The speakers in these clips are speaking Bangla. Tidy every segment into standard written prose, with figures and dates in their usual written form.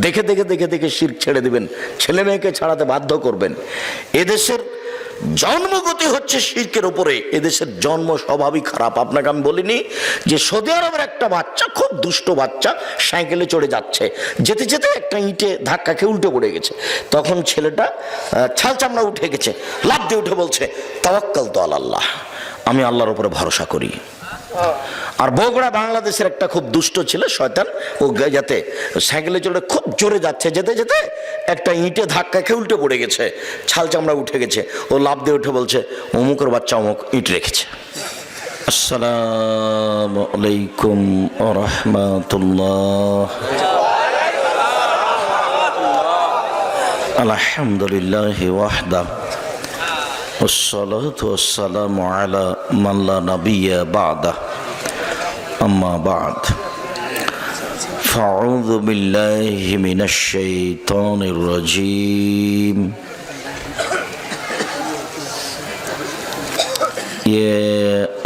দেখে দেখে দেখে দেখে শিরক ছেড়ে দিবেন, ছেলে মেয়েকে ছাড়াতে বাধ্য করবেন। এদেশের জন্মগতি হচ্ছে শিরকের উপরে, এদেশের জন্ম স্বভাবই খারাপ। আপনাকে আমি বলিনি যে সৌদি আরবের একটা বাচ্চা, খুব দুষ্ট বাচ্চা, সাইকেলে চড়ে যাচ্ছে, যেতে যেতে একটা ইটে ধাক্কা খেয়ে উল্টে পড়ে গেছে। তখন ছেলেটা ছাল চামড়া উঠে গেছে, লাফ দিয়ে উঠে বলছে তাওয়াক্কালতু আলাল্লাহ, আমি আল্লাহর উপরে ভরসা করি। আর বগুড়া বাংলাদেশের একটা খুব দুষ্ট ছিল শয়তান, ও যাতে সাইকেলে চড়ে খুব জোরে যাচ্ছে, যেতে যেতে একটা ইঁটে ধাক্কা খেয়ে উল্টে পড়ে গেছে, ছাল চামড়া উঠে গেছে। ও লাফ দিয়ে উঠে বলছে অমুকের বাচ্চা অমুক ইট রেখেছে। আসসালামু আলাইকুম ওয়া রাহমাতুল্লাহ। আলহামদুলিল্লাহি ওয়াহদা والصلاة والسلام على من لا نبي بعده أما بعد فأعوذ بالله من الشيطان الرجيم يا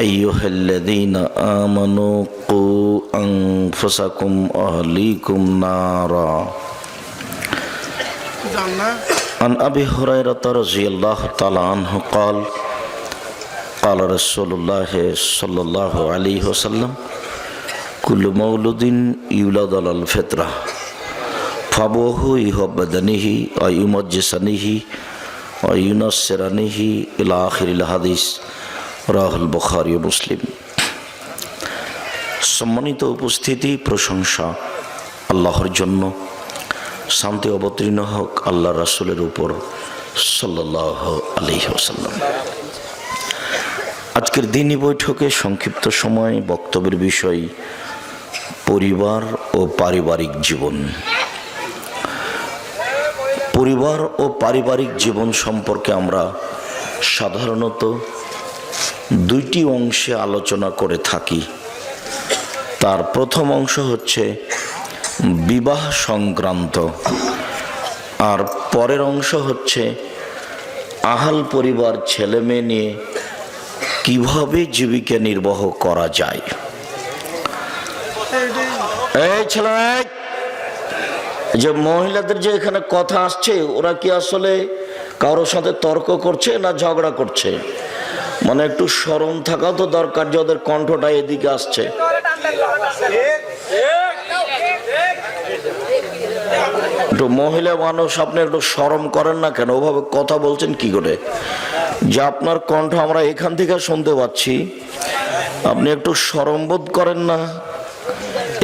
أيها الذين آمنوا قوا أنفسكم وأهليكم نارا عن أبي هريرة رضي الله تعالى عنه قال قال رسول الله صلى الله عليه وسلم كل مولود يولد على الفطرة فأبوه يهودانه ويمجسانه وينصرانه إلى آخر الحديث رواه البخاري ومسلم। সম্মানিত উপস্থিতি, প্রশংসা আল্লাহর জন্য, শান্তি অবতীর্ণ হোক আল্লাহ রাসূলের উপর সাল্লাল্লাহু আলাইহি ওয়াসাল্লাম। আজকের দিনী বৈঠকে সংক্ষিপ্ত সময় বক্তব্যের বিষয় পরিবার ও পারিবারিক জীবন। পরিবার ও পারিবারিক জীবন সম্পর্কে আমরা সাধারণত দুইটি অংশে আলোচনা করে থাকি। তার প্রথম অংশ হচ্ছে বিবাহ সংক্রান্ত, আর পরের অংশ হচ্ছে আহাল পরিবার, ছেলে মেয়ে নিয়ে কিভাবে জীবিকা নির্বাহ করা যায়। এই ছেলে, যে মহিলাদের যে এখানে কথা আসছে, ওরা কি আসলে কারোর সাথে তর্ক করছে না ঝগড়া করছে? মানে একটু শরম থাকা তো দরকার যে ওদের কণ্ঠটা এদিকে আসছে। একটু মহিলা মানুষ, আপনি একটু শরম করেন না কেন? ওভাবে কথা বলছেন কি করে যে আপনার কণ্ঠ আমরা এখান থেকে শুনতে পাচ্ছি, আপনি একটু শরম বোধ করেন না?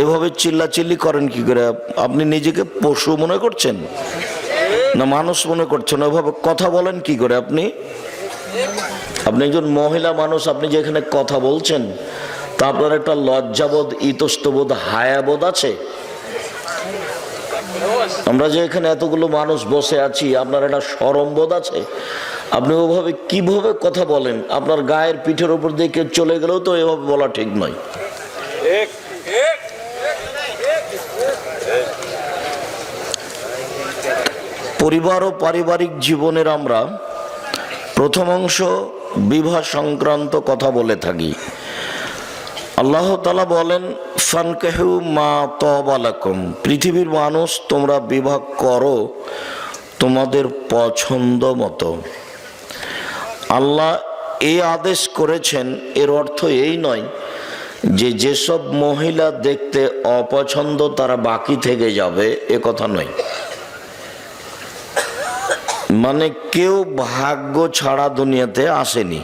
এভাবে চিল্লাচিল্লি করেন কি করে? আপনি নিজেকে পশু মনে করছেন না মানুষ মনে করছেন? ওভাবে কথা বলেন কি করে? আপনি একজন মহিলা মানুষ, আপনি যে এখানে কথা বলছেন, তা আপনার একটা লজ্জাবোধ, ইতস্তবোধ, হায়াবোধ আছে? আমরা যে এখানে এতগুলো মানুষ বসে আছি, আপনার একটা শরমবোধ আছে? আপনি ওভাবে কিভাবে কথা বলেন? আপনার গায়ের পিঠের উপর দিয়ে কেউ চলে গেলেও তো এভাবে বলা ঠিক নয়। পরিবার ও পারিবারিক জীবনের আমরা প্রথম অংশ বিবাহ সংক্রান্ত কথা বলে থাকি। আল্লাহ তাআলা বলেন ফানকাহু মা তাবা লাকুম, পৃথিবীর মানুষ তোমরা বিবাহ করো তোমাদের পছন্দ মতো। আল্লাহ এই আদেশ করেছেন, এর অর্থ এই নয় যে যেসব মহিলা দেখতে অপছন্দ তারা বাকি থেকে যাবে, এ কথা নয়। মানে কেউ ভাগ্য ছাড়া দুনিয়াতে আসেনি।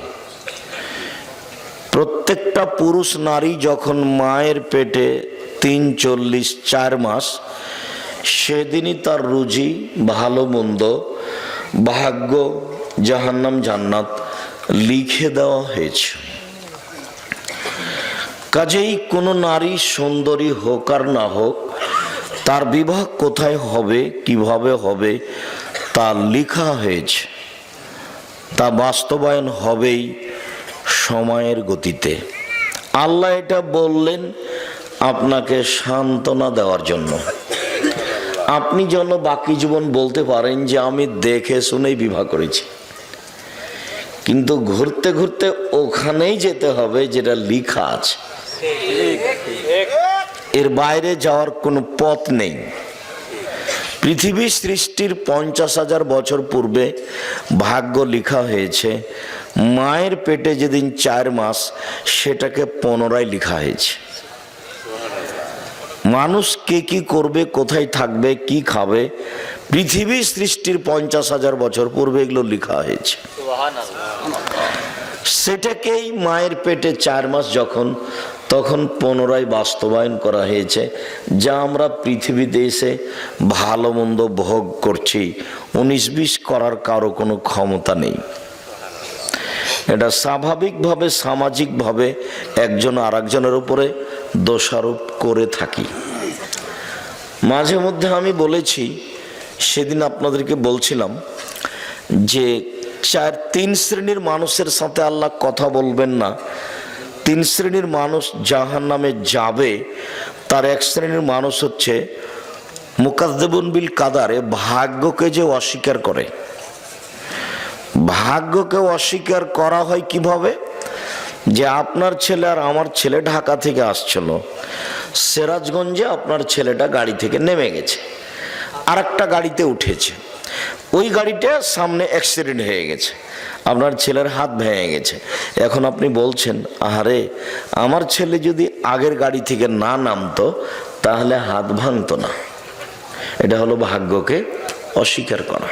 প্রত্যেকটা পুরুষ নারী যখন মায়ের পেটে ৪ মাস, সেদিনই তার রুজি, ভালো মন্দ, ভাগ্য, জাহান্নাম জান্নাত লিখে দেওয়া হয়েছে। কাজেই কোনো নারী সুন্দরী হোক আর না হোক, তার বিবাহ কোথায় হবে, কিভাবে হবে, তা লেখা হয়েছে। তা বাস্তবায়ন হবেই সময়ের গতিতে। আল্লাহ এটা বললেন আপনাকে সান্ত্বনা দেওয়ার জন্য, আপনি যেন বাকি জীবন বলতে পারেন যে আমি দেখে শুনেই বিবাহ করেছি। কিন্তু ঘুরতে ঘুরতে ওখানেই যেতে হবে যেটা লেখা আছে, এর বাইরে যাওয়ার কোনো পথ নেই। পৃথিবী সৃষ্টির 50,000 বছর পূর্বে ভাগ্য লেখা হয়েছে। মায়ের পেটে যেদিন 4 মাস সেটাকে পুনরায় লেখা হয়েছে। মানুষ কে কি করবে, কোথায় থাকবে, কি খাবে, পৃথিবী সৃষ্টির 50,000 বছর পূর্বে এগুলো লেখা হয়েছে। সেটাকেই মায়ের পেটে 4 মাস তখন পুনরায় বাস্তবায়ন করা হয়েছে। যা আমরা পৃথিবীতে এসে ভালো মন্দ ভোগ করছি, 19-20 করার কারো কোনো ক্ষমতা নেই। এটা স্বাভাবিকভাবে সামাজিকভাবে একজন আর একজনের উপরে দোষারোপ করে থাকি। মাঝে মধ্যে আমি বলেছি, সেদিন আপনাদেরকে বলছিলাম যে 3 শ্রেণীর মানুষের সাথে আল্লাহ কথা বলবেন না। 3 শ্রেণীর মানুষ জাহান্নামে যাবে। তার 1 শ্রেণীর মানুষ হচ্ছে মুকাজ্জিবুন বিল কাদারে, ভাগ্যকে যে অস্বীকার করে। ভাগ্যকে অস্বীকার করা হয় কিভাবে? যে আপনার ছেলে আর আমার ছেলে ঢাকা থেকে আসছিল, সিরাজগঞ্জে আপনার ছেলেটা গাড়ি থেকে নেমে গেছে, আর একটা গাড়িতে উঠেছে। ওই গাড়িটা সামনে অ্যাক্সিডেন্ট হয়ে গেছে, আপনার ছেলের হাত ভেঙে গেছে। এখন আপনি বলছেন, আরে আমার ছেলে যদি আগের গাড়ি থেকে না নামতো তাহলে হাত ভাঙতো না। এটা হলো ভাগ্যকে অস্বীকার করা।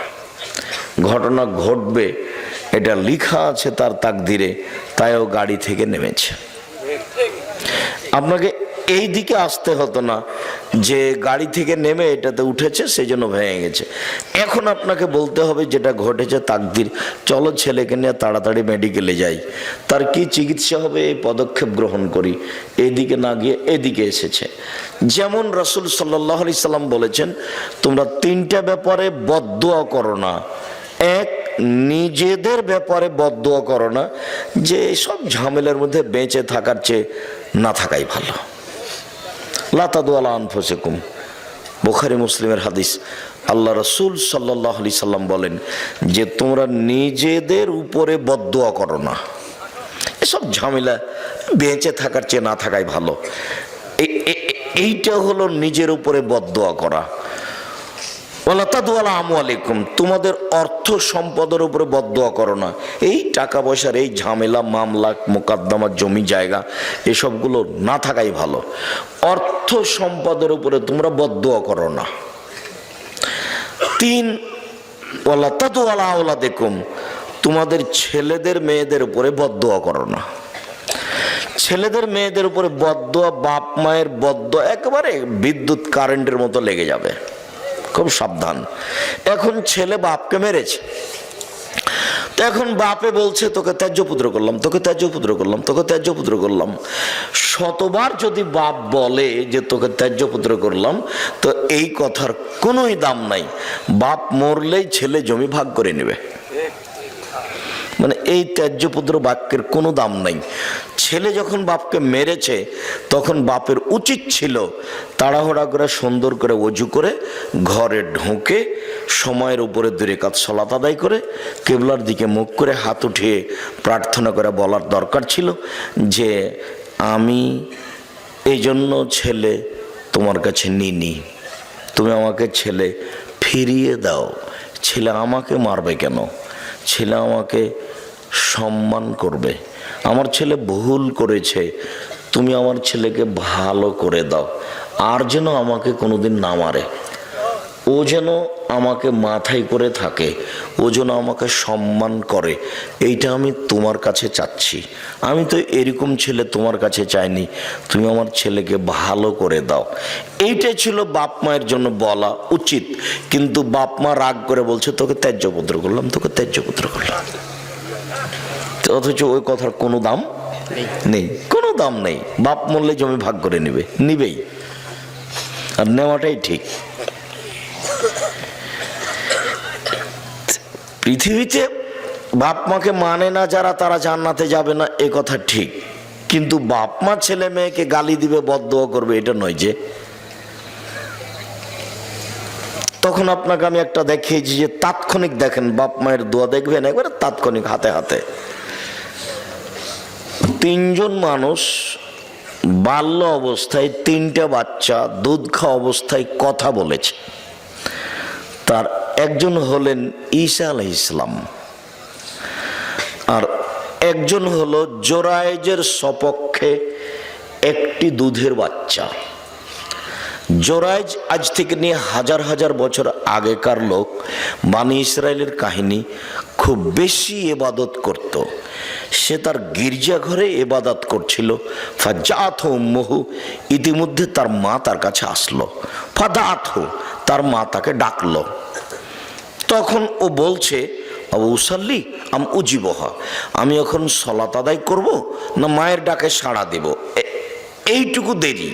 ঘটনা ঘটবে এটা লেখা আছে তার তাকদিরে, তাইও গাড়ি থেকে নেমেছে। আপনাকে এই দিকে আসতে হতো না যে গাড়ি থেকে নেমে এটাতে উঠেছে সেই জন্য ভেঙে গেছে। এখন আপনাকে বলতে হবে যেটা ঘটেছে তাকদির, চলো ছেলেকে নিয়ে তাড়াতাড়ি মেডিকেলে যাই, তার কি চিকিৎসা হবে এই পদক্ষেপ গ্রহণ করি। এইদিকে না গিয়ে এদিকে এসেছে। যেমন রাসূল সাল্লাল্লাহু আলাইহি সাল্লাম বলেছেন, তোমরা 3টা ব্যাপারে বদদুয়া করো না। 1, নিজেদের ব্যাপারে বদদুয়া করো না, যে সব ঝামেলার মধ্যে বেঁচে থাকার চেয়ে না থাকাই ভালো। লা তাদু আলা আনফুসিকুম, বুখারী মুসলিমের হাদিস। আল্লাহ রাসূল সাল্লাল্লাহু আলাইহি সাল্লাম বলেন যে তোমরা নিজেদের উপরে বদদুয়া করো না, এসব ঝামেলা বেঁচে থাকার চেয়ে না থাকাই ভালো। এইটা হলো নিজের উপরে বদদুয়া করা। ওয়ালা তাদু আলা আমওয়ালিকুম, তোমাদের অর্থ সম্পদের উপরে বদদুয়া করো না। এই টাকা পয়সার এই ঝামেলা, মামলা, মোকদ্দমা, জমি জায়গা এসবগুলো না থাকাই ভালো। অর্থ সম্পদের উপরে তোমরা বদদুয়া করো না। 3, ওয়ালা তাদু আলা আওলাদিকুম, তোমাদের ছেলেদের মেয়েদের উপরে বদদুয়া করো না। ছেলেদের মেয়েদের উপরে বদদুয়া, বাপ মায়ের বদদুয়া একেবারে বিদ্যুৎ কারেন্টের মতো লেগে যাবে, খুব সাবধান। এখন ছেলে বাপকে মেরেছে, তো এখন বাপে বলছে তোকে ত্যায্য পুত্র করলাম, তোকে ত্যায্য পুত্র করলাম, তোকে ত্যায্য পুত্র করলাম। শতবার যদি বাপ বলে যে তোকে ত্যায্য পুত্র করলাম, তো এই কথার কোনোই দাম নাই। বাপ মরলেই ছেলে জমি ভাগ করে নেবে। মানে এই ত্যায্য পুত্র বাক্যের কোনো দাম নাই। ছেলে যখন বাপকে মেরেছে তখন বাপের উচিত ছিল তাড়াহুড়া করে সুন্দর করে ওযু করে ঘরে ঢুকে সময়ের উপরে 2 রাকাত সালাত আদায় করে কিবলার দিকে মুখ করে হাত উঠিয়ে প্রার্থনা করে বলার দরকার ছিল যে আমি এই জন্য ছেলে তোমার কাছে নিনি, তুমি আমাকে ছেলে ফিরিয়ে দাও। ছেলে আমাকে মারবে কেন? ছেলে আমাকে সম্মান করবে। আমার ছেলে ভুল করেছে, তুমি আমার ছেলেকে ভালো করে দাও, আর যেন আমাকে কোনোদিন না মারে, ও যেন আমাকে মাথায় করে থাকে, ও যেন আমাকে সম্মান করে। এইটা আমি তোমার কাছে চাচ্ছি। আমি তো এরকম ছেলে তোমার কাছে চাইনি, তুমি আমার ছেলেকে ভালো করে দাও। এইটাই ছিল বাপ মায়ের জন্য বলা উচিত। কিন্তু বাপ মা রাগ করে বলছে তোকে ত্যায্য পুত্র করলাম, তোকে ত্যায্য পুত্র করলাম, অথচ ওই কথার কোনো দাম নেই, কোনো দাম নেই। বাপ মরলে জমি ভাগ করে নিবেই, আর নেওয়াটাই ঠিক। পৃথিবীতে বাপ মাকে মানে না যারা, তারা জান্নাতে যাবে না, এ কথা ঠিক। কিন্তু বাপ মা ছেলে মেয়েকে গালি দিবে, বদদুয়া করবে, এটা নয় যে। তখন আপনাকে আমি একটা দেখিয়েছি যে তাৎক্ষণিক দেখেন, বাপ মায়ের দোয়া দেখবেন একবারে তাৎক্ষণিক, হাতে হাতে। 3 জন মানুষ বাল্য অবস্থায় 3টা বাচ্চা দুধ খাওয়া অবস্থায় কথা বলেছে। তার একজন হলেন ঈসা আলাইহিস সালাম, আর একজন হলো জোরায়েজের সপক্ষে একটি দুধের বাচ্চা। জোরায়েজ আজ থেকে নিয়ে হাজার হাজার বছর আগেকার লোক, বানি ইসরায়েলের কাহিনী, খুব বেশি ইবাদত করত। সে তার গির্জাঘরে ইবাদত করছিল। ফাজাত উম্মুহু, ইতিমধ্যে তার মা তার কাছে আসলো। ফাদাত, তার মা তাকে ডাকলো। তখন ও বলছে, আবু উসাল্লি আম উজিবহা, আমি এখন সলাত আদায় করব না মায়ের ডাকে সাড়া দেব? এইটুকু দেরি,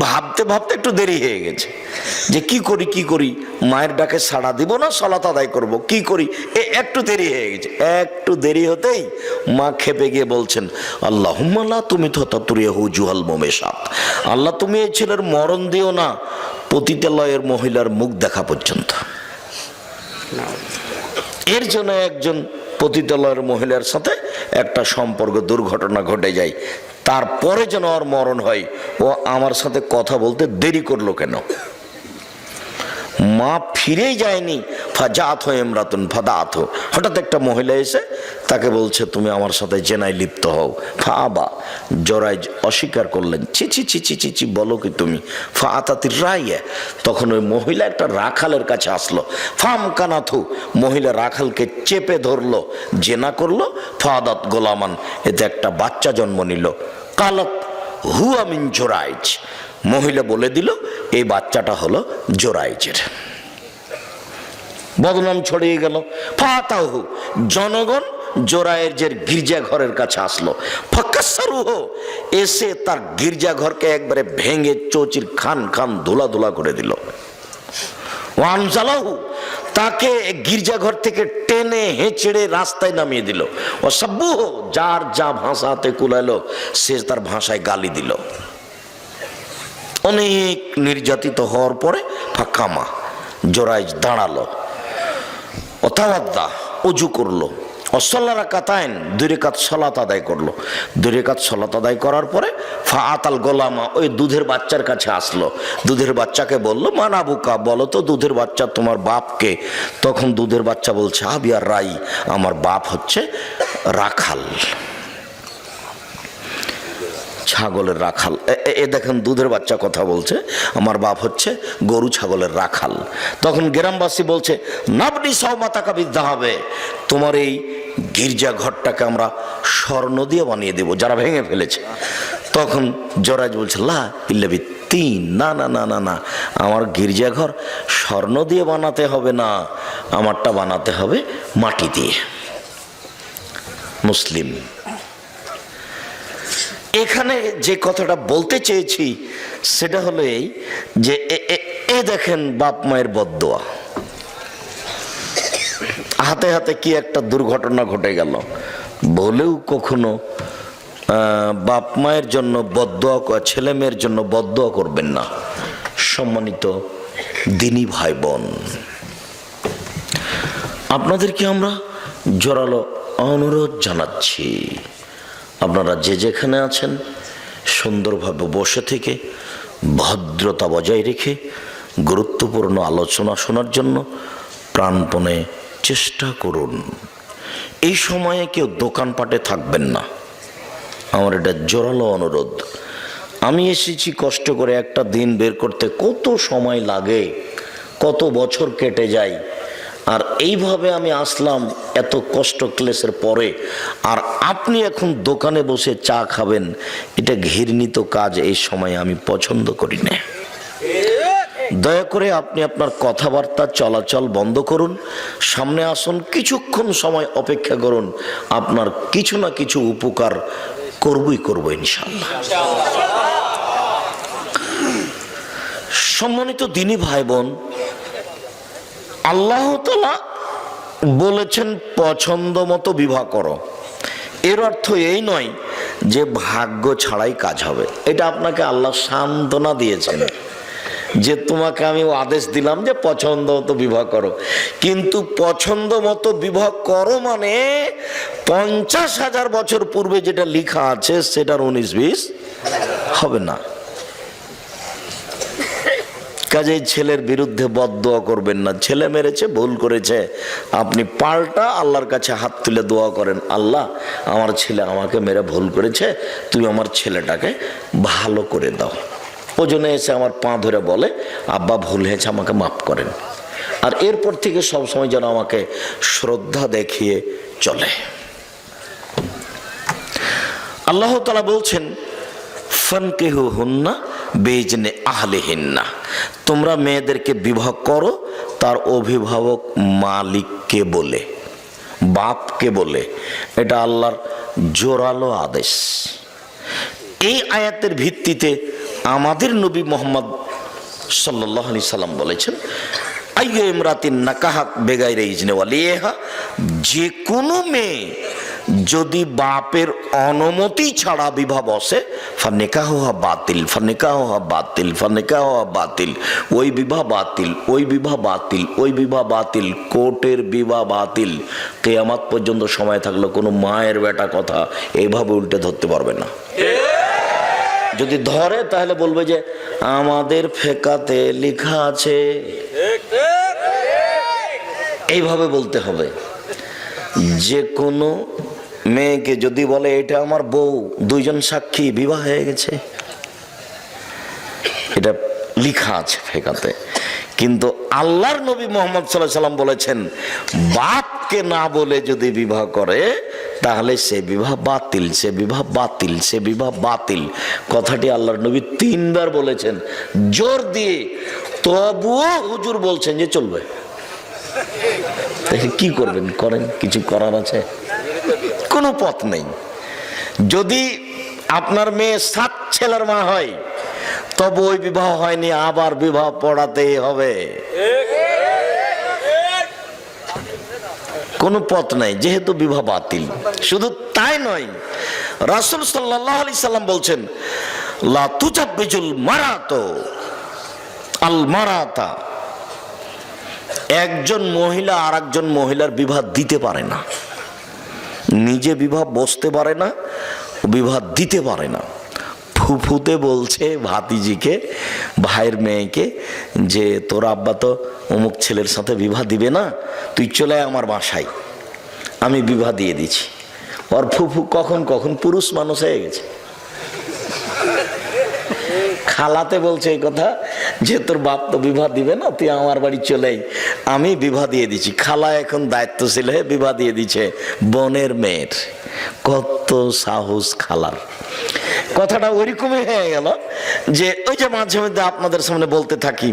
ভাবতে ভাবতে একটু দেরি হয়ে গেছে যে কি করি, মায়ের ডাকে সাড়া দিব না সলাত আদায় করব, কি করি? একটু দেরি হয়ে গেছে। একটু দেরি হতেই মা খেপে গিয়ে বলছেন, আল্লাহুম্মা লা তুমি তাতুরিয়াহু জুহাল মুমেশাত, আল্লাহ তুমি এই ছেলের মরণ দিও না পতিতালয়ের মহিলার মুখ দেখা পর্যন্ত। এর জন্য একজন পতিতালয়ের মহিলার সাথে একটা সম্পর্ক, দুর্ঘটনা ঘটে যায়, তারপরে যেন ওর মরণ হয়। ও আমার সাথে কথা বলতে দেরি করলো কেন? মা ফিরেই যায়নি। ফাজাত হয়ে এমরাতুন ফাদাত, হঠাৎ একটা মহিলা এসে তাকে বলছে, তুমি আমার সাথে জেনায় লিপ্ত হও। ফাবা, জোরায়েজ অস্বীকার করলেন, ছি ছি ছি ছি ছি ছি, বলো কি তুমি? ফাতাতির রাইয়া, তখন ওই মহিলা একটা রাখালের কাছে আসলো। ফাম কানাথু, মহিলা রাখালকে চেপে ধরলো, জেনা করলো। ফাদাত গোলামান, এতে একটা বাচ্চা জন্ম নিল। কালত হুয়া মিন জোরায়েজ, মহিলা বলে দিল এই বাচ্চাটা হলো জোরায়েজের। বদনাম ছড়িয়ে গেল। ফাতাহু, জনগণ জোরায়েজের গির্জাঘরের কাছে আসলো। ফাকাসসারুহু, এসে তার গির্জাঘরকে একবারে ভেঙে চৌচির খান খান ধুলা ধুলা করে দিল। ওয়ানজালাহু, তাকে গির্জাঘর থেকে টেনে হেঁচড়ে রাস্তায় নামিয়ে দিল। ও সাব্বুহু, যার যা ভাষাতে কুলালো সে তার ভাষায় গালি দিল। অনেক নির্যাতিত হওয়ার পরে ফাকামা, জোরায়েজ দাঁড়ালো। অতাওয়াদ্দা, অজু করলো। অসল্লা রাকাতাইন, 2 রাকাত সালাত আদায় করলো। 2 রাকাত সালাত আদায় করার পরে ফাআতাল গোলামা, ওই দুধের বাচ্চার কাছে আসলো। দুধের বাচ্চাকে বললো, মানাবুকা, বলো তো দুধের বাচ্চা তোমার বাপকে? তখন দুধের বাচ্চা বলছে, আবিয়ার রাই, আমার বাপ হচ্ছে রাখাল, ছাগলের রাখাল। দেখেন দুধের বাচ্চা কথা বলছে, আমার বাপ হচ্ছে গরু ছাগলের রাখাল। তখন গ্রামবাসী বলছে, নাবনি সওমাতাকা বিদ্যা হবে, তোমার এই গির্জা ঘরটাকে আমরা স্বর্ণ দিয়ে বানিয়ে দেব, যারা ভেঙে ফেলেছে। তখন জোরায়েজ বলছে, লা ইল্লা বিত্তিন, না না না না না, আমার গির্জাঘর স্বর্ণ দিয়ে বানাতে হবে না, আমারটা বানাতে হবে মাটি দিয়ে। মুসলিম। এখানে যে কথাটা বলতে চেয়েছি সেটা হলো এই যে এ দেখেন বাপ মায়ের বদদোয়া, হাতে হাতে কি একটা দুর্ঘটনা ঘটে গেল। বলেও কখনো বাপ মায়ের জন্য বদদোয়া, ছেলে মেয়ের জন্য বদদোয়া করবেন না। সম্মানিত দিনী ভাই বোন, আপনাদেরকে আমরা জোরালো অনুরোধ জানাচ্ছি, আপনারা যে যেখানে আছেন সুন্দরভাবে বসে থেকে ভদ্রতা বজায় রেখে গুরুত্বপূর্ণ আলোচনা শোনার জন্য প্রাণপণে চেষ্টা করুন। এই সময়ে কেউ দোকানপাটে থাকবেন না, আমার এটা জোরালো অনুরোধ। আমি এসেছি কষ্ট করে, একটা দিন বের করতে কত সময় লাগে, কত বছর কেটে যায়, আর এইভাবে আমি আসলাম এত কষ্ট ক্লেশের পরে, আর আপনি এখন দোকানে বসে চা খাবেন, এটা ঘৃণিত কাজ। এই সময় আমি পছন্দ করি না। দয়া করে আপনি আপনার কথাবার্তা চলাচল বন্ধ করুন, সামনে আসুন, কিছুক্ষণ সময় অপেক্ষা করুন, আপনার কিছু না কিছু উপকার করবো ইনশাআল্লাহ। সম্মানিত দিনী ভাই বোন, আল্লাহ তাআলা বলেছেন পছন্দ মতো বিবাহ করো। এর অর্থ এই নয় যে ভাগ্য ছাড়াই কাজ হবে। এটা আপনাকে আল্লাহ সান্ত্বনা দিয়েছেন যে তোমাকে আমি আদেশ দিলাম যে পছন্দ মতো বিবাহ করো, কিন্তু পছন্দ মতো বিবাহ করো মানে 50,000 বছর পূর্বে যেটা লেখা আছে সেটার 19-20 হবে না। কাজেই ছেলের বিরুদ্ধে বদদোয়া করবেন না। ছেলে মেরেছে, ভুল করেছে, আপনি পাল্টা আল্লাহর কাছে হাত তুলে দোয়া করেন, আল্লাহ আমার ছেলে আমাকে মেরে ভুল করেছে, তুই আমার ছেলেটাকে ভালো করে দাও। ওজনে এসে আমার পা ধরে বলে, আব্বা ভুল হয়েছে, আমাকে মাফ করেন। আর এরপর থেকে সবসময় যেন আমাকে শ্রদ্ধা দেখিয়ে চলে। আল্লাহ তাআলা বলছেন, ফানকিহুহুন্না বিইজনি আহলিহিন্না, তোমরা মেয়েদেরকে বিবাহ করো তার অভিভাবক মালিককে বলে, বাপকে বলে। এটা আল্লাহর জোরালো আদেশ। এই আয়াতের ভিত্তিতে আমাদের নবী মুহাম্মদ সাল্লাল্লাহু আলাইহি সাল্লাম বলেছেন, আইয়ু ইমরাতিন নাকাহাত বেগাইরে ইজনে ওয়ালিহা, যে কোনো মেয়ে যদি বাপের অনুমতি ছাড়া বিবাহ বসে, ফানিকাহুহা বাতিল, ফানিকাহুহা বাতিল, ফানিকাহুহা বাতিল, ওই বিবাহ বাতিল, ওই বিবাহ বাতিল, ওই বিবাহ বাতিল, কোর্টের বিবাহ বাতিল। কিয়ামত পর্যন্ত সময় থাকলে কোনো মায়ের বেটা কথা এইভাবে উল্টে ধরতে পারবে না। যদি ধরে তাহলে বলবে যে আমাদের ফেকাতে লেখা আছে, এইভাবে বলতে হবে। যে কোনো মেয়েকে যদি বলে এটা আমার বউ, দুইজন সাক্ষী, বিবাহ হয়ে গেছে, এটা লেখা আছে ফেকাতে। কিন্তু আল্লাহর নবী মুহাম্মদ সাল্লাল্লাহু আলাইহি সাল্লাম বলেছেন, বাপকে না বলে যদি বিবাহ করে তাহলে সে বিবাহ বাতিল, সে বিবাহ বাতিল, সে বিবাহ বাতিল। কথাটি আল্লাহর নবী 3 বার বলেছেন জোর দিয়ে, তবুও হুজুর বলছেন যে চলবে। কি করবেন, করেন, কিছু করার আছে? কোনো পথ নেই। যদি আপনার মেয়ে 7 ছেলের মা হয় তবে ওই বিবাহ হয়নি, আবার বিবাহ পড়াতেই হবে। কোনো পথ নাই, যেহেতু বিবাহ বাতিল। শুধু তাই নয়, রাসূল সাল্লাল্লাহু আলাইহি সাল্লাম বলছেন, লা তুজাব্বিজুল মারাতু আল মারাতা, একজন মহিলা আর একজন মহিলার বিবাহ দিতে পারে না, নিজে বিবাহ বসতে পারে না, বিবাহ দিতে পারে না। ফুফুতে বলছে ভাতিজিকে, ভাইয়ের মেয়েকে, যে তোর আব্বা তো অমুক ছেলের সাথে বিবাহ দিবে না, তুই চলে আয় আমার বাসায়, আমি বিবাহ দিয়ে দিচ্ছি। ওর ফুফু কখন কখন পুরুষ মানুষ হয়ে গেছে, খালাতে বলছে এই কথা যে তোর বাপ তো বিবাহ দিবে না, তুই আমার বাড়ি চলেই, আমি বিবাহ দিয়ে দিচ্ছি। খালা এখন দায়িত্বশীল হয়ে বিবাহ দিয়ে দিচ্ছে বোনের মেয়ের। কত সাহস খালার! কথাটা ওইরকমই হয়ে গেল যে ওই যে মাঝে মধ্যে আপনাদের সামনে বলতে থাকি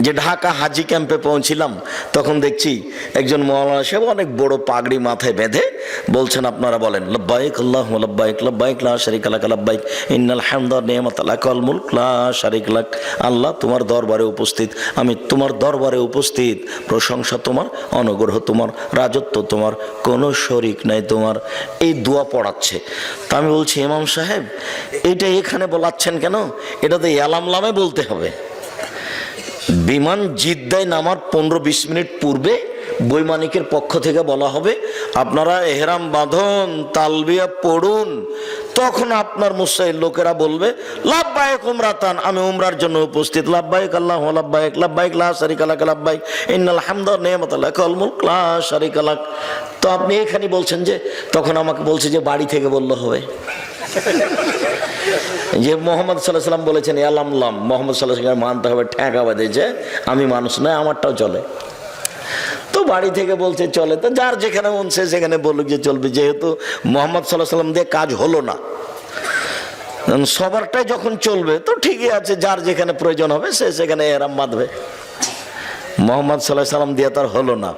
যে ঢাকা হাজি ক্যাম্পে পৌঁছিলাম, তখন দেখছি একজন মাওলানা সাহেব অনেক বড় পাগড়ি মাথায় বেঁধে বলছেন, আপনারা বলেন লব্বাইক আল্লাহুম্মা লব্বাইক, লব্বাইক লা শারীকা লাক লব্বাইক, ইন্নাল হামদা ওয়ান নি'মাতা লাকা ওয়াল মুলক লা শারীকা লাক। আল্লাহ তোমার দরবারে উপস্থিত, আমি তোমার দরবারে উপস্থিত, প্রশংসা তোমার, অনুগ্রহ তোমার, রাজত্ব তোমার, কোনো শরীক নাই তোমার। এই দোয়া পড়াচ্ছে। তা আমি বলছি, ইমাম সাহেব এটা এখানে বলাচ্ছেন কেন? এটা তো ইয়ালামলামে বলতে হবে। বিমান জিদ্দায় নামার 15-20 মিনিট পূর্বে বৈমানিকের পক্ষ থেকে বলা হবে আপনারা এহরাম বাঁধুন, তালবিয়া পড়ুন। তখন আপনার মুসাইল লোকেরা বলবে লাব্বাইক উমরাতান, আমি উমরার জন্য উপস্থিত, লাব্বাইক আল্লাহুম্মা লাব্বাইক, লাব্বাইক লা শারীকা লাক লাব্বাইক, ইন্নাল হামদা ওয়ান নি'মাতা লাকা ওয়াল মুলক লা শারীকা লাক। তো আপনি এখানে বলছেন যে, তখন আমাকে বলছে যে বাড়ি থেকে বললে হবে যে মোহাম্মদ সাল্লাল্লাহু আলাইহি সাল্লাম বলেছেন ইয়ালামলাম, মোহাম্মদ সাল্লাল্লাহু আলাইহি সাল্লাম মানতে হবে, ঠেকা বাঁধেছে, আমি মানুষ নয়, আমারটাও চলে। তো বাড়ি থেকে বলছে চলে, তো যার যেখানে মন সে সেখানে বলুক যে চলবে। যেহেতু মোহাম্মদ সাল্লাল্লাহু আলাইহি সাল্লাম দিয়ে কাজ হলো না, সবারটাই যখন চলবে তো ঠিকই আছে, যার যেখানে প্রয়োজন হবে সে সেখানে এহরাম বাঁধবে। মোহাম্মদ সাল্লাল্লাহু আলাইহি সাল্লাম দিয়ে তার হলো না,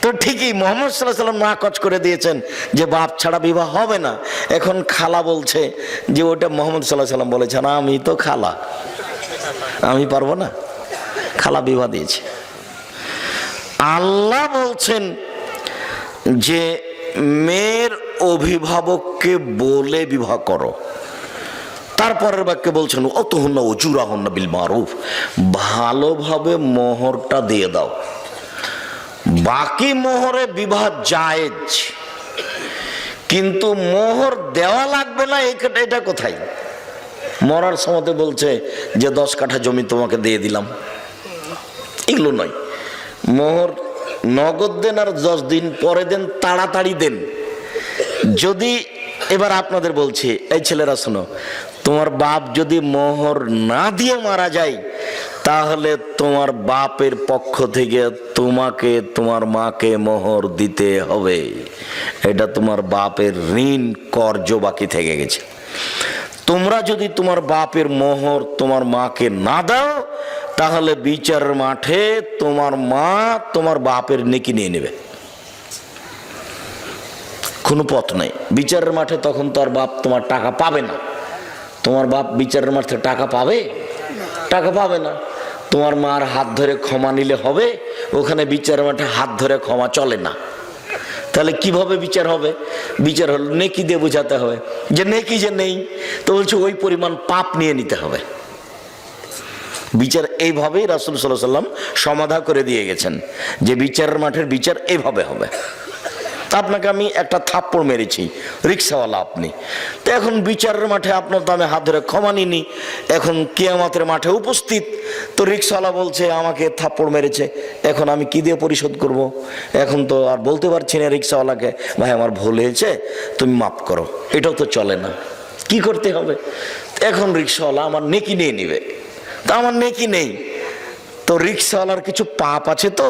তো ঠিকই মোহাম্মদ সাল্লাল্লাহু আলাইহি সাল্লাম নাকচ করে দিয়েছেন যে বাপ ছাড়া বিবাহ হবে না। এখন খালা বলছে যে ওটা মোহাম্মদ সাল্লাল্লাহু আলাইহি সাল্লাম বলেছেন, আমি তো খালা, আমি পারবো না, খালা বিবাহ দিয়েছে। আল্লাহ বলছেন যে মেয়ের অভিভাবককে বলে বিবাহ করো। তারপরের বাক্যে বলছেন অতহুন্না উজুরাহুন্না বিল মারুফ, ভালোভাবে মোহরটা দিয়ে দাও। বাকি মোহরে বিবাহ জায়েজ, কিন্তু মোহর দেওয়া লাগবে না, এটা কোথায়? মরার সময়তে বলছে যে 10 কাঠা জমি তোমাকে দিয়ে দিলাম। এগুলো নয়। মোহর নগদ দেন আর 10 দিন পরে দেন, তাড়াতাড়ি দেন। যদি এবার আপনাদের বলছি, এই ছেলেরা শোনো, তোমার বাপ যদি মোহর না দিয়ে মারা যায়, তাহলে তোমার বাপের পক্ষ থেকে তোমাকে তোমার মাকে মোহর দিতে হবে। এটা তোমার বাপের ঋণ, কর্জ বাকি থেকে গেছে। তোমরা যদি তোমার বাপের মোহর তোমার মাকে না দাও, তাহলে বিচারের মাঠে তোমার মা তোমার বাপের নেকি নিয়ে নেবে। কোনো পথ নেই বিচারের মাঠে। তখন তো আর বাপ তোমার টাকা পাবে না। তোমার বাপ বিচারের মাঠে টাকা পাবে? টাকা পাবে না। তোমার মার হাত ধরে ক্ষমা নিলে হবে? ওখানে বিচারের মাঠে হাত ধরে ক্ষমা চলে না। তাহলে কিভাবে বিচার হবে? বিচার হলো নেকি দিয়ে বোঝাতে হবে যে নেকি যে নেই, তো বলছে ওই পরিমাণ পাপ নিয়ে নিতে হবে। বিচার এইভাবেই রাসূল সাল্লাল্লাহু আলাইহি ওয়াসাল্লাম সমাধা করে দিয়ে গেছেন যে বিচারের মাঠের বিচার এইভাবে হবে। আপনাকে আমি একটা থাপ্পড় মেরেছি, রিক্সাওয়ালা আপনি, তো এখন বিচারের মাঠে আপনার তো আমি হাত ধরে ক্ষমা নিনি, এখন কিয়ামতের মাঠে উপস্থিত, তো রিক্সাওয়ালা বলছে আমাকে থাপ্পড় মেরেছে, এখন আমি কি দিয়ে পরিশোধ করব? এখন তো আর বলতে পারছি না রিক্সাওয়ালাকে, ভাই আমার ভুল হয়েছে, তুমি মাফ করো। এটাও তো চলে না। কি করতে হবে? এখন রিক্সাওয়ালা আমার নেকি নিয়ে নিবে, তা আমার নেকি নেই, তো রিক্সাওয়ালার কিছু পাপ আছে, তো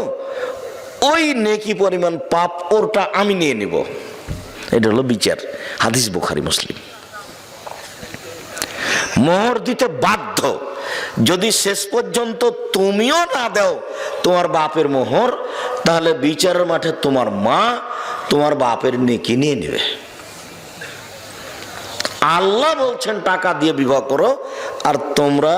ওই নেকি পরিমাণ পাপ ওরটা আমি নিয়ে নিব। এটা হলো বিচার। হাদিস বুখারী মুসলিম। মোহর দিতে বাধ্য। যদি শেষ পর্যন্ত তুমিও না দাও তোমার বাপের মোহর, তাহলে বিচারের মাঠে তোমার মা তোমার বাপের নেকি নিয়ে নেবে। আল্লাহ বলছেন টাকা দিয়ে বিবাহ করো, আর তোমরা,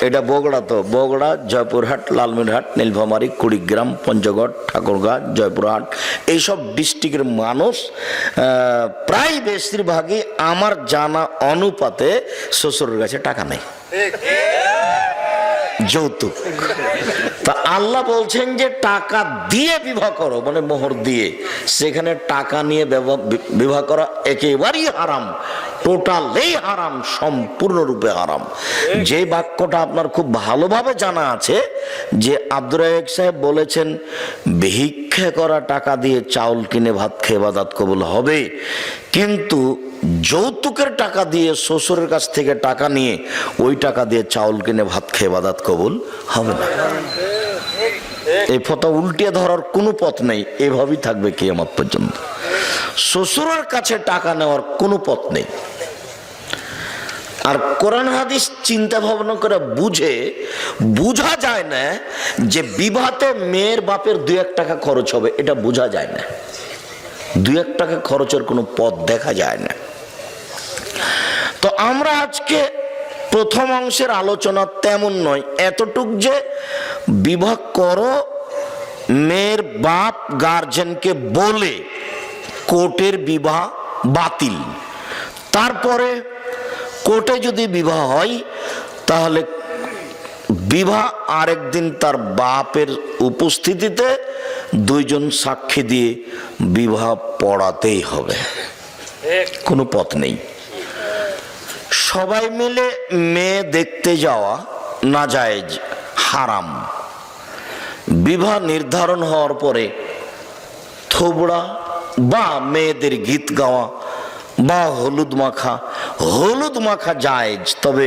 এটা বগুড়া, তো বগুড়া, জয়পুরহাট, লালমিরহাট, নীলফামারী, কুড়িগ্রাম, পঞ্চগড়, ঠাকুরগাঁ, জয়পুরহাট, এইসব ডিস্ট্রিক্টের মানুষ প্রায় বেশিরভাগই আমার জানা অনুপাতে শ্বশুরের কাছে টাকা নেই, যৌতুক। তা আল্লাহ বলছেন যে টাকা দিয়ে বিবাহ করো, মানে মোহর দিয়ে। সেখানে টাকা নিয়ে বিবাহ করা একেবারেই হারাম, টোটালি হারাম, সম্পূর্ণরূপে হারাম। যে বাক্যটা আপনার খুব ভালোভাবে জানা আছে যে আব্দুর রাজ্জাক সাহেব বলেছেন, ভিক্ষা করা টাকা দিয়ে চাউল কিনে ভাত খেয়ে ইবাদত কবুল হবে, কিন্তু যৌতুকের টাকা দিয়ে শ্বশুরের কাছ থেকে টাকা নিয়ে ওই টাকা দিয়ে চাউল কিনে ভাত খেয়ে ইবাদত কবুল হবে না। এই ফতোয়া উল্টিয়ে ধরার কোনো পথ নেই, এভাবেই থাকবে কিয়ামত পর্যন্ত। শ্বশুরের কাছে টাকা নেওয়ার কোনো পথ নেই। আর কোরআন হাদিস চিন্তা ভাবনা করে বুঝা যায় না যে বিবাহতে মেয়ের বাপের 2-1 টাকা খরচ হবে, এটা বোঝা যায় না। 2-1 টাকা খরচের কোনো পথ দেখা যায় না। তো আমরা আজকে প্রথম অংশের আলোচনা তেমন নয়, এতটুক যে বিবাহ করো, মেয়ের বাপ গার্জেনকে বলে কোর্টের বিবাহ বাতিল। তারপরে কোর্টে যদি বিবাহ হয়, তাহলে বিবাহ আরেকদিন তার বাপের উপস্থিতিতে 2 জন সাক্ষী দিয়ে বিবাহ পড়াতেই হবে, কোনো পথ নেই। সবাই মিলে মেয়ে দেখতে যাওয়া নাজায়েজ, হারাম। বিবাহ নির্ধারণ হওয়ার পরে থোবড়া বা মেয়েদের গীত গাওয়া বা হলুদ মাখা জায়েজ, তবে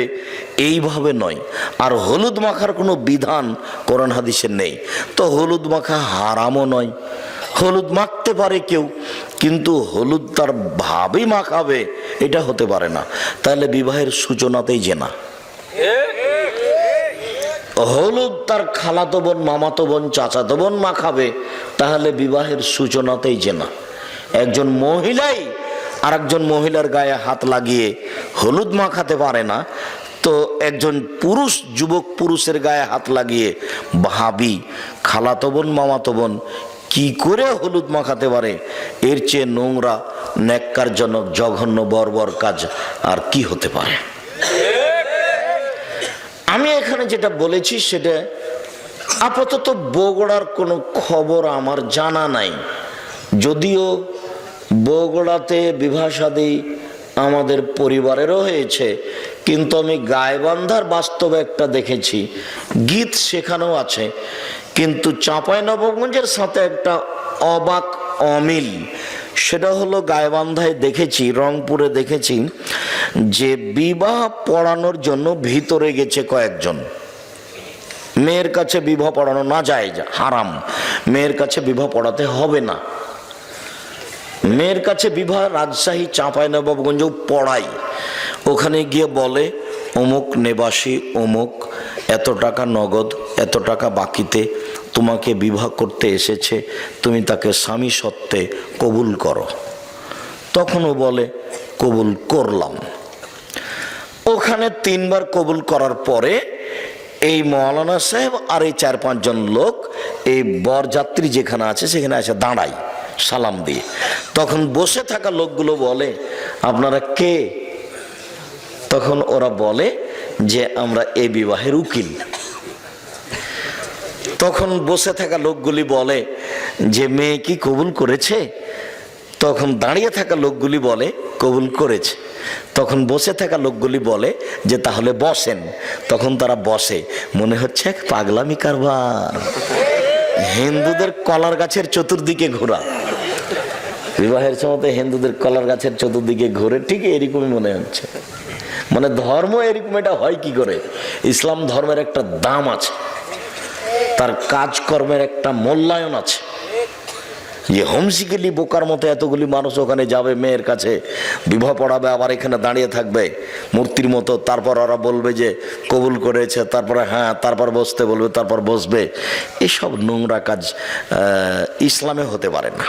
এইভাবে নয়। আর হলুদ মাখার কোনো বিধান কোরআন হাদিসে নেই, তো হলুদ মাখা হারামও নয়। হলুদ মাখতে পারে কেউ, কিন্তু হলুদ তার ভাবেই মাখাবে এটা হতে পারে না। তাহলে বিবাহের সূচনাতেই জেনা। হলুদ তার খালাতো বোন, মামাতো বোন, চাচাতো বোন মাখাবে, তাহলে বিবাহের সূচনাতেই জেনা। একজন মহিলাই আর একজন মহিলার গায়ে হাত লাগিয়ে হলুদ মাখাতে পারে না, তো একজন পুরুষ যুবক পুরুষের গায়ে হাত লাগিয়ে ভাবি, খালাতো বোন, মামাতো বোন কি করে হলুদ মাখাতে পারে? এর চেয়ে নোংরা, ন্যাক্কারজনক, জঘন্য, বর্বর কাজ আর কি হতে পারে? আমি এখানে যেটা বলেছি সেটা আপাতত বগুড়ার কোনো খবর আমার জানা নাই, যদিও বগুড়াতে বিবাহ শাদী আমাদের পরিবারেরও হয়েছে, কিন্তু আমি গাইবান্ধার বাস্তবে একটা দেখেছি, গীত শেখানো আছে, কিন্তু চাঁপাইনবাবগঞ্জের সাথে একটা অবাক অমিল। সেটা হলো গাইবান্ধায় দেখেছি, রংপুরে দেখেছি যে বিবাহ পড়ানোর জন্য ভিতরে গেছে কয়েকজন। মেয়ের কাছে বিবাহ পড়ানো না যায়, হারাম, মেয়ের কাছে বিবাহ পড়াতে হবে না। মেয়ের কাছে বিবাহ রাজশাহী চাঁপাইনবাবগঞ্জেও পড়াই। ওখানে গিয়ে বলে অমুক নিবাসী অমুক এত টাকা নগদ এত টাকা বাকিতে তোমাকে বিবাহ করতে এসেছে, তুমি তাকে স্বামী সত্ত্বে কবুল করো। তখনও বলে কবুল করলাম। ওখানে 3 বার কবুল করার পরে এই মৌলানা সাহেব আর এই 4-5 জন লোক এই বরযাত্রী যেখানে আছে সেখানে এসে দাঁড়ায় সালাম দিয়ে। তখন বসে থাকা লোকগুলো বলে আপনারা কে? তখন ওরা বলে যে আমরা এই বিবাহের উকিল। তখন বসে থাকা লোকগুলি বলে যে মেয়ে কি কবুল করেছে? তখন দাঁড়িয়ে থাকা লোকগুলি বলে কবুল করেছে। তখন বসে থাকা লোকগুলি বলে যে তাহলে বসেন। তখন তারা বসে। মনে হচ্ছে এক পাগলামি কারবার, হিন্দুদের কলার গাছের চতুর্দিকে ঘোরা। বিবাহের সময় হিন্দুদের কলার গাছের চতুর্দিকে ঘুরে, ঠিক এরকমই মনে হচ্ছে। মানে ধর্ম এরকম এটা হয় কি করে? ইসলাম ধর্মের একটা দাম আছে, তার কাজকর্মের একটা মূল্যায়ন আছে। যে হোমসিকেলি বোকার মতো এতগুলি মানুষ ওখানে যাবে, মেয়ের কাছে বিবাহ পড়াবে, আবার এখানে দাঁড়িয়ে থাকবে মূর্তির মতো। তারপর ওরা বলবে যে কবুল করেছে, তারপরে হ্যাঁ, তারপর বসতে বলবে, তারপর বসবে। এসব নোংরা কাজ ইসলামে হতে পারে না।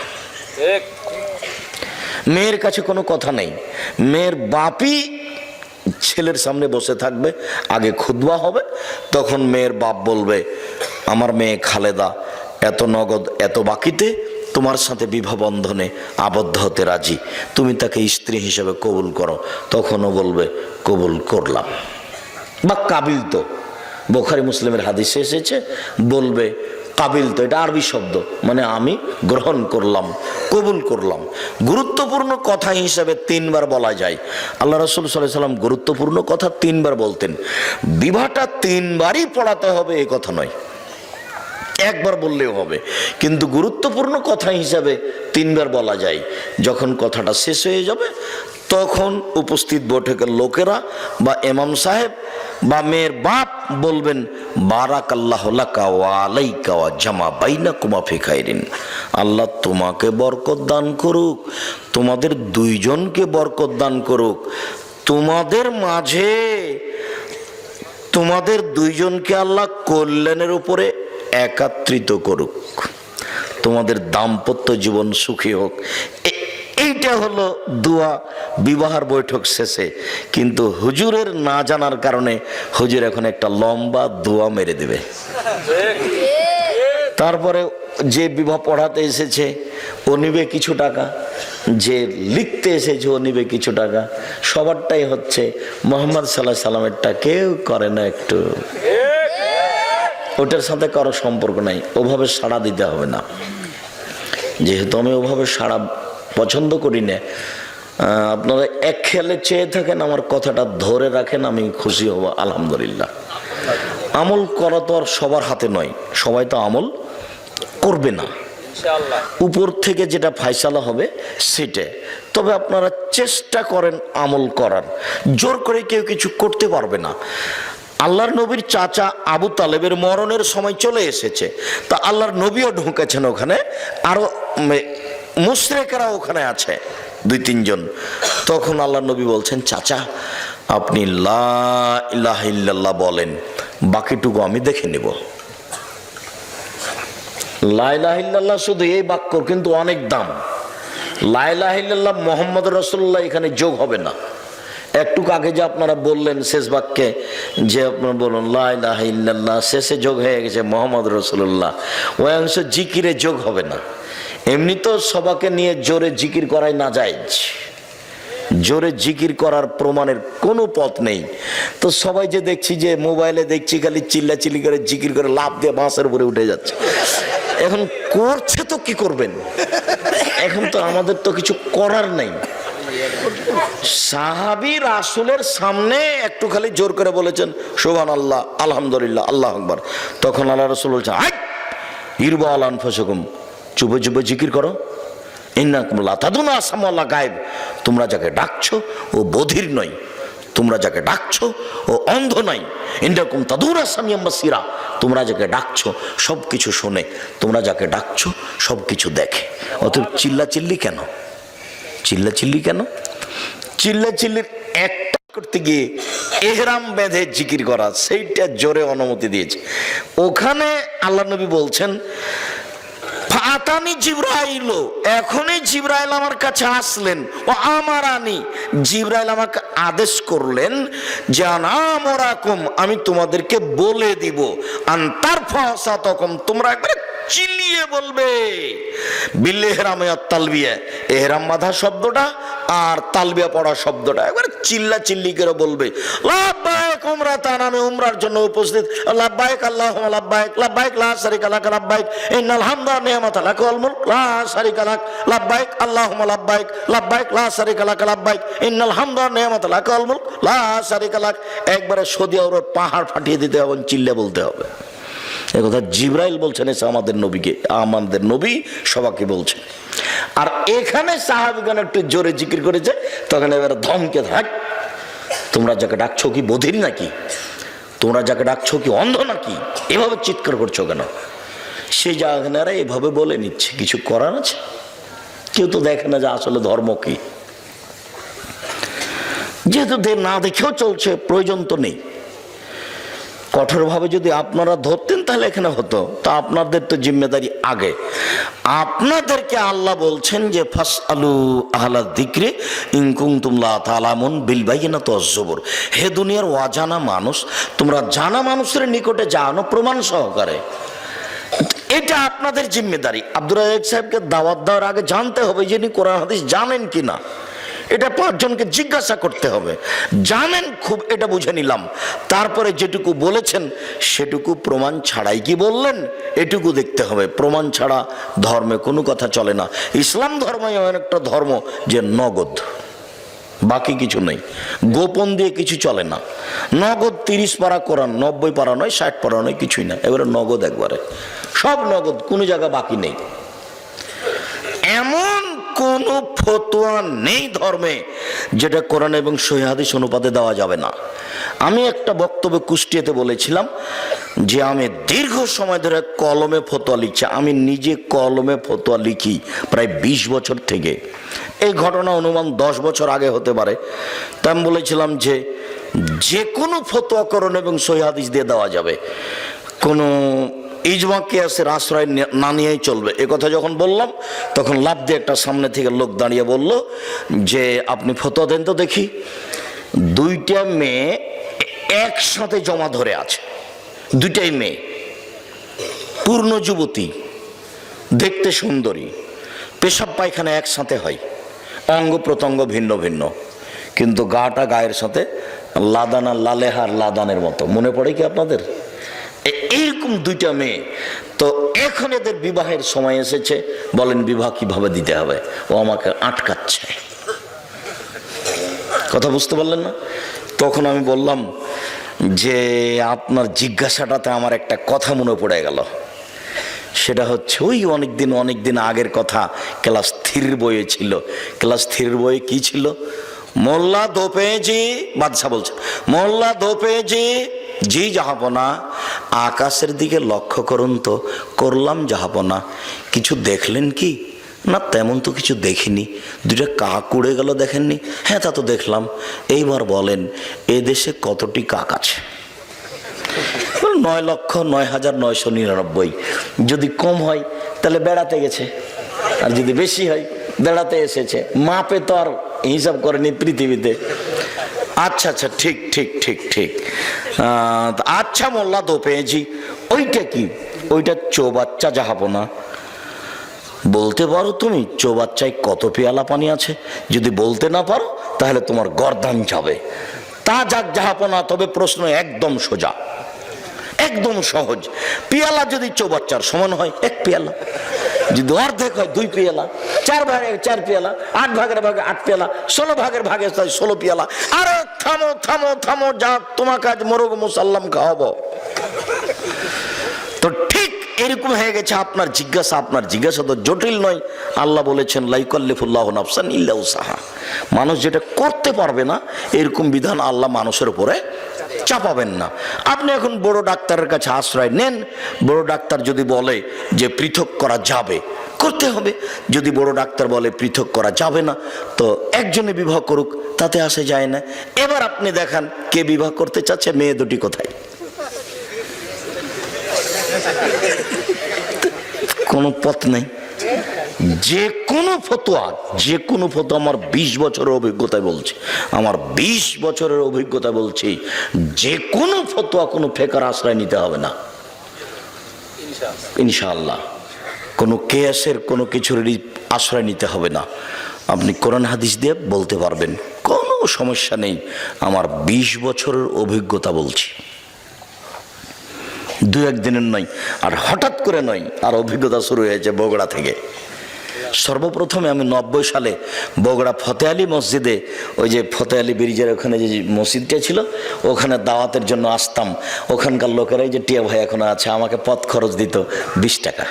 মেয়ের কাছে কোনো কথা নেই, মেয়ের বাপই ছেলের সামনে বসে থাকবে, আগে খুতবা হবে, তখন মেয়ের বাপ বলবে আমার মেয়ে খালেদা এত নগদ এত বাকিতে তোমার সাথে বিবাহ বন্ধনে আবদ্ধ হতে রাজি, তুমি তাকে স্ত্রী হিসেবে কবুল করো। তখনও বলবে কবুল করলাম বা কাবিল তো। বুখারী মুসলিমের হাদিসে এসেছে বলবে কাবিল তো, এটা আরবি শব্দ, মানে আমি গ্রহণ করলাম, কবুল করলাম। গুরুত্বপূর্ণ কথা হিসাবে 3 বার বলা যায়। আল্লাহ রাসূল সাল্লাল্লাহু আলাইহি ওয়াসাল্লাম গুরুত্বপূর্ণ কথা 3 বার বলতেন। বিবাহটা 3 বারই পড়াতে হবে এই কথা নয়, 1 বার বললেও হবে, কিন্তু গুরুত্বপূর্ণ কথা হিসাবে 3 বার বলা যায়। যখন কথাটা শেষ হয়ে যাবে তখন উপস্থিত বৈঠকের লোকেরা বা ইমাম সাহেব বা মেয়ের বাপ বলবেন বারাকাল্লাহু লাকা ওয়া আলাইকা ওয়া জামা বাইনাকুমা ফি খাইরিন। আল্লাহ তোমাকে বরকত দান করুক, তোমাদের 2 জনকে বরকত দান করুক, তোমাদের মাঝে তোমাদের 2 জনকে আল্লাহ কল্যাণের উপরে একত্রিত করুক, তোমাদের দাম্পত্য জীবন সুখী হোক। এইটা হলো দোয়া বিবাহের বৈঠক শেষে। কিন্তু হুজুরের না জানার কারণে হুজুর এখন একটা লম্বা দোয়া মেরে দেবে। তারপরে যে বিবাহ পড়াতে এসেছে ও নিবে কিছু টাকা, যে লিখতে এসেছে ও নিবে কিছু টাকা। সবারটাই হচ্ছে মুহাম্মদ সাল্লাল্লাহু আলাইহি সাল্লামেরটা কেউ করে না একটু, ওটার সাথে কারো সম্পর্ক নাই, ওভাবে সাড়া দিতে হবে না। যেহেতু আমি ওভাবে সাড়া পছন্দ করি না, আপনারা এক খেয়ালে চেয়ে থাকেন, আমার কথাটা ধরে রাখেন, আমি খুশি হব আলহামদুলিল্লাহ। আমল করা তো আর সবার হাতে নয়, সবাই তো আমল করবে না, উপর থেকে যেটা ফায়সালা হবে সেটা। তবে আপনারা চেষ্টা করেন আমল করার, জোর করে কেউ কিছু করতে পারবে না। আল্লাহর নবীর চাচা আবু তালেবের মরণের সময় চলে এসেছে, তা আল্লাহর নবীও ঢুকেছেন ওখানে, আরো মুশরিকরা ওখানে আছে 2-3 জন। তখন আল্লাহর নবী বলছেন চাচা আপনি লা ইলাহা ইল্লাল্লাহ বলেন, বাকিটুকু আমি দেখে নেব। লা ইলাহা ইল্লাল্লাহ শুধু এই বাক্য কিন্তু অনেক দাম। লা ইলাহা ইল্লাল্লাহ মুহাম্মদ রাসূলুল্লাহ এখানে যোগ হবে না। একটু আগে যে আপনারা বললেন শেষ বাক্যে যে আপনারা বলুন লা ইলাহা ইল্লাল্লাহ, শেষে যোগ হয়ে গেছে মুহাম্মদ রাসূলুল্লাহ, ওই অংশ জিকিরে যোগ হবে না। এমনি তো সবাকে নিয়ে জোরে জিকির করাই না যায়, জোরে জিকির করার প্রমাণের কোনো পথ নেই। তো সবাই যে দেখছি যে মোবাইলে দেখছি খালি চিল্লাচিল্লি করে জিকির করে লাফ দিয়ে বাঁশের উপরে উঠে যাচ্ছে। এখন করছে তো কি করবেন, এখন তো আমাদের তো কিছু করার নেই। সাহাবী রাসূলের সামনে একটু খালি জোর করে বলেছেন সুবহানাল্লাহ, আলহামদুলিল্লাহ, আল্লাহু আকবার। তখন আল্লাহ রাসূল বলছেন, আই ইরবা আল আনফুসাকুম, চুপে চুপে জিকির করো। ইন্নাকুম লা তাদুনা আসামাল্লাহ গায়েব, তোমরা যাকে ডাকছো ও বধির নয়, তোমরা যাকে ডাকছো ও অন্ধ নয়। ইন্নাকুম তাদুনা সামিয়াম বাসীরা, তোমরা যাকে ডাকছো সব কিছু শোনে, তোমরা যাকে ডাকছো সব কিছু দেখে। অতএব চিল্লাচিল্লি কেন? চিল্লাচিল্লি কেন? চিল্লাচিল্লির একটা করতে গিয়ে এহরাম বেঁধে জিকির করা, সেইটা জোরে অনুমতি দিয়েছে। ওখানে আল্লাহ নবী বলছেন ফাতানি জিবরাইল, এখনই জিবরাইল আমার কাছে আসলেন, ও আমার আনি, জিবরাইল আমাকে আদেশ করলেন যে আনামরাকুম, আমি তোমাদেরকে বলে দিব, আনতার ফাসাতকুম, তোমরা একবারে চিল্লিয়ে বলবে বিল ইহরাম ওয়া তালবিয়া, ইহরাম বাঁধা শব্দটা আর তালবিয়া পড়া শব্দটা একবারে চিল্লা চিল্লি করে বলবে। লাব্বাইক উমরাতান, আমি উমরার জন্য উপস্থিত, লাব্বাইক আল্লাহুম্মা লাব্বাইক, লাব্বাইক লা শারীকা লাক, লাব্বাইক ইন্নাল হামদা ওয়া নি'মাতা লাক ওয়াল মুলক লা শারীকা লাক, লাব্বাইক আল্লাহুম্মা লাব্বাইক, লাব্বাইক লা শারীকা লাক, লাব্বাইক ইন্নাল হামদা ওয়া নি'মাতা লাক ওয়াল মুলক লা শারীকা লাক। একবারে সৌদি আরবের পাহাড় ফাটিয়ে দিতে হবে, চিল্লে বলতে হবে। এই কথা জিবরাইল বলছেন, এসে আমাদের নবীকে, আমাদের নবী সবাইকে বলছেন। আর এখানে সাহাবীগণ একটু জোরে জিকির করেছে, তখন এবারে ধমকে থাক, তোমরা যাকে ডাকছো কি বধির নাকি? তোমরা যাকে ডাকছো কি অন্ধ নাকি? এভাবে চিৎকার করছো কেন? সেই জায়গারা এভাবে বলে নিচ্ছে, কিছু করার আছে? কেউ তো দেখে না যে আসলে ধর্ম কি। যেহেতু না দেখেও চলছে, প্রয়োজন তো নেই। কঠোরভাবে যদি আপনারা ধরতেন তাহলে এখানে হতো, তা আপনাদের তো জিম্মেদারি আগে। আপনাদেরকে আল্লাহ বলছেন যে ফাসআলু আহলা যিকরি ইন কুনতুম লা তা'লামুন বিল বাইয়িনাতি ওয়াজ জুবুর, হে দুনিয়ার অজানা মানুষ, তোমরা জানা মানুষের নিকটে জানো প্রমাণ সহকারে। এটা আপনাদের জিম্মেদারি। আব্দুর রাজ্জাক সাহেবকে দাওয়াত দেওয়ার আগে জানতে হবে যিনি কোরআন হাদিস জানেন কিনা, এটা 5 জনকে জিজ্ঞাসা করতে হবে। জানেন খুব, এটা বুঝে নিলাম। তারপরে যেটুকু বলেছেন সেটুকু প্রমাণ ছাড়াই কি বললেন, এটুকু দেখতে হবে। প্রমাণ ছাড়া ধর্মে কোনো কথা চলে না। ইসলাম ধর্ম এমন একটা ধর্ম যে নগদ, বাকি কিছু নেই, গোপন দিয়ে কিছু চলে না। নগদ 30 পারা কোরআন, 90 পারা নয়, 60 পারা নয়, কিছুই না, এবারে নগদ, একবারে সব নগদ, কোনো জায়গা বাকি নেই। এমন কোন ফতোয়া নেই ধর্মে যেটা কোরআন এবং সহিহ হাদিস অনুপাতে দেওয়া যাবে না। আমি একটা বক্তব্যে কুষ্টিয়াতে বলেছিলাম যে আমি দীর্ঘ সময় ধরে কলমে ফতোয়া লিখছি। আমি নিজে কলমে ফতোয়া লিখি প্রায় 20 বছর থেকে। এই ঘটনা অনুমান 10 বছর আগে হতে পারে। তা আমি বলেছিলাম যে কোনো ফতোয়া কোরআন এবং সহিহ হাদিস দিয়ে দেওয়া যাবে, কোনো ইজমা কিয়াসের আশ্রয় না নিয়েই চলবে। এ কথা যখন বললাম তখন লাফ দিয়ে একটা সামনে থেকে লোক দাঁড়িয়ে বলল যে আপনি ফতোয়া দেন তো দেখি। 2টা মেয়ে একসাথে জমা ধরে আছে, 2টাই মেয়ে, পূর্ণ যুবতী, দেখতে সুন্দরী, পেশাব পায়খানা একসাথে হয়, অঙ্গ প্রত্যঙ্গ ভিন্ন ভিন্ন, কিন্তু গাটা গায়ের সাথে লাদানা লালেহার লাদানের মতো। মনে পড়ে কি আপনাদের? এইরকম 2টা মেয়ে। তো এখন এদের বিবাহের সময় এসেছে, বলেন বিবাহ কিভাবে দিতে হবে, ও আমাকে আটকাচ্ছে। কথা বুঝতে পারলেন না? তখন আমি বললাম যে আপনার জিজ্ঞাসাটাতে আমার একটা কথা মনে পড়ে গেল। সেটা হচ্ছে ওই অনেকদিন আগের কথা, ক্লাস 3 বইয়ে ছিল। ক্লাস 3 বইয়ে কি ছিল? মোল্লা দোপেজি, বাদশা বলছে, মোল্লা দোপেজি জি জাহাপনা, আকাশের দিকে লক্ষ্য করুন তো। করলাম জাহাপনা। কিছু দেখলেন কি? না তেমন তো কিছু দেখিনি। 2টা কাক উড়ে গেল, দেখেননি? হ্যাঁ তা তো দেখলাম। এইবার বলেন এ দেশে কতটি কাক আছে? 9,09,999। যদি কম হয় তাহলে বেড়াতে গেছে, আর যদি বেশি হয় বেড়াতে এসেছে। মাপে তো আর হিসাব করেনি পৃথিবীতে। আচ্ছা আচ্ছা, ঠিক ঠিক ঠিক ঠিক। আচ্ছা মোল্লা দোপেজি, ওইটা কি? ওইটা চৌবাচ্চা জাহাপনা। বলতে পারো তুমি চৌবাচ্চায় কত পেয়ালা পানি আছে? যদি বলতে না পারো তাহলে তোমার গর্দান যাবে। তা যাক জাহাপনা, তবে প্রশ্ন একদম সোজা, একদম সহজ। পেয়ালা যদি চৌবাচ্চার সমান হয় 1 পেয়ালা, যদি অর্ধেক হয় 2 পেয়ালা, 4 ভাগে 4 পেয়ালা, 8 ভাগের ভাগে 8 পেয়ালা, 16 ভাগের ভাগে 16 পেয়ালা। আরে থামো থামো থামো, যা তোমাকে আজ মোরগ মুসাল্লাম খাওয়াবো। তো ঠিক এরকম হয়ে গেছে আপনার জিজ্ঞাসা তো জটিল নয়। আল্লাহ বলেছেন লা ইউকাল্লিফুল্লাহু নাফসান ইল্লা উসাহা। মানুষ যেটা করতে পারবে না এরকম বিধান আল্লাহ মানুষের উপরে চাপাবেন না। আপনি এখন বড় ডাক্তারের কাছে আশ্রয় নেন। বড় ডাক্তার যদি বলে যে পৃথক করা যাবে, করতে হবে। যদি বড় ডাক্তার বলে পৃথক করা যাবে না, তো একজনে বিবাহ করুক, তাতে আসে যায় না। এবার আপনি দেখান কে বিবাহ করতে চাচ্ছে, মেয়ে দুটি কোথায়? কোনো পথ নেই। যে কোনো ফতোয়া আমার 20 বছরের অভিজ্ঞতায় বলছি, যে কোনো ফতোয়া কোনো ফেকার আশ্রয় নিতে হবে না ইনশাআল্লাহ। কোনো কেয়াসের কোনো কিছুরই আশ্রয় নিতে হবে না। আপনি কোরআন হাদিস দিয়ে বলতে পারবেন, কোনো সমস্যা নেই। আমার 20 বছরের অভিজ্ঞতা বলছি, 2-1 দিনের নয়, আর হঠাৎ করে নয়। আর অভিজ্ঞতা শুরু হয়েছে বগুড়া থেকে। সর্বপ্রথমে আমি 90 সালে বগুড়া ফতে আলী মসজিদে, ওই যে ফতে আলী ব্রিজের ওখানে যে মসজিদটা ছিল, ওখানে দাওয়াতের জন্য আসতাম। ওখানকার লোকেরাই যে টিয়া ভাই এখনো আছে, আমাকে পথ খরচ দিত 20 টাকা,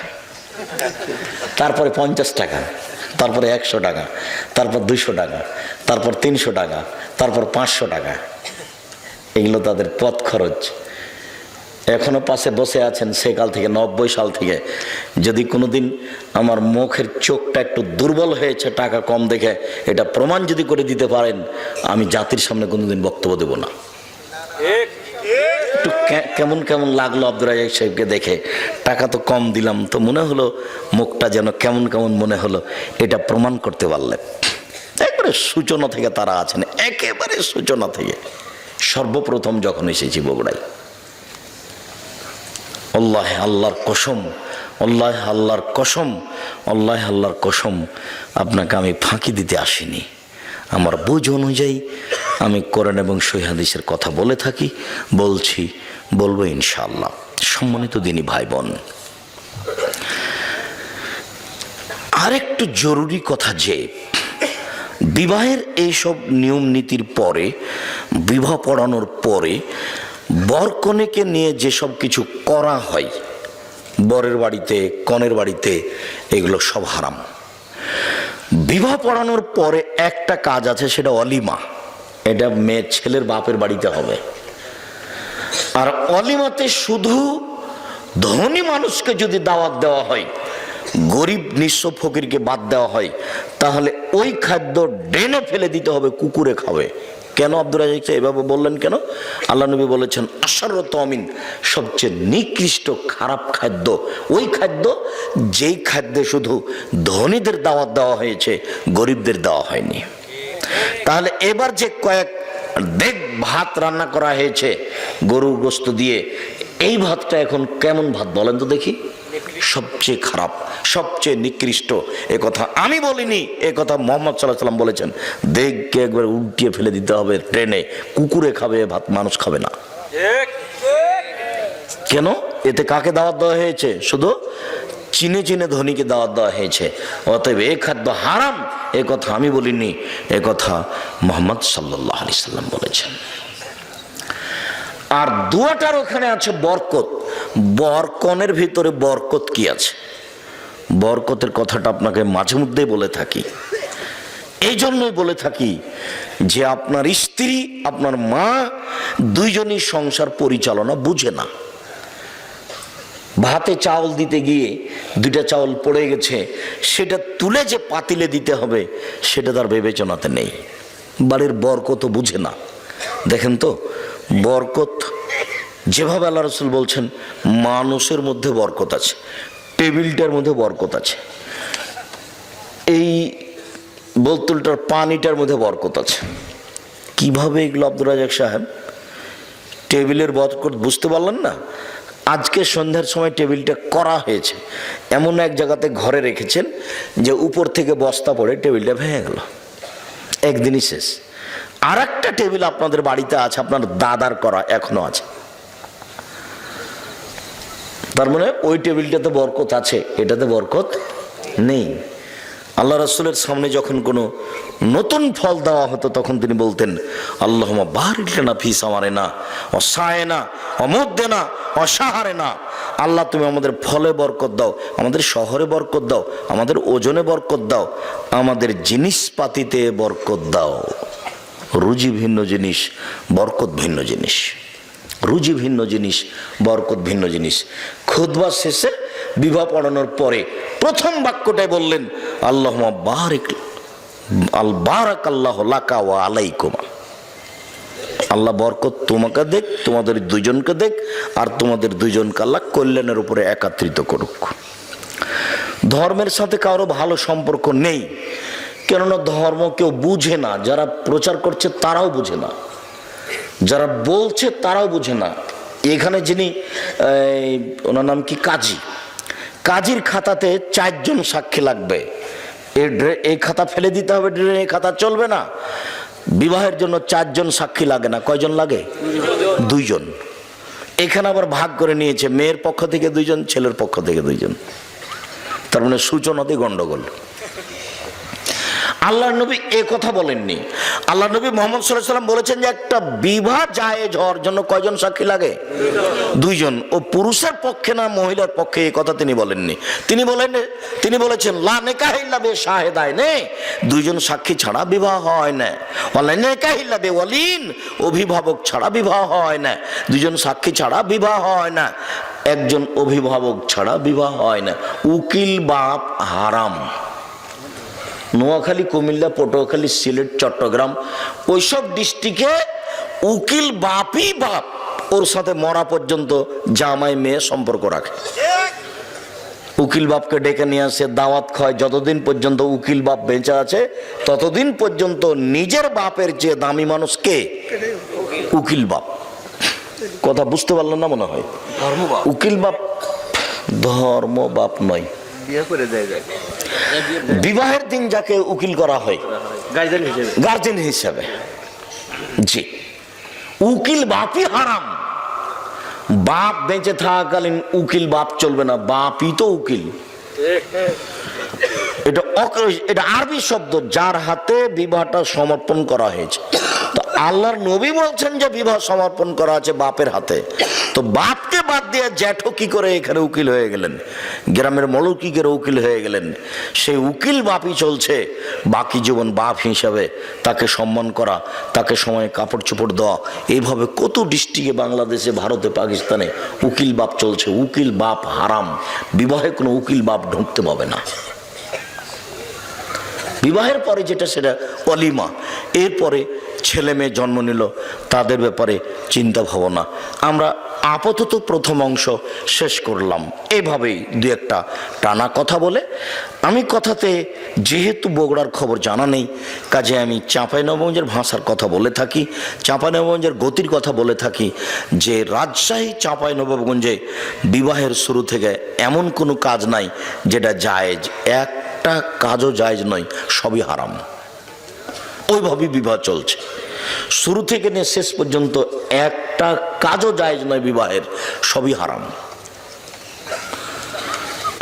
তারপরে 50 টাকা, তারপরে 100 টাকা, তারপর 200 টাকা, তারপর 300 টাকা, তারপর 500 টাকা। এগুলো তাদের পথ খরচ। এখনো পাশে বসে আছেন সেকাল থেকে, 90 সাল থেকে। যদি কোনোদিন আমার মুখের চোখটা একটু দুর্বল হয়েছে টাকা কম দেখে, এটা প্রমাণ যদি করে দিতে পারেন, আমি জাতির সামনে কোনোদিন বক্তব্য দেব না। একটু কেমন কেমন লাগলো আব্দুর রাজ্জাক সাহেবকে দেখে। টাকা তো কম দিলাম, তো মনে হলো মুখটা যেন কেমন কেমন মনে হলো। এটা প্রমাণ করতে পারলেন। একবারে সূচনা থেকে তারা আছেন, একেবারে সূচনা থেকে। সর্বপ্রথম যখন এসেছি বগুড়ায়, আল্লাহর কসম, আপনাকে আমি ফাঁকি দিতে আসিনি। আমার বুঝ অনুযায়ী আমি কোরআন এবং সহিহ হাদিসের কথা বলে থাকি, বলবো ইনশাআল্লাহ। সম্মানিত দিনী ভাই বোন, আরেকটু জরুরি কথা যে বিবাহের এইসব নিয়ম নীতির পরে, বিবাহ পড়ানোর পরে বর কনেকে নিয়ে যেসব কিছু করা হয় বরের বাড়িতে কনের বাড়িতে, এগুলো সব হারাম। বিবাহ পড়ানোর পরে একটা কাজ আছে, সেটা অলিমা। এটা মেয়ে ছেলের বাপের বাড়িতে হবে। আর অলিমাতে শুধু ধনী মানুষকে যদি দাওয়াত দেওয়া হয়, গরিব নিঃস্ব ফকিরকে বাদ দেওয়া হয়, তাহলে ওই খাদ্য ড্রেনে ফেলে দিতে হবে, কুকুরে খাবে। কেন আব্দুর রাজ্জাক এভাবে বললেন কেন? আল্লাহ নবী বলেছেন আশারত আমিন, সবচেয়ে নিকৃষ্ট খারাপ খাদ্য ওই খাদ্য যেই খাদ্যে শুধু ধনীদের দাওয়াত দেওয়া হয়েছে, গরিবদের দেওয়া হয়নি। তাহলে এবার যে কয়েক দেগ ভাত রান্না করা হয়েছে গরুর গোশত দিয়ে, এই ভাতটা এখন কেমন ভাত বলেন তো দেখি? সবচেয়ে খারাপ, সবচেয়ে নিকৃষ্ট। এ কথা আমি বলিনি, এ কথা মুহাম্মদ সাল্লাল্লাহু আলাইহি ওয়াসাল্লাম বলেছেন। দেখকে একবার উল্টিয়ে ফেলে দিতে হবে ট্রেনে, কুকুরে খাবে ভাত, মানুষ খাবে না। কেন? এতে কাকে দাওয়াত দেওয়া হয়েছে? শুধু চিনে চিনে ধনীকে দাওয়াত দেওয়া হয়েছে। অতএব এই খাদ্য হারাম, এ কথা আমি বলিনি, এ কথা মুহাম্মদ সাল্লাল্লাহু আলাইহি ওয়াসাল্লাম বলেছেন। আর দুয়াটার ওখানে আছে বরকত। বরকনের ভিতরে বরকত কি আছে? বরকতের কথাটা আপনাকে মাঝে মধ্যেই বলে থাকি। এই জন্যই বলে থাকি যে আপনার স্ত্রী, আপনার মা, দুইজনই সংসার পরিচালনা বুঝে না। ভাতে চাউল দিতে গিয়ে 2টা চাউল পড়ে গেছে, সেটা তুলে যে পাতিলে দিতে হবে সেটা তার বিবেচনাতে নেই। বাড়ির বরকত বুঝে না। দেখেন তো, বরকত যেভাবে আল্লাহ রাসূল বলছেন, মানুষের মধ্যে বরকত আছে, টেবিলটার মধ্যে বরকত আছে, এই বোতলটার পানিটার মধ্যে বরকত আছে। কিভাবে এগুলো আব্দুর রাজ্জাক সাহেব? টেবিলের বরকত বুঝতে পারলেন না? আজকে সন্ধ্যার সময় টেবিলটা করা হয়েছে, এমন এক জায়গাতে ঘরে রেখেছেন যে উপর থেকে বস্তা পড়ে টেবিলটা ভেঙে গেল, একদিনই শেষ। আর একটা টেবিল আপনাদের বাড়িতে আছে, আপনার দাদার করা, এখনো আছে। তার মানে ওই টেবিলটাতে বরকত আছে, এটাতে বরকত নেই। আল্লাহ রাসূলের সামনে যখন কোনো নতুন ফল দেওয়া হতো তখন তিনি বলতেন, আল্লাহুম্মা বারিক লানা ফি সামারিনা ওয়া সায়না ওয়া মুদ্দিনা ওয়া শাহরিনা। আল্লাহ তুমি আমাদের ফলে বরকত দাও, আমাদের শহরে বরকত দাও, আমাদের ওজনে বরকত দাও, আমাদের জিনিসপাতিতে বরকত দাও। রুজি ভিন্ন জিনিস, বরকত ভিন্ন জিনিস। রুজি ভিন্ন জিনিস, বরকত ভিন্ন জিনিস। খুতবা শেষে বিবাহ পড়ানোর পরে প্রথম বাক্যটাই বললেন, আল্লাহুম্মা বারিক বারাকাল্লাহু লাকা ওয়া আলাইকুমা। আল্লাহ বরকত তোমাকে দেখ, তোমাদের দুইজনকে দেখ, আর তোমাদের দুইজনকে আল্লাহ কল্যাণের উপরে একাত্রিত করুক। ধর্মের সাথে কারো ভালো সম্পর্ক নেই, কেননা ধর্ম কেউ বুঝে না। যারা প্রচার করছে তারাও বুঝে না, যারা বলছে তারাও বুঝে না। এখানে যিনি ওনার নাম কি, কাজী, কাজীর খাতাতে 4 জন সাক্ষী লাগবে। এই খাতা ফেলে দিতে হবে, এই খাতা চলবে না। বিবাহের জন্য 4 জন সাক্ষী লাগে না, কয়জন লাগে? 2 জন। এখানে আবার ভাগ করে নিয়েছে, মেয়ের পক্ষ থেকে 2 জন, ছেলের পক্ষ থেকে 2 জন। তার মানে সূচনাতে গন্ডগোল। আল্লাহ নবী এ কথা বলেননি। আল্লাহ নবী মুহাম্মদ সাল্লাল্লাহু আলাইহি ওয়াসাল্লাম বলেছেন যে একটা বিবাহ জায়েজ হওয়ার জন্য কয়জন সাক্ষী লাগে? 2 জন। ও পুরুষের পক্ষে না মহিলার পক্ষে, এই কথা তিনি বলেননি। তিনি বলেছেন লা নিকাহ ইল্লা বি শাহিদাইনে, 2 জন সাক্ষী ছাড়া বিবাহ হয় না। ওয়ালা নিকাহ ইল্লা বি ওয়ালিন, অভিভাবক ছাড়া বিবাহ হয় না। 2 জন সাক্ষী ছাড়া বিবাহ হয় না। 1 জন অভিভাবক ছাড়া বিবাহ হয় না। উকিল বাপ হারাম। নোয়াখালী, কুমিল্লা, পটুয়াখালী, সিলেট, চট্টগ্রাম, ওইসব ডিস্ট্রিক্টে উকিল বাপই বাপ, ওর সাথে মরা পর্যন্ত জামাই মেয়ে সম্পর্ক রাখে। উকিল বাপকে ডেকে নিয়ে আসে, দাওয়াত খায়। যতদিন পর্যন্ত উকিল বাপ বেঁচে আছে ততদিন পর্যন্ত নিজের বাপের চেয়ে দামি মানুষ কে? উকিল বাপ। কথা বুঝতে পারলেন না মনে হয়? উকিল বাপ ধর্ম বাপ নয়। বিবাহের দিন যাকে উকিল করা হয় গার্জেন হিসেবে, জি, উকিল বাপই হারাম। বাপ বেঁচে থাকাকালীন উকিল বাপ চলবে না, বাপই তো উকিল। এটা আরবি শব্দ, যার হাতে বিবাহটা সমর্পণ করা হয়েছে। তো আল্লাহর নবী বলছেন যে বিবাহ সমর্পণ করা আছে বাপের হাতে। তো বাপকে বাদ দিয়ে জ্যাঠো কি করে এখানে উকিল হয়ে গেলেন? গ্রামের মলক কি করে উকিল হয়ে গেলেন? সেই উকিল বাপই চলছে বাকি জীবন। বাপ হিসাবে তাকে সম্মান করা, তাকে সময়ে কাপড় চোপড় দেওয়া, এইভাবে কত ডিস্ট্রিক্টে বাংলাদেশে, ভারতে, পাকিস্তানে উকিল বাপ চলছে। উকিল বাপ হারাম। বিবাহে কোনো উকিল বাপ ঢুকতে পাবে না। বিবাহের পরে যেটা সেটা অলিমা। এরপরে ছেলে মেয়ে জন্ম নিল, তাদের ব্যাপারে চিন্তা ভাবনা। আমরা আপাতত প্রথম অংশ শেষ করলাম। এভাবেই 2-1টা টানা কথা বলে আমি কথাতে, যেহেতু বগুড়ার খবর জানা নেই, কাজে আমি চাঁপাইনবাবগঞ্জের ভাষার কথা বলে থাকি, চাঁপাইনবাবগঞ্জের গতির কথা বলে থাকি, যে রাজশাহী চাঁপাইনবাবগঞ্জে বিবাহের শুরু থেকে এমন কোনো কাজ নাই যেটা জায়েজ। একটা কাজও জায়েজ নয়, সবই হারাম। ওইভাবেই বিবাহ চলছে শুরু থেকে নিয়ে শেষ পর্যন্ত। একটা কাজও জায়েজ নয় বিবাহের, সবই হারাম।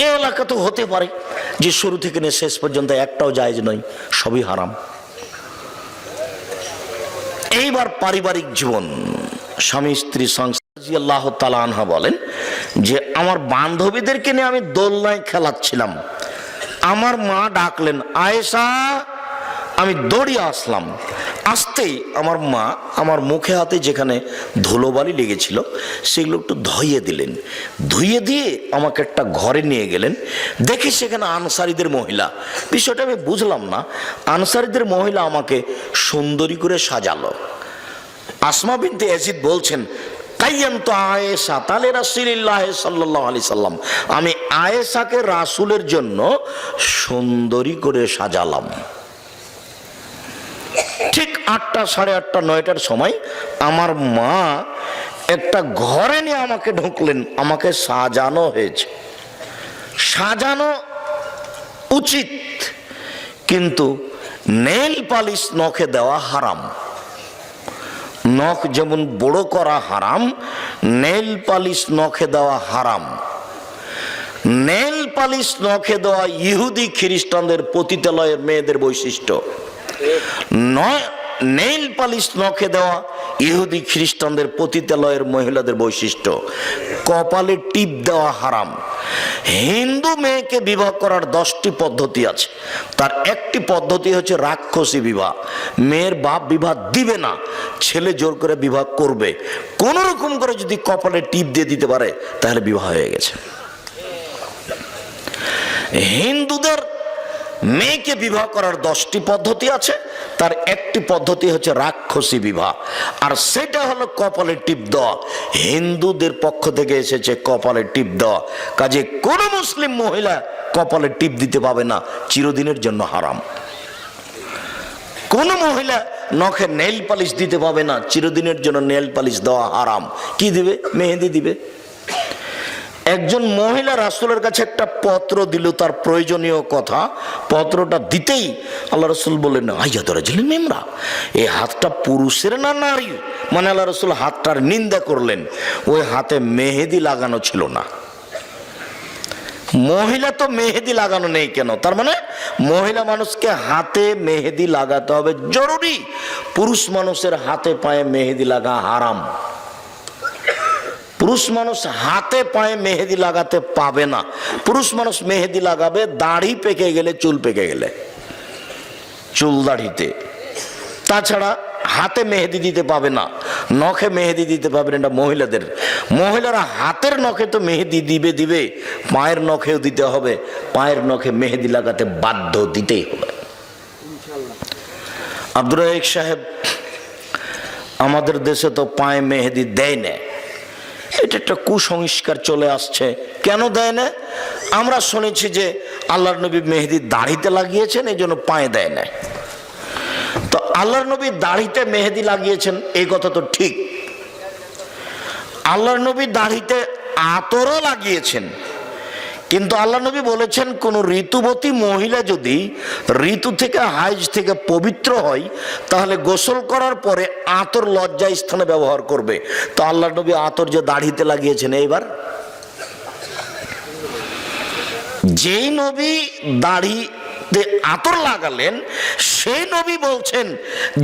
এই এলাকা তো হতে পারে যে শুরু থেকে নিয়ে শেষ পর্যন্ত একটাও জায়েজ নয়, সবই হারাম। এইবার পারিবারিক জীবন, স্বামী স্ত্রী সংসার। রাদিয়াল্লাহু তাআলা আনহা বলেন যে আমার বান্ধবীদেরকে নিয়ে আমি দোলনায় খেলাচ্ছিলাম, আমার মা ডাকলেন আয়েশা, আমি দৌড়িয়ে আসলাম। আসতেই আমার মা আমার মুখে হাতে যেখানে ধুলোবালি লেগেছিল সেগুলো একটু ধুইয়ে দিলেন। ধুইয়ে দিয়ে আমাকে একটা ঘরে নিয়ে গেলেন। দেখি সেখানে আনসারীদের মহিলা। বিষয়টা আমি বুঝলাম না। আনসারীদের মহিলা আমাকে সুন্দরী করে সাজালো। আসমা বিনতে ইয়াজিদ বলছেন, কাইয়ামতু আয়েশা তালে রাসূলুল্লাহ সাল্লাল্লাহু আলাইহি সাল্লাম, আমি আয়েশাকে রাসূলের জন্য সুন্দরী করে সাজালাম। ঠিক 8টা, 8:30, 9টার সময় আমার মা একটা ঘরে নিয়ে আমাকে ঢুকলেন। আমাকে সাজানো হয়েছে, সাজানো উচিত, কিন্তু নেল পালিশ নখে দেওয়া হারাম। নখ যেমন বড় করা হারাম, নেল পালিশ নখে দেওয়া হারাম। নেল পালিশ নখে দেওয়া ইহুদি খ্রিস্টানদের পতিতালয়ের মেয়েদের বৈশিষ্ট্য নয়। নেইল পালিশ নখে দেওয়া ইহুদি খ্রিস্টানদের পতিতালয়ের মহিলাদের বৈশিষ্ট্য। কপালে টিপ দেওয়া হারাম। হিন্দু মেয়েকে বিবাহ করার 10টি পদ্ধতি আছে, তার একটি পদ্ধতি হচ্ছে রাক্ষসী বিবাহ। মেয়ের বাপ বিবাহ দিবে না, ছেলে জোর করে বিবাহ করবে। কোন রকম করে যদি কপালে টিপ দিয়ে দিতে পারে তাহলে বিবাহ হয়ে গেছে। হিন্দুদের মেয়েকে বিবাহ করার 10টি পদ্ধতি আছে, তার একটি পদ্ধতি হচ্ছে রাক্ষসী বিবাহ, আর সেটা হলো কপালে টিপ দেওয়া। হিন্দুদের পক্ষ থেকে এসেছে কপালে টিপ দেওয়া, কাজে কোন মুসলিম মহিলা কপালে টিপ দিতে পাবে না, চিরদিনের জন্য হারাম। কোন মহিলা নখে নেইল পালিশ দিতে পাবে না, চিরদিনের জন্য নেইল পালিশ দেওয়া হারাম। কি দিবে? মেহেদি দিবে। একজন মহিলা রাসূলের কাছে একটা পত্র দিল, তার প্রয়োজনীয় কথা। পত্রটা দিতেই আল্লাহ রাসূল বললেন, আইয়া ধরে ছিলেন মেমরা, এই হাতটা পুরুষের না নারী? মানে আল্লাহ রাসূল হাতটার নিন্দা করলেন। ওই হাতে মেহেদি লাগানো ছিল না। মহিলা তো মেহেদি লাগানো নেই কেন? তার মানে মহিলা মানুষকে হাতে মেহেদি লাগাতে হবে জরুরি। পুরুষ মানুষের হাতে পায়ে মেহেদি লাগা হারাম। পুরুষ মানুষ হাতে পায়ে মেহেদি লাগাতে পাবে না। পুরুষ মানুষ মেহেদি লাগাবে দাড়ি পেকে গেলে, চুল পেকে গেলে, চুল দাড়িতে। তাছাড়া হাতে মেহেদি দিতে পাবে না, নখে মেহেদি দিতে পাবে না, এটা মহিলাদের। মহিলারা হাতের নখে তো মেহেদি দিবে, পায়ের নখেও দিতে হবে। পায়ের নখে মেহেদি লাগাতে বাধ্য, দিতেই হবে। আব্দুর রাজ্জাক সাহেব, আমাদের দেশে তো পায়ে মেহেদি দেয় না। এটা একটা কুসংস্কার চলে আসছে। কেন দেয় না? আমরা শুনেছি যে আল্লাহর নবী মেহেদি দাড়িতে লাগিয়েছেন, এই জন্য পায়ে দেয় না। তো আল্লাহর নবী দাড়িতে মেহেদি লাগিয়েছেন এই কথা তো ঠিক। আল্লাহর নবী দাড়িতে আতরও লাগিয়েছেন, কিন্তু আল্লাহ নবী বলেছেন কোন ঋতুবতী মহিলা যদি ঋতু থেকে, হাইজ থেকে পবিত্র হয়, তাহলে গোসল করার পরে আতর লজ্জা স্থানে ব্যবহার করবে। তো আল্লাহ নবী আতর যে দাড়িতে লাগিয়েছেন, এইবার যেই নবী দাড়িতে আতর লাগালেন সেই নবী বলছেন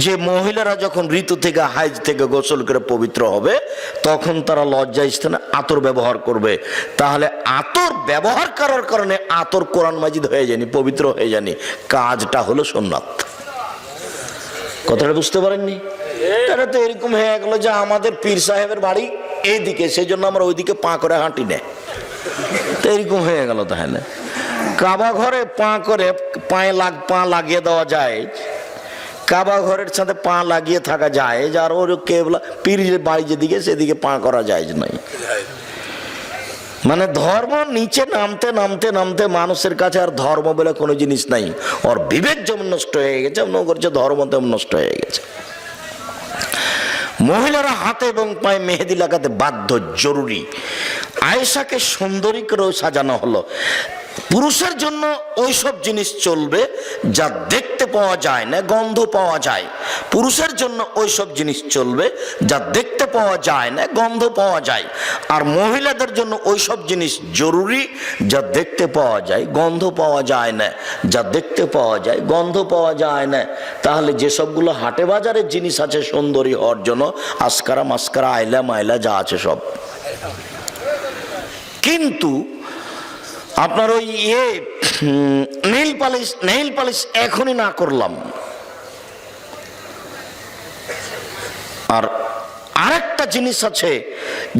যে মহিলারা যখন ঋতু থেকে, হাইজ থেকে গোসল করে পবিত্র হবে, তখন তারা লজ্জা স্থানে আতর ব্যবহার করবে। তাহলে আতর ব্যবহার করার কারণে আতর কোরআন মাজিদ হয়ে যায়নি, পবিত্র হয়ে যায়নি, কাজটা হলো সুন্নাত। কথাটা বুঝতে পারেননি? এটা তো এরকম হয়ে গেল যে আমাদের পীর সাহেবের বাড়ি এইদিকে, সেই জন্য আমরা ওইদিকে পা করে হাঁটি না। তো এরকম হয়ে গেল। তাহলে কাবা ঘরে পা লাগিয়ে দেওয়া যায়, কাবা ঘরের সাথে পা লাগিয়ে থাকা যায়, আর ওর কেবলা পীরের বাড়ি যেদিকে সেদিকে পা করা যায় নাই। মানে ধর্ম নিচে নামতে নামতে নামতে মানুষের কাছে আর ধর্ম বলে কোনো জিনিস নাই। ওর বিবেক যেমন নষ্ট হয়ে গেছে, মনে করছে ধর্ম তেমন নষ্ট হয়ে গেছে। মহিলারা হাতে এবং পায়ে মেহেদি লাগাতে বাধ্য, জরুরি। আয়েশাকে সুন্দরী করে সাজানো হলো। পুরুষের জন্য ওইসব জিনিস চলবে যা দেখতে পাওয়া যায় না, গন্ধ পাওয়া যায়। পুরুষের জন্য ওইসব জিনিস চলবে যা দেখতে পাওয়া যায় না, গন্ধ পাওয়া যায়। আর মহিলাদের জন্য ওইসব জিনিস জরুরি যা দেখতে পাওয়া যায়, গন্ধ পাওয়া যায় না, যা দেখতে পাওয়া যায়, গন্ধ পাওয়া যায় না। তাহলে যেসবগুলো হাটে বাজারের জিনিস আছে সুন্দরী হওয়ার জন্য, আসকারা মাস্কারা, আইলা মাইলা যা আছে সব, কিন্তু আপনার ওই নেইল পালিশ এখনই না করলাম। আর আরেকটা জিনিস আছে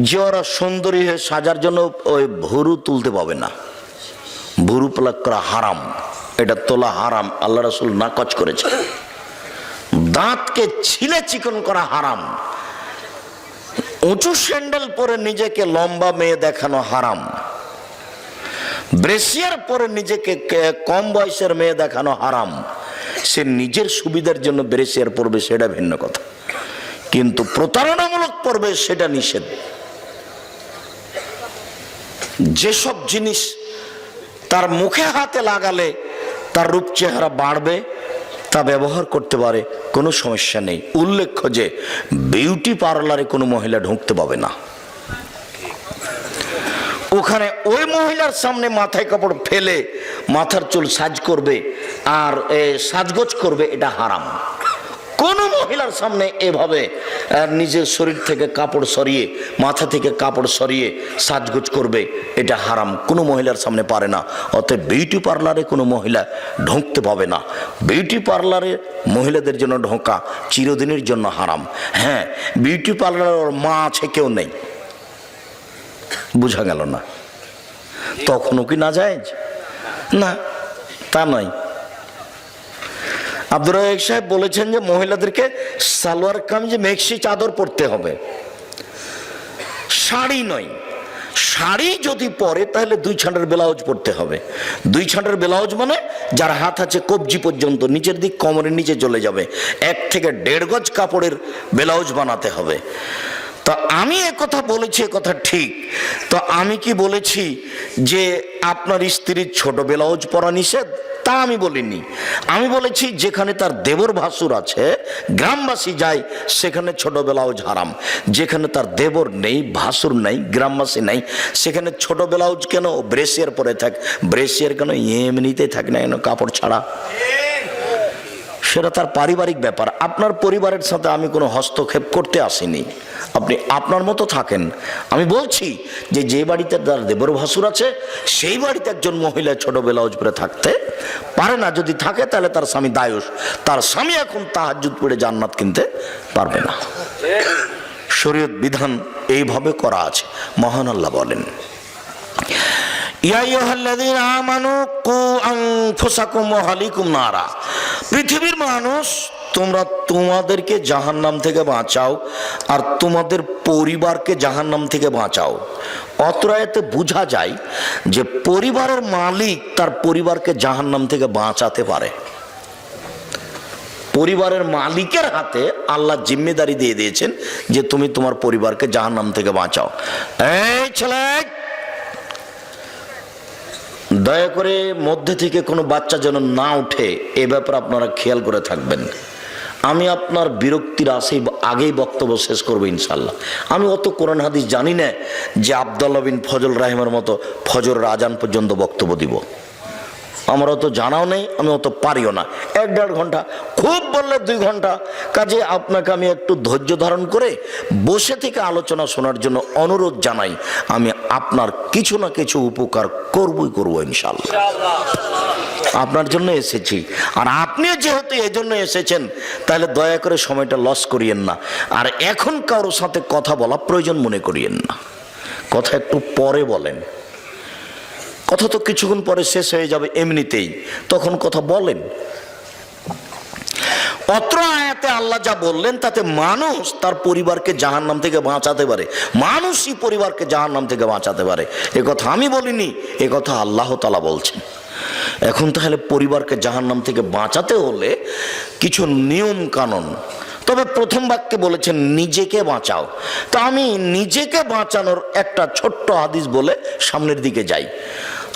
যে ওরা সুন্দরী হয়ে সাজার জন্য ওই ভুরু তুলতে পাবে না। ভুরু প্লাক করা হারাম, এটা তোলা হারাম, আল্লাহ রাসূল নাকচ করেছে। দাঁতকে ছিলে চিকন করা হারাম। উঁচু স্যান্ডেল পরে নিজেকে লম্বা মেয়ে দেখানো হারাম। ব্রেসিয়ার পরে নিজেকে কম বয়সের মেয়ে দেখানো হারাম। সে নিজের সুবিধার জন্য ব্রেসিয়ার পরবে, সেটা ভিন্ন কথা, কিন্তু প্রতারণামূলক পরবে সেটা নিষেধ। যেসব জিনিস তার মুখে হাতে লাগালে তার রূপ চেহারা বাড়বে, তা ব্যবহার করতে পারে, কোনো সমস্যা নেই। উল্লেখ্য যে বিউটি পার্লারে কোনো মহিলা ঢুকতে পাবে না। ওখানে ওই মহিলার সামনে মাথায় কাপড় ফেলে মাথার চুল সাজ করবে আর সাজগোজ করবে, এটা হারাম। কোন মহিলার সামনে এভাবে নিজের শরীর থেকে কাপড় সরিয়ে, মাথা থেকে কাপড় সরিয়ে সাজগোজ করবে, এটা হারাম। কোনো মহিলার সামনে পারে না। অতএব বিউটি পার্লারে কোনো মহিলা ঢুকতে পাবে না। বিউটি পার্লারে মহিলাদের জন্য ঢোকা চিরদিনের জন্য হারাম। হ্যাঁ, বিউটি পার্লারের মা আছে কেউ নেই, বোঝা গেল না? তখনও কি না যায়? না, তা নয়। আব্দুর রাজ্জাক সাহেব বলেছেন যে মহিলাদেরকে সালোয়ার কামিজে মেক্সি চাদর পরতে হবে, শাড়ি নয়। শাড়ি যদি পরে তাহলে 2 ছাঁটের ব্লাউজ পরতে হবে। 2 ছাঁটের ব্লাউজ মানে যার হাত আছে কবজি পর্যন্ত, নিচের দিক কোমরের নিচে চলে যাবে, 1 থেকে 1.5 গজ কাপড়ের ব্লাউজ বানাতে হবে। তো আমি কথা বলেছি, কথা ঠিক। তো আমি কি বলেছি যে আপনার স্ত্রীর ছোট ব্লাউজ পরা নিষেধ? তা আমি বলিনি। আমি বলেছি যেখানে তার দেবর ভাসুর আছে, গ্রামবাসী যায়, সেখানে ছোট ব্লাউজ হারাম। যেখানে তার দেবর নেই, ভাসুর নেই, গ্রামবাসী নেই, সেখানে ছোট ব্লাউজ কেন? ব্রেসিয়ার পরে থাক। ব্রেসিয়ার কেন? এমনিতেই থাক না কেন কাপড় ছাড়া? সেটা তার পারিবারিক ব্যাপার। আপনার পরিবারের সাথে আমি কোনো হস্তক্ষেপ করতে আসিনি। আপনি আপনার মতো থাকেন। আমি বলছি যে যে বাড়িতে তার দেবর ভাসুর আছে সেই বাড়িতে একজন মহিলা ছোট ব্লাউজ পরে থাকতে পারে না। যদি থাকে তাহলে তার স্বামী দায়ুষ। তার স্বামী এখন তাহাজ্জুদ পড়ে জান্নাত কিনতে পারবে না। শরীয়ত বিধান এইভাবে করা আছে। মহান আল্লাহ বলেন, পৃথিবীর মানুষ, তোমরা তোমাদেরকে জাহান্নাম থেকে বাঁচাও আর তোমাদের পরিবারকে জাহান্নাম থেকে বাঁচাও। অত্রায়তে বোঝা যায় যে পরিবারের মালিক তার পরিবারকে জাহান্নাম থেকে বাঁচাতে পারে। পরিবারের মালিকের হাতে আল্লাহ জিম্মেদারি দিয়ে দিয়েছেন যে তুমি তোমার পরিবারকে জাহান্নাম থেকে বাঁচাও। এই ছেলে, দয়া করে মধ্যে থেকে কোনো বাচ্চা যেন না উঠে, এ ব্যাপারে আপনারা খেয়াল করে থাকবেন। আমি আপনার বিরক্তির আগেই বক্তব্য শেষ করবো ইনশাল্লাহ। আমি অত কোরআন হাদিস জানি না যে আব্দুল্লাহ বিন ফজল রাহিমের মতো ফজরের আজান পর্যন্ত বক্তব্য দিব। আমার অত জানাও নেই, আমি অত পারিও না। 1-1.5 ঘন্টা, খুব বললে 2 ঘন্টা। কাজে আপনাকে আমি একটু ধৈর্য ধারণ করে বসে থেকে আলোচনা শোনার জন্য অনুরোধ জানাই। আমি আপনার কিছু না কিছু উপকার করবই করবো ইনশাল্লাহ। আপনার জন্য এসেছি, আর আপনিও যেহেতু এজন্য এসেছেন তাহলে দয়া করে সময়টা লস করিয়েন না। আর এখন কারোর সাথে কথা বলা প্রয়োজন মনে করিয়েন না। কথা একটু পরে বলেন। কথা তো কিছুক্ষণ পরে শেষ হয়ে যাবে এমনিতেই, তখন কথা বলেন। অত্র আয়াতে আল্লাহ যা বললেন তাতে মানুষ তার পরিবারকে জাহান্নাম থেকে বাঁচাতে পারে। মানুষই পরিবারকে জাহান্নাম থেকে বাঁচাতে পারে। এ কথা আমি বলিনি, এ কথা আল্লাহ তাআলা বলছেন। এখন তাহলে পরিবারকে জাহান্নাম থেকে বাঁচাতে হলে কিছু নিয়ম কানুন। তবে প্রথম বাক্যে বলেছেন নিজেকে বাঁচাও। তো আমি নিজেকে বাঁচানোর একটা ছোট্ট হাদিস বলে সামনের দিকে যাই।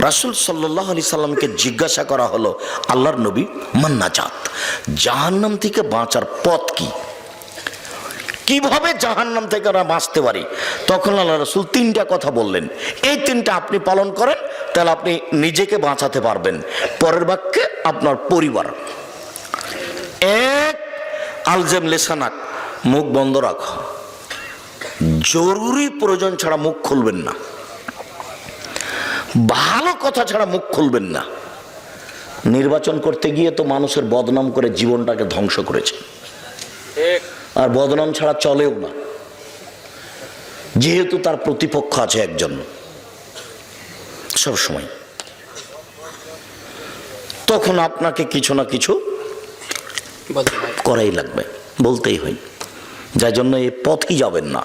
রাসূল সাল্লাল্লাহু আলাইহি সাল্লামকে জিজ্ঞাসা করা হলো, আল্লাহর নবী, মান নাজাত, জাহান্নাম থেকে বাঁচার পথ কি? কিভাবে জাহান্নাম থেকে আমরা বাঁচতে পারি? তখন আল্লাহ রাসূল 3টা কথা বললেন। এই 3টা আপনি পালন করেন তাহলে আপনি নিজেকে বাঁচাতে পারবেন। পরের বাক্যে আপনার পরিবার। 1, আলজেম লেসানাক, মুখ বন্ধ রাখো। জরুরি প্রয়োজন ছাড়া মুখ খুলবেন না। ভালো কথা ছাড়া মুখ খুলবেন না। নির্বাচন করতে গিয়ে তো মানুষের বদনাম করে জীবনটাকে ধ্বংস করেছে, আর বদনাম ছাড়া চলেও না। যেহেতু তার প্রতিপক্ষ আছে একজন সব সময়, তখন আপনাকে কিছু না কিছু করাই লাগবে, বলতেই হয়। যার জন্য এই পথই যাবেন না।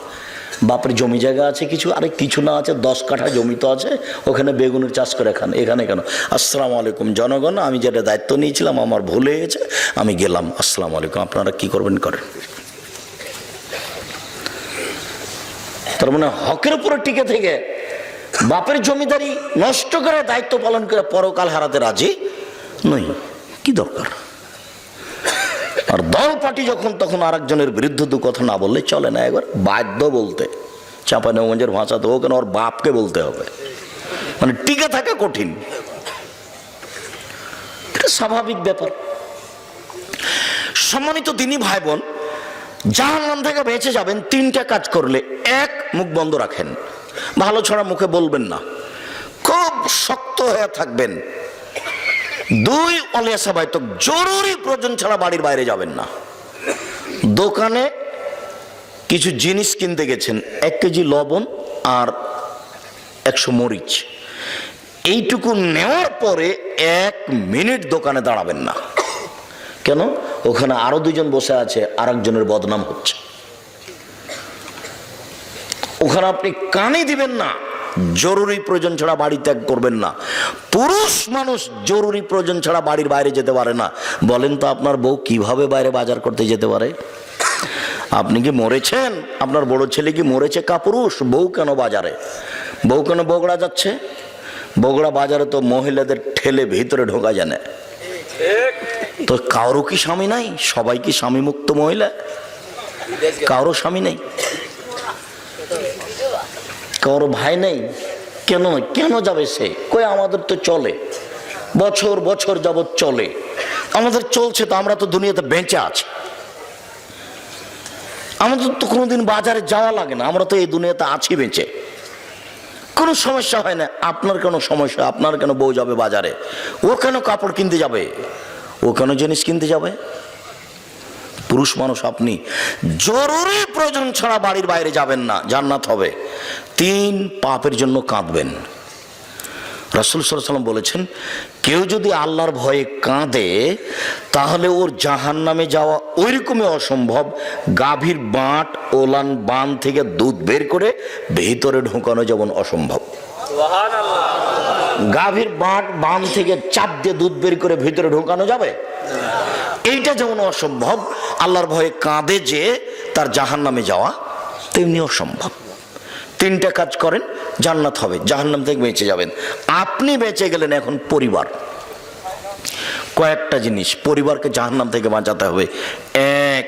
বাপের জমি জায়গা আছে কিছু, আরে কিছু না আছে 10 কাঠা জমি তো আছে, ওখানে বেগুনের চাষ করে খান। এখানে কেন? আসসালামু আলাইকুম জনগণ, আমি যেটা দায়িত্ব নিয়েছিলাম আমার ভুল হয়ে গেছে, আমি গেলাম, আসসালামু আলাইকুম, আপনারা কি করবেন করেন। তার মানে হকের উপরে টিকে থেকে বাপের জমিদারি নষ্ট করে দায়িত্ব পালন করে পরকাল হারাতে রাজি নই। কি দরকার? আর দল পার্টি যখন তখন আরেকজনের বিরুদ্ধে 2 কথা না বললে চলে না। একবার বাধ্য বলতে, চাঁপাইনবাবগঞ্জের ভাষাতে, ও কেন ওর বাপকে বলতে হবে। মানে টিকে থাকা কঠিন, এটা স্বাভাবিক ব্যাপার। সম্মানিত দিনী ভাই বোন, জাহান্নাম থেকে বেঁচে যাবেন তিনটা কাজ করলে। এক, মুখ বন্ধ রাখেন, ভালো ছড়া মুখে বলবেন না, খুব শক্ত হয়ে থাকবেন। দুই, অলিয়াসা বাইতক, জরুরি প্রয়োজন ছাড়া বাড়ির বাইরে যাবেন না। দোকানে কিছু জিনিস কিনতে গেছেন, 1 কেজি লবণ আর 100 মরিচ, এইটুকু নেওয়ার পরে 1 মিনিট দোকানে দাঁড়াবেন না। কেন? ওখানে আরো 2 জন বসে আছে, আর একজনের বদনাম হচ্ছে। ওখানে আপনি কানে দিবেন না, জরুরি প্রয়োজন ছাড়া বাড়ি ত্যাগ করবেন না। পুরুষ মানুষ জরুরি প্রয়োজন ছাড়া বাড়ির বাইরে যেতে পারে না। বলেন তো আপনার বউ কিভাবে বাইরে বাজার করতে যেতে পারে? আপনি কি মরেছেন? আপনার বড় ছেলে কি মরেছে কাপুরুষ? বউ কেন বাজারে? বউ কেন বগুড়া যাচ্ছে? বগুড়া বাজারে তো মহিলাদের ঠেলে ভিতরে ঢোকা যায় না। তো কারো কি স্বামী নাই? সবাই কি স্বামী মুক্ত মহিলা? কারো স্বামী নেই, কারো ভাই নেই। কেন কেন যাবে সে? কই আমাদের তো চলে, বছর বছর যাবত চলে, আমাদের চলছে তো, আমরা তো দুনিয়াতে বেঁচে আছি, আমাদের তো কোনোদিন বাজারে যাওয়া লাগে না, আমরা তো এই দুনিয়াতে আছি বেঁচে, কোনো সমস্যা হয় না। আপনার কেন সমস্যা? আপনার কেন বউ যাবে বাজারে? ও কেন কাপড় কিনতে যাবে? ও কেন জিনিস কিনতে যাবে? পুরুষ মানুষ আপনি জরুরি প্রয়োজন ছাড়া বাড়ির বাইরে যাবেন না, জান্নাত হবে। 3, পাপের জন্য কাঁদবেন। রাসূল সাল্লাল্লাহু আলাইহি ওয়াসাল্লাম বলেছেন, কেউ যদি আল্লাহর ভয়ে কাঁদে তাহলে ওর জাহান্নামে যাওয়া ওইরকমই অসম্ভব গাভীর বাঁট ওলান বান থেকে দুধ বের করে ভিতরে ঢোকানো যেমন অসম্ভব। সুবহানাল্লাহ। গাভীর বাঁট বান থেকে চাপ দিয়ে দুধ বের করে ভিতরে ঢোকানো যাবে? এইটা যেমন অসম্ভব, আল্লাহর ভয়ে কাঁদে যে তার জাহান্নামে যাওয়া তেমনি অসম্ভব। 3টা কাজ করেন, জান্নাত হবে, জাহান্নাম থেকে বেঁচে যাবেন। আপনি বেঁচে গেলেন। এখন পরিবার, কয়েকটা জিনিস পরিবারকে জাহান্নাম থেকে বাঁচাতে হবে। 1,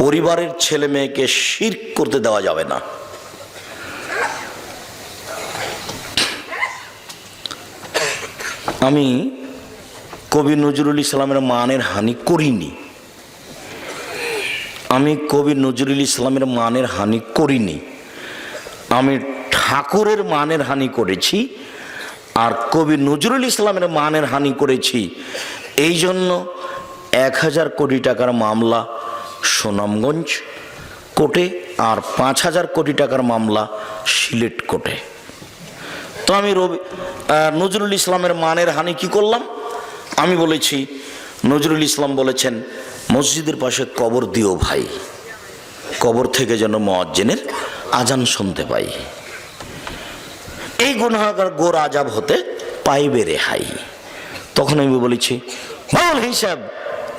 পরিবারের ছেলে মেয়েকে শিরক করতে দেওয়া যাবে না। আমি কবি নজরুল ইসলামের মানের হানি করিনি, আমি কবি নজরুল ইসলামের মানের হানি করিনি, আমি ঠাকুরের মানের হানি করেছি। আর কবি নজরুল ইসলামের মানের হানি করেছি এই জন্য 1000 কোটি টাকার মামলা সুনামগঞ্জ কোর্টে আর 5000 কোটি টাকার মামলা সিলেট কোর্টে। তো আমি নজরুল ইসলামের মানের হানি কি করলাম? আমি বলেছি, নজরুল ইসলাম বলেছেন, মসজিদের পাশে কবর দিও ভাই, কবর থেকে যেন মুয়াজ্জিনের আজান শুনতে পাই, এই গুনাহগার গোর আজাব হতে পাইবে রেহাই। তখন আমি বলেছি, বল হিসাব,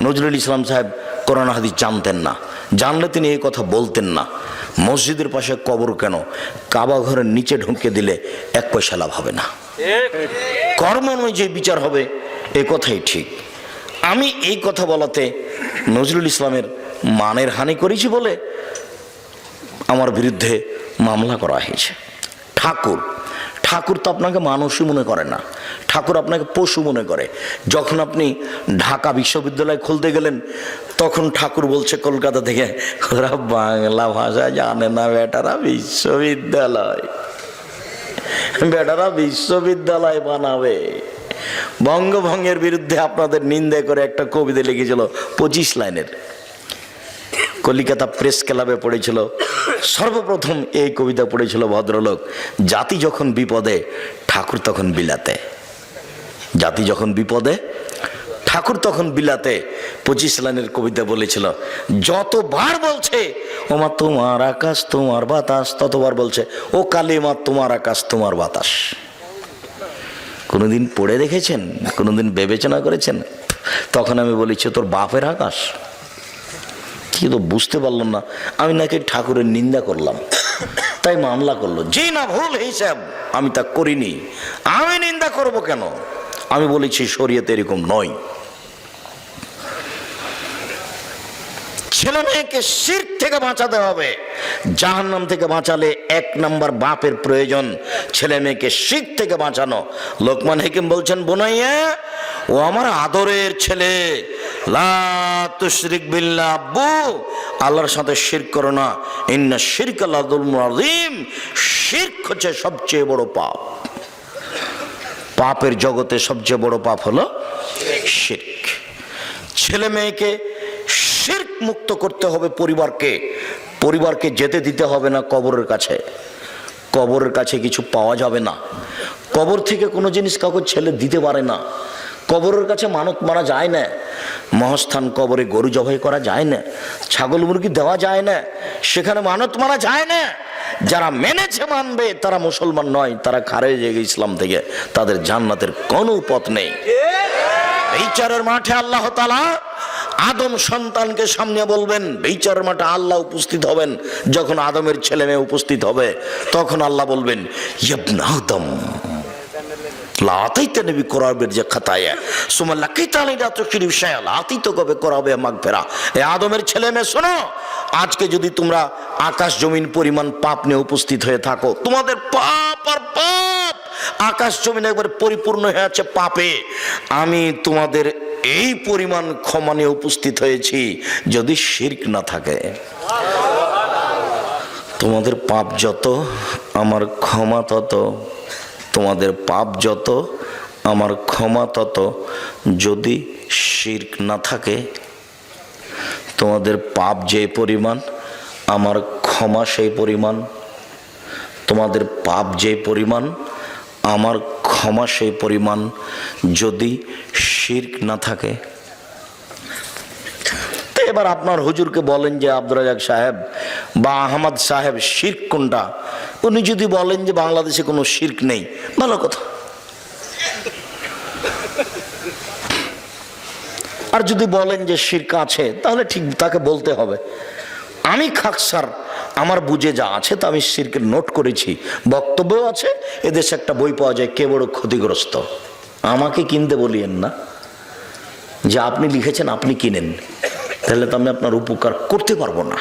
নজরুল ইসলাম সাহেব কোরআন হাদিস জানতেন না, জানলে তিনি এই কথা বলতেন না। মসজিদের পাশে কবর কেন? কাবা ঘরের নিচে ঢুকে দিলে 1 পয়সা লাভ হবে না, কর্ম অনুযায়ী বিচার হবে, এ কথাই ঠিক। আমি এই কথা বলাতে নজরুল ইসলামের মানের হানি করেছি বলে আমার বিরুদ্ধে মামলা করা হয়েছে। ঠাকুর তো আপনাকে মানুষই মনে করে না, ঠাকুর আপনাকে পশু মনে করে। যখন আপনি ঢাকা বিশ্ববিদ্যালয় খুলতে গেলেন তখন ঠাকুর বলছে কলকাতা থেকে, ওরা বাংলা ভাষা জানে না, বেটারা বিশ্ববিদ্যালয় বানাবে। বঙ্গভঙ্গের বিরুদ্ধে আপনাদের নিন্দা করে একটা কবিতা লিখেছিল 25 লাইনের, কলিকাতা প্রেস ক্লাবে পড়েছিল। সর্বপ্রথম এই কবিতা পড়েছিল ভদ্রলোক, জাতি যখন বিপদে ঠাকুর তখন বিলাতে, জাতি যখন বিপদে ঠাকুর তখন বিলাতে। 25 লাইনের কবিতা বলেছিল। যতবার বলছে ওমা তোমার আকাশ তোমার বাতাস, ততবার বলছে ও কালিমা তোমার আকাশ তোমার বাতাস। কোনোদিন পড়ে দেখেছেন? কোনোদিন বিবেচনা করেছেন? তখন আমি বলেছি তোর বাপের আকাশ। কি তো বুঝতে পারলাম না, আমি নাকি ঠাকুরের নিন্দা করলাম, তাই মামলা করলো। যে না ভুল হিসাব, আমি তা করিনি, আমি নিন্দা করব কেন? আমি বলেছি শরীয়তে এরকম নয়। ছেলে মেয়েকে শিরক থেকে বাঁচাতে হবে। জাহান্নাম থেকে বাঁচালে 1 নম্বর বাপের প্রয়োজন, ছেলে মেয়েকে শিরক থেকে বাঁচানো। লোকমান হাকিম বলছেন, বোনাইয়া, ও আমার আদরের ছেলে, লা তুশরিক বিল্লাহ, আব্বু আল্লাহর সাথে শিরক করো না, ইন্না শিরকা লাযুলমুন আযীম, শিরক হচ্ছে সবচেয়ে বড় পাপ। পাপের জগতে সবচেয়ে বড় পাপ হলো শিরক। ছেলে মেয়েকে শিরক মুক্ত করতে হবে। পরিবারকে যেতে দিতে হবে না কবরের কাছে। কবরের কাছে কিছু পাওয়া যাবে না। কবর থেকে কোনো জিনিস কাউকে ছেলে দিতে পারে না। কবরের কাছে মানত মারা যায় না। মহাস্থান কবরে গরু জবাই করা যায় না, ছাগল মুরগি দেওয়া যায় না, সেখানে মানত মারা যায় না। যারা মেনেছে মানবে তারা মুসলমান নয়, তারা খারেজ হয়ে গেছে ইসলাম থেকে, তাদের জান্নাতের কোনো পথ নেই। বিচারের মাঠে আল্লাহ তাআলা আদম সন্তানকে সামনে বলবেন, বিচারের মাঠে আল্লাহ উপস্থিত হবেন। যখন আদমের ছেলে মেয়ে উপস্থিত হবে তখন আল্লাহ বলবেন, ইবনা আদম লা আতাইতানি বিকুরাবির যে খাতায়া সুম্মা লাকিতানি লা তুশরিক শাইআ লা আতাইতুকা বিকুরাবি মাগফিরা। এ আদমের ছেলে মেয়ে শোনো, আজকে যদি তোমরা আকাশ জমিন পরিমাণ পাপ নিয়ে উপস্থিত হয়ে থাকো, তোমাদের পাপ আর পাপ, আকাশ জমিন একবার পরিপূর্ণ হয়ে আছে পাপে, আমি তোমাদের এই পরিমাণ ক্ষমা নিয়ে উপস্থিত হয়েছি যদি শিরক না থাকে। তোমাদের পাপ যত আমার ক্ষমা তত, তোমাদের পাপ যত আমার ক্ষমা তত, যদি শিরক না থাকে। তোমাদের পাপ যে পরিমাণ আমার ক্ষমা সেই পরিমাণ, তোমাদের পাপ যে পরিমাণ আমার ক্ষমা সেই পরিমাণ, যদি শিরক না থাকে। তো এবার আপনার হুজুরকে বলেন যে আব্দুর রাজ্জাক সাহেব বা আহমদ সাহেব শিরক কোনটা? উনি যদি বলেন যে বাংলাদেশে কোনো শিরক নেই, ভালো কথা। আর যদি বলেন যে শিরক আছে, তাহলে ঠিক তাকে বলতে হবে, আমি খাকসার, আমার বুঝে যা আছে তা আমি শিরকের নোট করেছি, বক্তব্য আছে। এদেশে একটা বই পাওয়া যায়, কে বড় ক্ষতিগ্রস্ত। আমাকে কিনতে বলিয়েন না, যে আপনি লিখেছেন আপনি কিনেন, তাহলে তো আমি আপনার উপকার করতে পারবো না।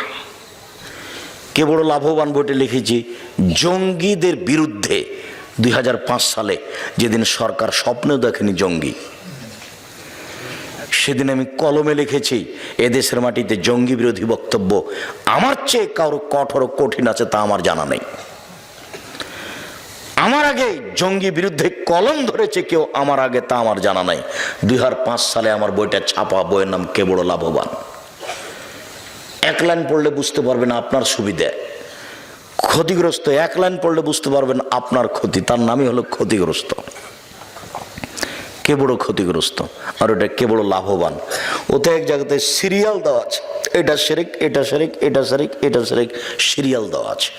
কে বড় লাভবান বইটা লিখেছি জঙ্গিদের বিরুদ্ধে 2005 সালে, যেদিন সরকার স্বপ্নেও দেখেনি জঙ্গি, সেদিন আমি কলমে লিখেছি এদেশের মাটিতে জঙ্গি বিরোধী বক্তব্য আমার চেয়ে কারো কঠোর কঠিন আছে তা আমার জানা নেই। আমার আগে জঙ্গি বিরুদ্ধে কলম ধরেছে কেউ আমার আগে, তা আমার জানা নাই। 2005 সালে আমার বইটা ছাপা, বইয়ের নাম কে বড় লাভবান। 1 লাইন পড়লে বুঝতে পারবেন আপনার সুবিধা। ক্ষতিগ্রস্ত 1 লাইন পড়লে বুঝতে পারবেন আপনার ক্ষতি, তার নামই হলো ক্ষতিগ্রস্ত। কে বড় ক্ষতিগ্রস্ত আর ওটা কে বড় লাভবান। ওতে এক জায়গাতে সিরিয়াল দেওয়া আছে, এটা শিরক, এটা শিরক, এটা শিরক, এটা শিরক, সিরিয়াল দেওয়া আছে।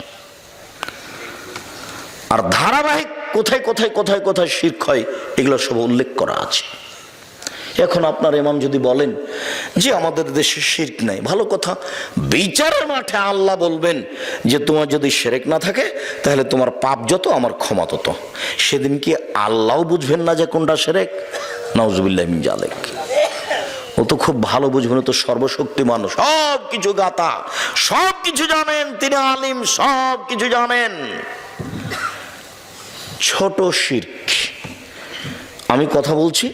আর ধারাবাহিক কোথায় কোথায় কোথায় কোথায় শিরক হয় এগুলো সব উল্লেখ করা আছে। এখন আপনার ইমাম যদি বলেন যে আমাদের দেশে শিরক নাই, ভালো কথা। বিচারের মাঠে আল্লাহ বলবেন যে তোমার যদি শিরক না থাকে তাহলে তোমার পাপ যত আমার ক্ষমা তত। সেদিন কি আল্লাহও বুঝবেন না যে কোনটা শিরক? নাউজুবিল্লাহি মিন যালিক। ও তো খুব ভালো বুঝবেন, তো সর্বশক্তিমান, সব কিছু গাতা, সব কিছু জানেন, তিনি আলিম, সব কিছু জানেন। ছোট শিরক, আমি কথা বলছি,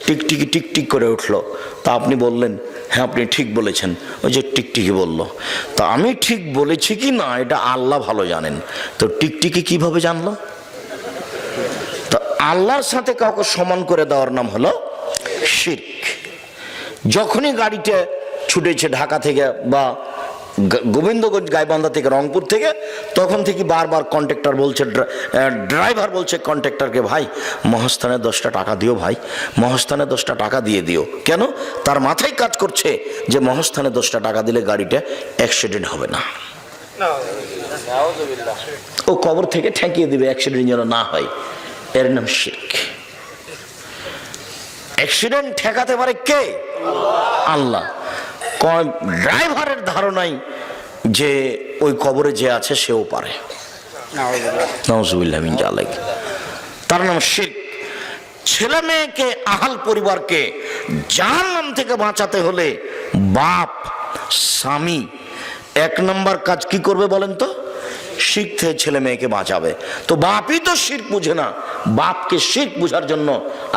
টিকটিকি টিকটিক করে উঠলো, তা আপনি বললেন হ্যাঁ আপনি ঠিক বলেছেন, ওই যে টিকটিকি বলল, তা আমি ঠিক বলেছি কি না এটা আল্লাহ ভালো জানেন। তো টিকটিকি কিভাবে জানলো? তো আল্লাহর সাথে কাউকে সমান করে দেওয়ার নাম হলো শিরক। যখনই গাড়িটা ছুটেছে ঢাকা থেকে বা গোবিন্দগঞ্জ গাইবান্ধা থেকে রংপুর থেকে, তখন থেকে বারবার কন্ট্রাক্টর বলছে, ড্রাইভার বলছে কন্ট্রাক্টরকে, ভাই মহাস্থানে 10টা টাকা দিও, ভাই মহাস্থানে 10টা টাকা দিয়ে দিও। কেন? তার মাথায় কাজ করছে যে মহাস্থানে 10টা টাকা দিলে গাড়িটা অ্যাক্সিডেন্ট হবে না, ও কবর থেকে ঠেকিয়ে দিবে অ্যাক্সিডেন্ট যেন না হয়। এর নাম শিরক। অ্যাক্সিডেন্ট ঠেকাতে পারে কে? আল্লাহ। ড্রাইভারের ধারণাই যে ওই কবরে যে আছে সেও পারে। নাউজুবিল্লাহি মিন যালিক। তার নাম শিরক। ছেলে মেয়েকে, আহাল পরিবারকে জাহান্নাম থেকে বাঁচাতে হলে বাপ স্বামী এক নম্বর কাজ কি করবে বলেন তো? শিরক থেকে ছেলে মেয়েকে বাঁচাবে। তো বাপই তো শিরক বুঝে না, বাপকে শিরক বুঝার জন্য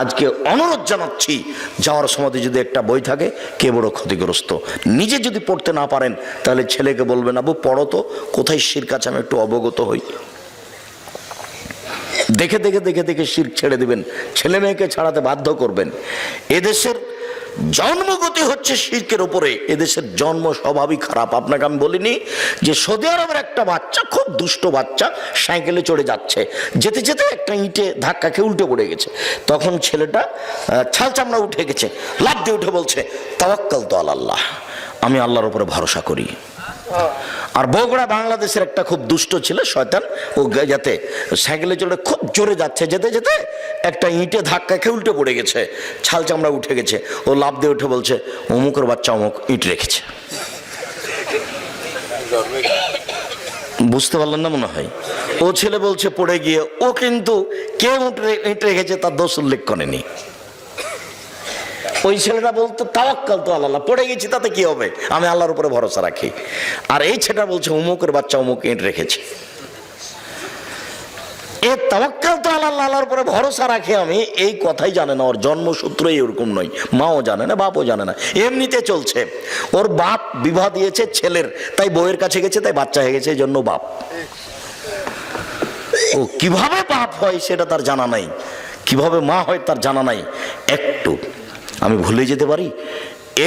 আজকে অনুরোধ জানাচ্ছি, যাওয়ার সময় যদি একটা বই থাকে, কে বড় ক্ষতিগ্রস্ত, নিজে যদি পড়তে না পারেন তাহলে ছেলেকে বলবেন, আবু পড়ো তো, কোথায় শিরক আছে আমি একটু অবগত হই। দেখে দেখে দেখে দেখে শিরক ছেড়ে দিবেন, ছেলে মেয়েকে ছাড়াতে বাধ্য করবেন। এদেশের জন্মগতি হচ্ছে শিরকের উপরে, এদেশের জন্ম স্বভাবই খারাপ। আপনাকে আমি বলিনি যে সৌদি আরবের একটা বাচ্চা, খুব দুষ্ট বাচ্চা, সাইকেলে চড়ে যাচ্ছে, যেতে যেতে একটা ইঁটে ধাক্কা খেয়ে উল্টে পড়ে গেছে। তখন ছেলেটা ছাল চামড়া উঠে গেছে, লাফ দিয়ে উঠে বলছে, তাওয়াক্কাল তো আল্লাহ, আমি আল্লাহর উপরে ভরসা করি। আর বগুড়া বাংলাদেশের একটা খুব দুষ্ট ছিল শয়তান, ও যাতে সাইকেলে চড়ে খুব জোরে যাচ্ছে, যেতে যেতে একটা ইঁটে ধাক্কা খেয়ে উল্টে পড়ে গেছে, ছাল চামড়া উঠে গেছে। ও লাফ দিয়ে উঠে বলছে, অমুকের বাচ্চা অমুক ইঁট রেখেছে। বুঝতে পারলেন না মনে হয়? ও ছেলে বলছে পড়ে গিয়ে, ও কিন্তু কে ইঁট রেখেছে তার দোষ উল্লেখ করেনি। ওই ছেলেটা বলতো তাওয়াক্কাল তো আল্লাহ, পড়ে গেছি তাতে কি হবে, আমি আল্লাহর উপরে ভরসা রাখি। আর এই ছেলেটা বলছে অমুকের বাচ্চা অমুক ইঁট রেখেছে। এ তাওয়াক্কাল তো আল্লাহ, আল্লাহর উপরে ভরসা রাখে আমি, এই কথাই জানে না, ওর জন্মসূত্রই এরকম নয়, মাও জানে না, বাপও জানে না, এমনিতে চলছে। ওর বাপ বিবাহ দিয়েছে ছেলের, তাই বউয়ের কাছে গেছে, তাই বাচ্চা হয়ে গেছে, এই জন্য বাপ। ও কিভাবে বাপ হয় সেটা তার জানা নাই, কিভাবে মা হয় তার জানা নাই। একটু আমি ভুলে যেতে পারি,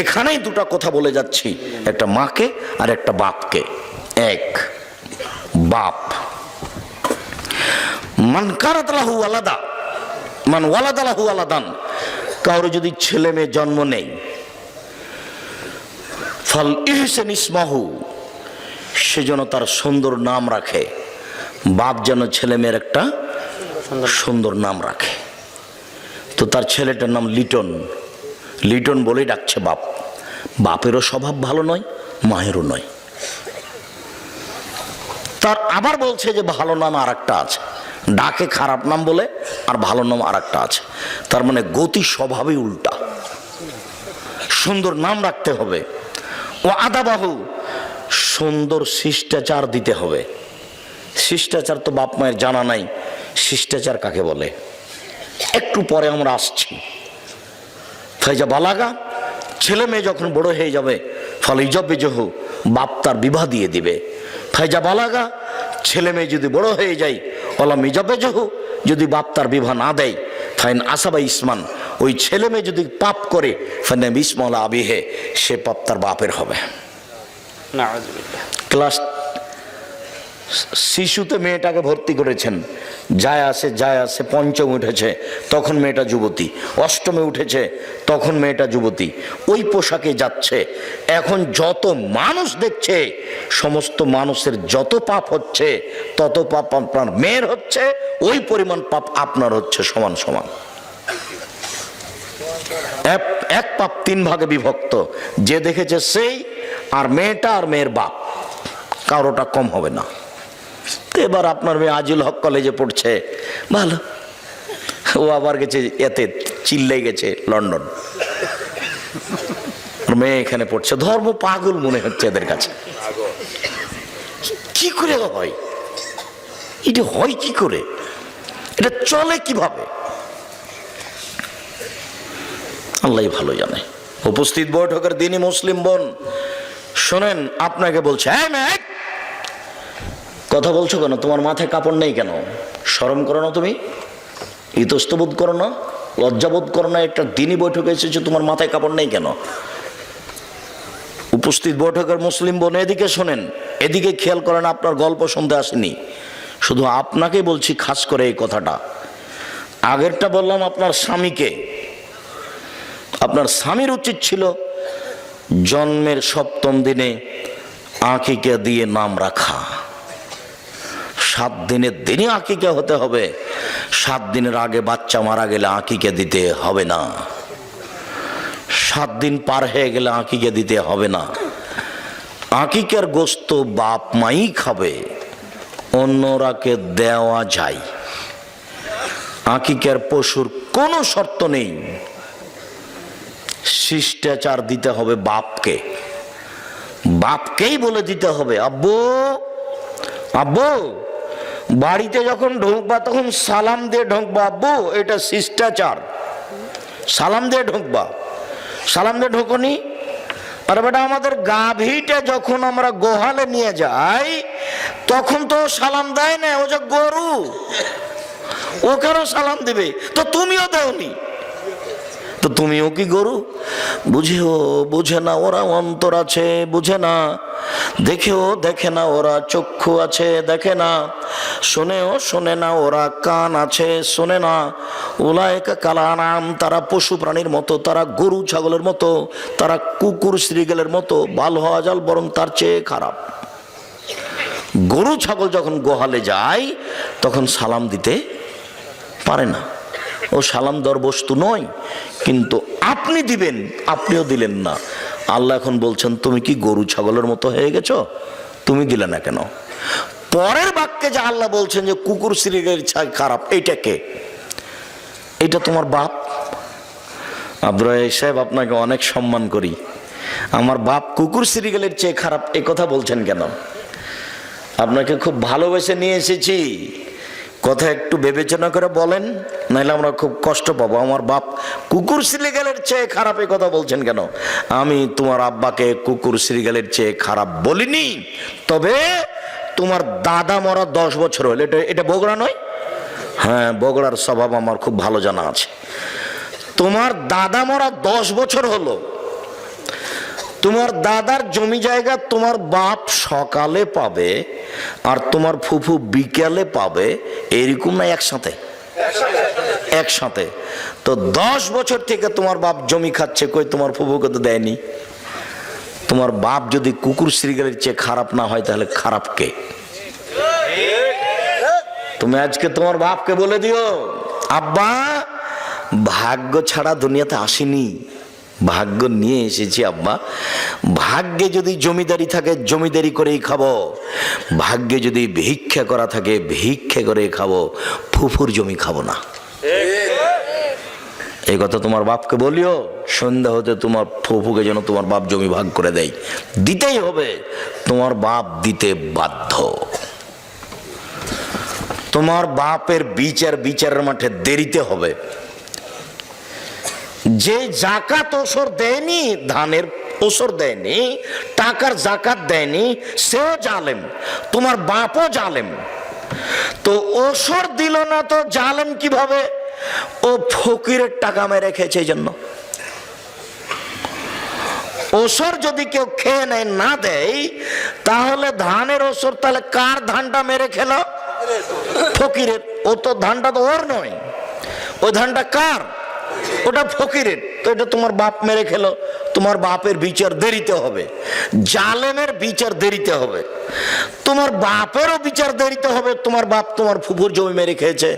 এখানেই দুটা কথা বলে যাচ্ছি, একটা মাকে আর একটা বাপকে। এক, বাপ মান কারাত লাহু আলাদা মান ওয়ালাদা লাহু আলাদান, কারো যদি ছেলে মেয়ে জন্ম নেই, ফাল ইহসান ইসমাহু, সেজন্য তার সুন্দর নাম রাখে। বাপ যেন ছেলে মেয়ের একটা সুন্দর নাম রাখে। তো তার ছেলেটার নাম লিটন, লিটন বলেই ডাকছে বাপ। বাপেরও স্বভাব ভালো নয়, মায়েরও নয়। তার আবার বলছে যে ভালো নাম আর একটা আছে, ডাকে খারাপ নাম বলে, আর ভালো নাম আর একটা আছে। তার মানে গতি স্বভাবই উল্টা, সুন্দর নাম রাখতে হবে। ও আদাবাহু, সুন্দর শিষ্টাচার দিতে হবে। শিষ্টাচার তো বাপ মায়ের জানা নাই, শিষ্টাচার কাকে বলে একটু পরে আমরা আসছি। ফাইজা বালাগা, ছেলে মেয়ে যখন বড় হয়ে যাবে, ফলে ইজবে জহু, বাপ তার বিবাহ দিয়ে দিবে। ফাইজা বালাগা, ছেলে মেয়ে যদি বড় হয়ে যায়, ওলা মিজাবে জহু, যদি বাপ তার বিবাহ না দেয়, ফাইন আসাবা ইসমান, ওই ছেলে মেয়ে যদি পাপ করে, ফাইন ইসমলা আবিহে, সে পাপ তার বাপের হবে। ক্লাস শিশুতে মেয়েটাকে ভর্তি করেছেন, যায় আসে, পঞ্চম উঠেছে তখন মেয়েটা যুবতী, অষ্টমে উঠেছে তখন মেয়েটা যুবতী, ওই পোশাকে যাচ্ছে। এখন যত মানুষ দেখছে, সমস্ত মানুষের যত পাপ হচ্ছে, তত পাপ আপনার মেয়ের হচ্ছে, ওই পরিমাণ পাপ আপনার হচ্ছে, সমান সমান। এক পাপ তিন ভাগে বিভক্ত, যে দেখেছে সেই, আর মেয়েটা আর মেয়ের বাপ, কারোটা কম হবে না। এবার আপনার মেয়ে আজিল হক কলেজে পড়ছে, ভালো, ও আবার গেছে এতে চিল্লাই গেছে লন্ডন, মেয়ে এখানে পড়ছে। ধর্ম পাগল মনে হচ্ছে এদের কাছে। কি করে হয় এটা, হয় কি করে, এটা চলে কিভাবে, আল্লাহ ভালো জানে। উপস্থিত বৈঠকের দিনই মুসলিম বোন শোনেন, আপনাকে বলছে, হ্যাঁ মেয়ে কথা বলছো কেন, তোমার মাথায় কাপড় নেই কেন, শরম করো না, তুমি ইতস্তবোধ করো না, লজ্জাবোধ করো না, একটা দিনই বৈঠকে এসেছো, তোমার মাথায় কাপড় নেই কেন? উপস্থিত বৈঠকের মুসলিম বোন এদিকে শোনেন, এদিকে খেয়াল করেন, আপনার গল্প শুনতে আসেনি, শুধু আপনাকে বলছি খাস করে এই কথাটা। আগেরটা বললাম আপনার স্বামীকে, আপনার স্বামীর উচিত ছিল জন্মের সপ্তম দিনে আকিকা দিয়ে নাম রাখা। 7 দিনের দিনই আকিকা হতে হবে, 7 দিনের আগে বাচ্চা মারা গেলে আকিকা দিতে হবে না, 7 দিন পার হয়ে গেলে আকিকা দিতে হবে না। আকিকার গোশত বাপ মাই খাবে, অন্যরাকে দেওয়া যায়। আকিকার পশুর কোনো শর্ত নেই, শিষ্টাচার দিতে হবে বাপকে। বাপকেই বলে দিতে হবে, আব্বু আব্বু, বাড়িতে যখন ঢুকবা তখন সালাম দিয়ে ঢুকবা, আব্বু এটা শিষ্টাচার, সালাম দিয়ে ঢুকবা। সালাম দিয়ে ঢোকনি? আর বেটা আমাদের গাভীটা যখন আমরা গোহালে নিয়ে যাই তখন তো সালাম দেয় না, ও যে গরু, ওকেও সালাম দিবে, তো তুমিও দেওনি, তো তুমিও কি গরু? বুঝেও বুঝে না ওরা, অন্তর আছে বুঝে না, দেখেও দেখে না ওরা, চক্ষু আছে দেখে না, শোনেও শোনে না ওরা, কান আছে শোনে না। উলায়েকা কাল আনাম, তারা পশু প্রাণীর মতো, তারা গরু ছাগলের মতো, তারা কুকুর শ্রীগেলের মতো, বাল হওয়া জাল বরং তার চেয়ে খারাপ। গরু ছাগল যখন গোহালে যায় তখন সালাম দিতে পারে না, ও সালাম দেওয়ার বস্তু নয়। কিন্তু আপনি দিবেন, আপনিও দিলেন না। আল্লাহ এখন বলছেন তুমি কি গরু ছাগলের মতো হয়ে গেছো, তুমি দিলে না কেন? পরের বাক্যে যে আল্লাহ বলছেন যে কুকুর শ্রীগেলের চেয়ে খারাপ, এইটা কে? এটা তোমার বাপ। আব্দুর রাজ্জাক সাহেব, আপনাকে অনেক সম্মান করি, আমার বাপ কুকুর শ্রীগেলের চেয়ে খারাপ এ কথা বলছেন কেন? আপনাকে খুব ভালোবেসে নিয়ে এসেছি, কথা একটু বিবেচনা করে বলেন, নাহলে আমরা খুব কষ্ট পাবো। আমার বাপ কুকুর শ্রীগেলের চেয়ে খারাপ এ কথা বলছেন কেন? আমি তোমার আব্বাকে কুকুর শ্রীগেলের চেয়ে খারাপ বলিনি, তবে তোমার দাদা মরা 10 বছর হলো, এটা বগুড়া নয়? হ্যাঁ, বগুড়ার স্বভাব আমার খুব ভালো জানা আছে। তোমার দাদা মরা 10 বছর হলো, তোমার দাদার জমি জায়গা তোমার বাপ সকালে পাবে আর তোমার ফুফু বিকেলে পাবে, এরকম না? একসাথে একসাথে। তো 10 বছর থেকে তোমার বাপ জমি খাচ্ছে, কই তোমার ফুফুকে তো দেয়নি। তোমার বাপ যদি কুকুর শ্রীগেলের চেয়ে খারাপ না হয় তাহলে খারাপ কে? তুমি আজকে তোমার বাপকে বলে দিও, আব্বা ভাগ্য ছাড়া দুনিয়াতে আসিনি, ভাগ্য নিয়ে এসেছি আব্বা। ভাগ্যে যদি জমিদারি থাকে জমিদারি করেই খাবো, ভাগ্যে যদি ভিক্ষা করা থাকে ভিক্ষা করে খাবো, ফুফুর জমি খাবো না। এই কথা তোমার বাপকে বলিও, সন্ধ্যা হতে তোমার ফুফুকে যেন তোমার বাপ জমি ভাগ করে দেয়, দিতেই হবে, তোমার বাপ দিতে বাধ্য। তোমার বাপের বিচারের মাঠে দেরিতে হবে। যে জাকাত ওসর দেয়নি, ধানের ওসর দেয়নি, টাকার জাকাত দেয়নি, সেও জালেম, তোমার বাপও জালেম। তো ওসর দিল না তো জালেম কিভাবে? ও ফকিরের টাকা মেরে খেয়েছে, এই জন্য। ওসর যদি কেউ খেয়ে নেয়, না দেয়, তাহলে ধানের ওসর তাহলে কার ধানটা মেরে খেলো? ফকিরের। ও তো ধানটা তো ওর নয়, ওই ধানটা কার? ওটা ফকিরের। তো এটা তোমার বাপ মেরে খেলো, তোমার বাপের বিচার দেরিতে হবে, জালেমের বিচার দেরিতে হবে, তোমার বাপেরও বিচার দেরিতে হবে। তোমার বাপ তোমার ফুফুর জমি মেরে খেয়েছে,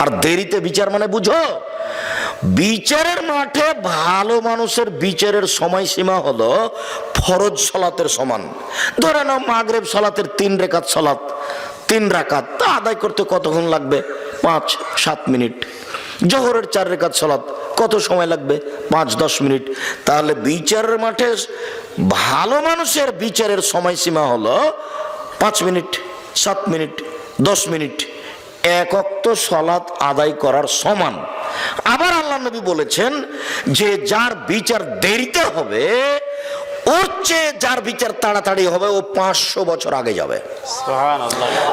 আর দেরিতে বিচার মানে বুঝো, বিচারের মাঠে ভালো মানুষের বিচারের সময়সীমা হলো ফরজ সালাতের সমান। ধরে নাও মাগরিব সালাতের 3 রাকাত সালাত, 3 রাকাত, তা আদায় করতে কতক্ষণ লাগবে? 5-7 মিনিট। জোহরের 4 রাকাত সালাত কত সময় লাগবে? 5-10 মিনিট। তাহলে বিচারের মাঠে ভালো মানুষের বিচারের সময়সীমা হলো 5 মিনিট, 7 মিনিট, 10 মিনিট, 1 ওয়াক্ত সালাত আদায় করার সমান। আবার আল্লাহ নবী বলেছেন যে যার বিচার দেরিতে হবে, ওর চেয়ে যার বিচার তাড়াতাড়ি হবে, ও 500 বছর আগে যাবে।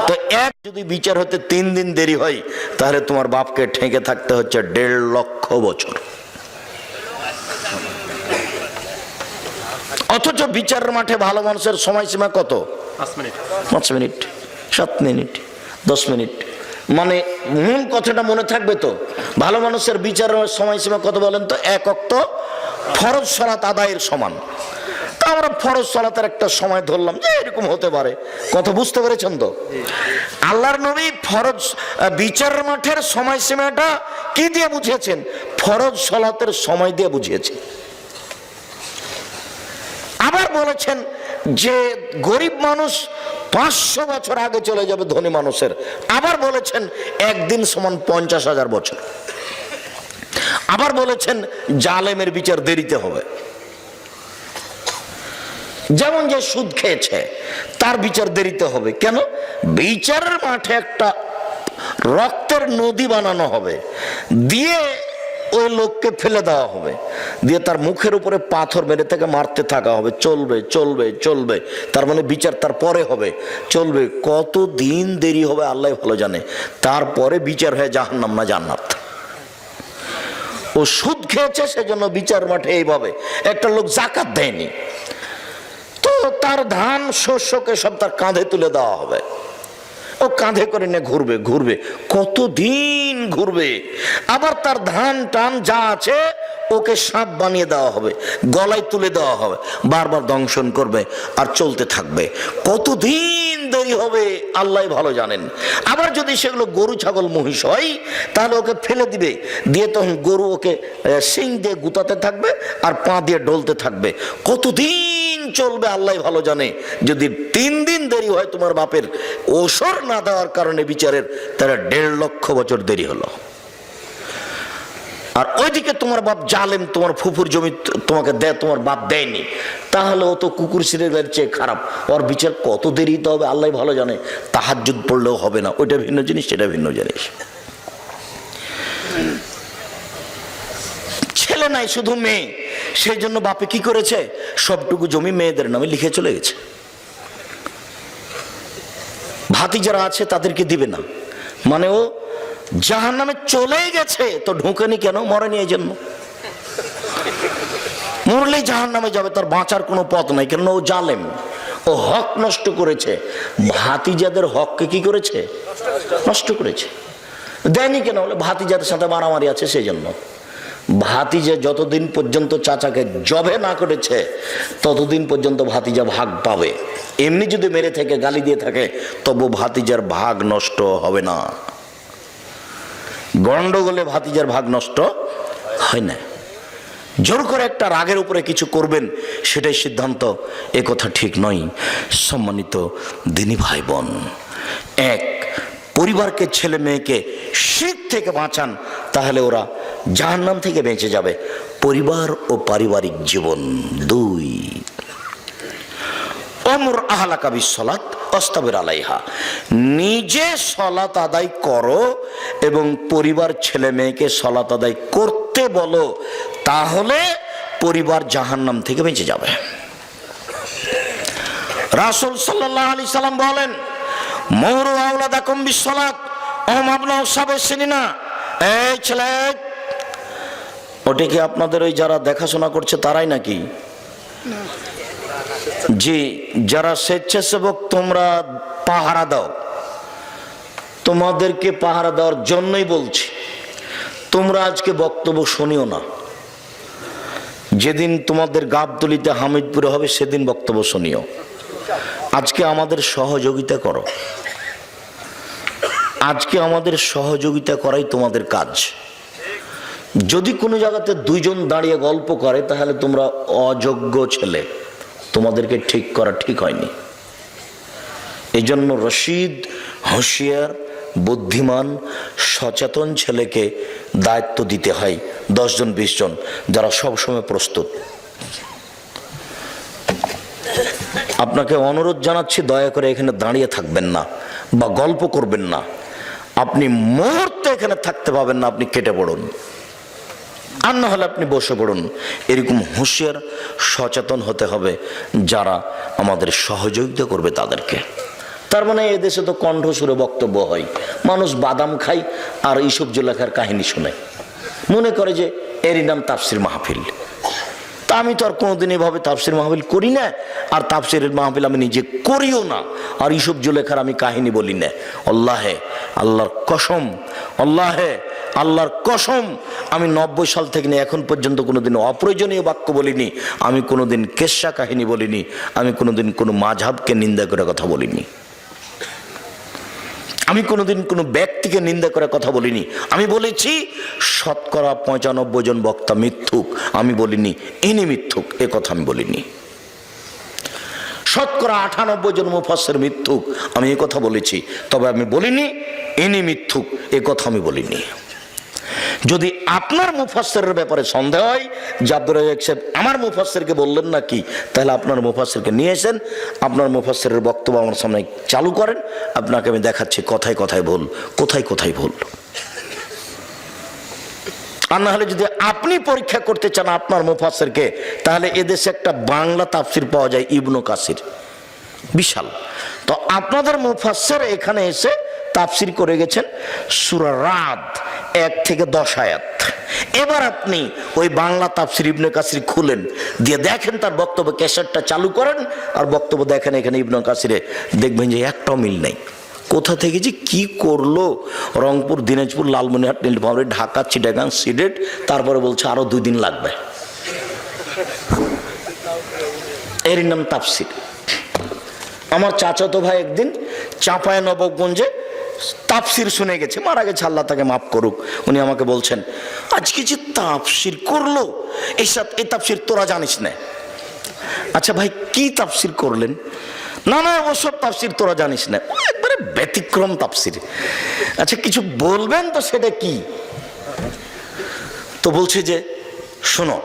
তো এক যদি বিচার হতে 3 দিন দেরি হয়, তাহলে তোমার বাপকে ঠেকে থাকতে হচ্ছে 1.5 লক্ষ বছর। অথচ বিচারের মাঠে ভালো মানুষের সময়সীমা কত? 5 মিনিট, 7 মিনিট, 10 মিনিট। মানে মূল কথাটা মনে থাকবে তো? ভালো মানুষের বিচারের সময়সীমা কত বলেন তো? 1 ওয়াক্ত ফরজ সালাত আদায়ের সমান। তা আমরা ফরজ সালাতের একটা সময় ধরলাম যে এরকম হতে পারে। কথা বুঝতে পেরেছেন তো? আল্লাহর নবী ফরজ বিচারের মাঠের সময়সীমাটা কি দিয়ে বুঝিয়েছেন? ফরজ সালাতের সময় দিয়ে বুঝিয়েছেন। আবার বলেছেন যে গরিব মানুষ 500 বছর আগে চলে যাবে ধনী মানুষের। আবার বলেছেন একদিন সমান 50,000 বছর। আবার বলেছেন জালেমের বিচার দেরিতে হবে। যেমন যে সুদ খেয়েছে তার বিচার দেরিতে হবে। কেন? বিচারের মাঠে একটা রক্তের নদী বানানো হবে, দিয়ে ওই লোককে ফেলে দেওয়া হবে, দিয়ে তার মুখের উপরে পাথর মেরে তাকে মারতে থাকা হবে। চলবে চলবে চলবে, তার মানে বিচার তার পরে হবে, চলবে। কত দিন দেরি হবে আল্লাহ ভালো জানে। তারপরে বিচার হয়ে জাহান্নাম না জান্নাত। ও সুদ খেয়েছে সেজন্য বিচার মাঠে এইভাবে। একটা লোক যাকাত দেয়নি, তো তার ধান শস্যকে সব তার কাঁধে তুলে দেওয়া হবে। ও কাঁধে করে নিয়ে ঘুরবে ঘুরবে, কতদিন ঘুরবে। আবার তার ধান টান যা আছে ওকে সাপ বানিয়ে দেওয়া হবে, গলায় তুলে দেওয়া হবে, বারবার দংশন করবে আর চলতে থাকবে। কতদিন দেরি হবে আল্লাহ ভালো জানেন। আবার যদি সেগুলো গরু ছাগল মহিষ হয় তাহলে ওকে ফেলে দিবে, দিয়ে তখন গরু ওকে শিং দিয়ে গুতাতে থাকবে আর পা দিয়ে ডলতে থাকবে। কতদিন চলবে আল্লাহ ভালো জানে। যদি 3 দিন দেরি হয় তোমার বাপের ওসর না দেওয়ার কারণে বিচারের, তারা 1.5 লক্ষ বছর দেরি হলো। আর ওইদিকে তোমার বাপ জালেম, তোমার ফুফুর জমি তোমাকে দেয়, তোমার বাপ দেয়নি, তাহলে ও তো কুকুর সিরিয়ালের চেয়ে খারাপ। ওর বিচার কত দেরিতে হবে আল্লাহ ভালো জানে। তাহাজ্জুদ পড়লেও হবে না, ওইটা ভিন্ন জিনিস, সেটা ভিন্ন জিনিস। ছেলে নাই, শুধু মেয়ে, সেই জন্য বাপে কি করেছে, সবটুকু জমি মেয়েদের নামে লিখে চলে গেছে। ভাতি যারা আছে তাদেরকে দিবে না, মানে ও জাহান্নামে চলে গেছে। তো ঢুকেনি কেন? মরেনি এই জন্য। মরলেই জাহান্নামে যাবে, তার বাঁচার কোনো পথ নাই, কেন ও জালেম, ও হক নষ্ট করেছে। ভাতিজাদের হককে কি করেছে? নষ্ট করেছে। দেয়নি কেন? বলে ভাতিজাদের সাথে মারামারি আছে সেই জন্য। ভাতিজা যতদিন পর্যন্ত চাচাকে জবে না করেছে ততদিন পর্যন্ত ভাতিজা ভাগ পাবে। এমনি যদি মেরে থেকে গালি দিয়ে থাকে তবু ভাতিজার ভাগ নষ্ট হবে না। গন্ডগোলে ভাতিজার ভাগ নষ্ট হয় না। জোর করে একটা রাগের উপরে কিছু করবেন সেটাই সিদ্ধান্ত, এ কথা ঠিক নয়। সম্মানিত দিনী ভাই বোন, এক, পরিবারকে, ছেলে মেয়েকে শিরক থেকে বাঁচান, তাহলে ওরা জাহান্নাম থেকে বেঁচে যাবে। পরিবার ও পারিবারিক জীবন। 2, অমর আহলাকা বিসসালাত ওয়াসতাবির আলাইহা, নিজে সালাত আদায় করো এবং পরিবার ছেলে মেয়েকে সালাত আদায় করতে বলো, তাহলে পরিবার জাহান্নাম থেকে বেঁচে যাবে। রাসূল সাল্লাল্লাহু আলাইহি সাল্লাম বলেন, মুরু আওলাদাকুম বিসসালাত ওহুম আবনাউ সাবঈ সিনিনা। এই ছেলে, ওটা কি আপনাদের ওই যারা দেখাশোনা করছে তারাই নাকি? জি, যারা স্বেচ্ছাসেবক তোমরা পাহারা দাও, তোমাদেরকে পাহারা দেওয়ার জন্যই বলছি। তোমরা আজকে বক্তব্য শুনিও না, যেদিন তোমাদের গাবতলিতে হামিদপুরে হবে সেদিন বক্তব্য শুনিও। আজকে আমাদের সহযোগিতা করো, আজকে আমাদের সহযোগিতা করাই তোমাদের কাজ। যদি কোনো জায়গাতে 2 জন দাঁড়িয়ে গল্প করে তাহলে তোমরা অযোগ্য ছেলে, তোমাদেরকে ঠিক করা ঠিক হয়নি। এই জন্য রশিদ, হুঁশিয়ার, বুদ্ধিমান, সচেতন ছেলেকে দায়িত্ব দিতে হয় 10 জন 20 জন, যারা সবসময় প্রস্তুত। আপনাকে অনুরোধ জানাচ্ছি, দয়া করে এখানে দাঁড়িয়ে থাকবেন না বা গল্প করবেন না। আপনি মুহূর্তে এখানে থাকতে পাবেন না, আপনি কেটে পড়ুন, আর না হলে আপনি বসে পড়ুন। এরকম হুঁশিয়ার সচেতন হতে হবে যারা আমাদের সহযোগিতা করবে তাদেরকে। তার মানে এদেশে তো কণ্ঠসুরে বক্তব্য হয়, মানুষ বাদাম খায় আর ইউসুফ জুলেখার কাহিনী শুনে, মনে করে যে এরই নাম তাফসির মাহফিল। তা আমি তো আর কোনোদিন এভাবে তাফসির মাহফিল করি না, আর তাফসিরের মাহফিল আমি নিজে করিও না, আর ইউসুফ জুলেখার আমি কাহিনী বলি না। আল্লাহে, আল্লাহর কসম, আল্লাহে, আল্লাহর কসম, আমি 90 সাল থেকে নিয়ে এখন পর্যন্ত কোনোদিন অপ্রয়োজনীয় বাক্য বলিনি, আমি কোনোদিন কেচ্ছা কাহিনী বলিনি, আমি কোনোদিন কোনো মাযহাবকে নিন্দা করে কথা বলিনি, আমি কোনোদিন কোনো ব্যক্তিকে নিন্দা করে কথা বলিনি। আমি বলেছি 95% জন বক্তা মিথ্যুক, আমি বলিনি ইনি মিথ্যুক, এ কথা আমি বলিনি। 98% জন মুফাসসির মিথ্যুক, আমি এ কথা বলেছি, তবে আমি বলিনি ইনি মিথ্যুক, এ কথা আমি বলিনি। যদি আপনার মুফাসসিরের ব্যাপারে সন্দেহ হয় যে আব্দুর রাজ্জাক সাহেব আমার মুফাসসিরকে বললেন না কি, তাহলে আপনার মুফাসসিরকে নিয়ে এসেন, আপনার মুফাসসিরের বক্তব্য আমার সামনে চালু করেন, আপনাকে আমি দেখাচ্ছি কোথায় কোথায় ভুল, কোথায় কোথায় ভুল। আর না হলে যদি আপনি পরীক্ষা করতে চান আপনার মুফাসসিরকে, তাহলে এদেশে একটা বাংলা তাফসির পাওয়া যায় ইবনে কাসির, বিশাল। তো আপনাদের মুফাসসির এখানে এসে তাফসির করে গেছেন সূরা রাদ 1 থেকে 10 আয়াত। এবার আপনি ওই বাংলা তাফসির ইবনে কাসির খুলেন, দিয়ে দেখেন তার বক্তব্য, ক্যাসেটটা চালু করেন আর বক্তব্য দেখেন এখানে ইবনে কাসিরে, দেখবেন যে একটাও মিল নেই। কোথা থেকে যে কি করলো, রংপুর, দিনাজপুর, লালমনিরহাট, নীলফামারী, ঢাকা, চিটাগাং, সিলেট, তারপরে বলছে আরো 2 দিন লাগবে। এর নাম তাফসির। আমার চাচাতো ভাই একদিন চাঁপাইনবাবগঞ্জে তাফসির শুনে গেছে, মারা গেছে, আল্লাহ তাকে মাফ করুক। উনি আমাকে বলছেন, আজকে যে তাফসির করলো, এই তাফসির তোরা জানিস না। আচ্ছা ভাই, কি তাফসির করলেন? না না, ওসব তাফসির তোরা জানিস না, একবারে ব্যতিক্রম তাফসির। আচ্ছা কিছু বলবেন তো, সেটা কি? তো বলছে যে শোনো,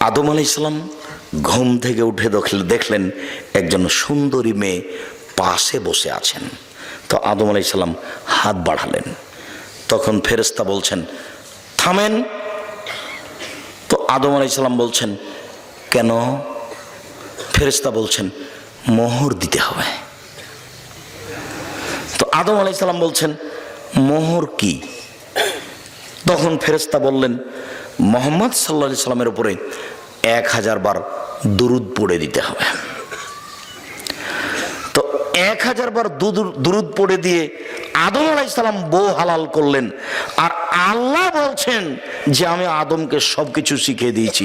আদম আলাইহিস সালাম ঘুম থেকে উঠে দেখলেন একজন সুন্দরী মেয়ে পাশে বসে আছেন। তো আদম আলাইহিস সালাম হাত বাড়ালেন, তখন ফেরেশতা বলছেন থামেন। তো আদম আলাইহিস সালাম বলছেন কেন? ফেরেশতা বলছেন মোহর দিতে হবে। তো আদম আলাইহিস সালাম বলছেন মোহর কি? তখন ফেরেশতা বললেন মুহাম্মদ সাল্লাল্লাহু আলাইহি সাল্লামের উপরে 1000 বার দুরূদ পড়ে দিতে হবে। তো 1000 বার দুরূদ পড়ে দিয়ে আদম আলাইহিস সালাম বউ হালাল করলেন। আর আল্লাহ বলছেন যে আমি আদমকে সবকিছু শিখিয়ে দিয়েছি,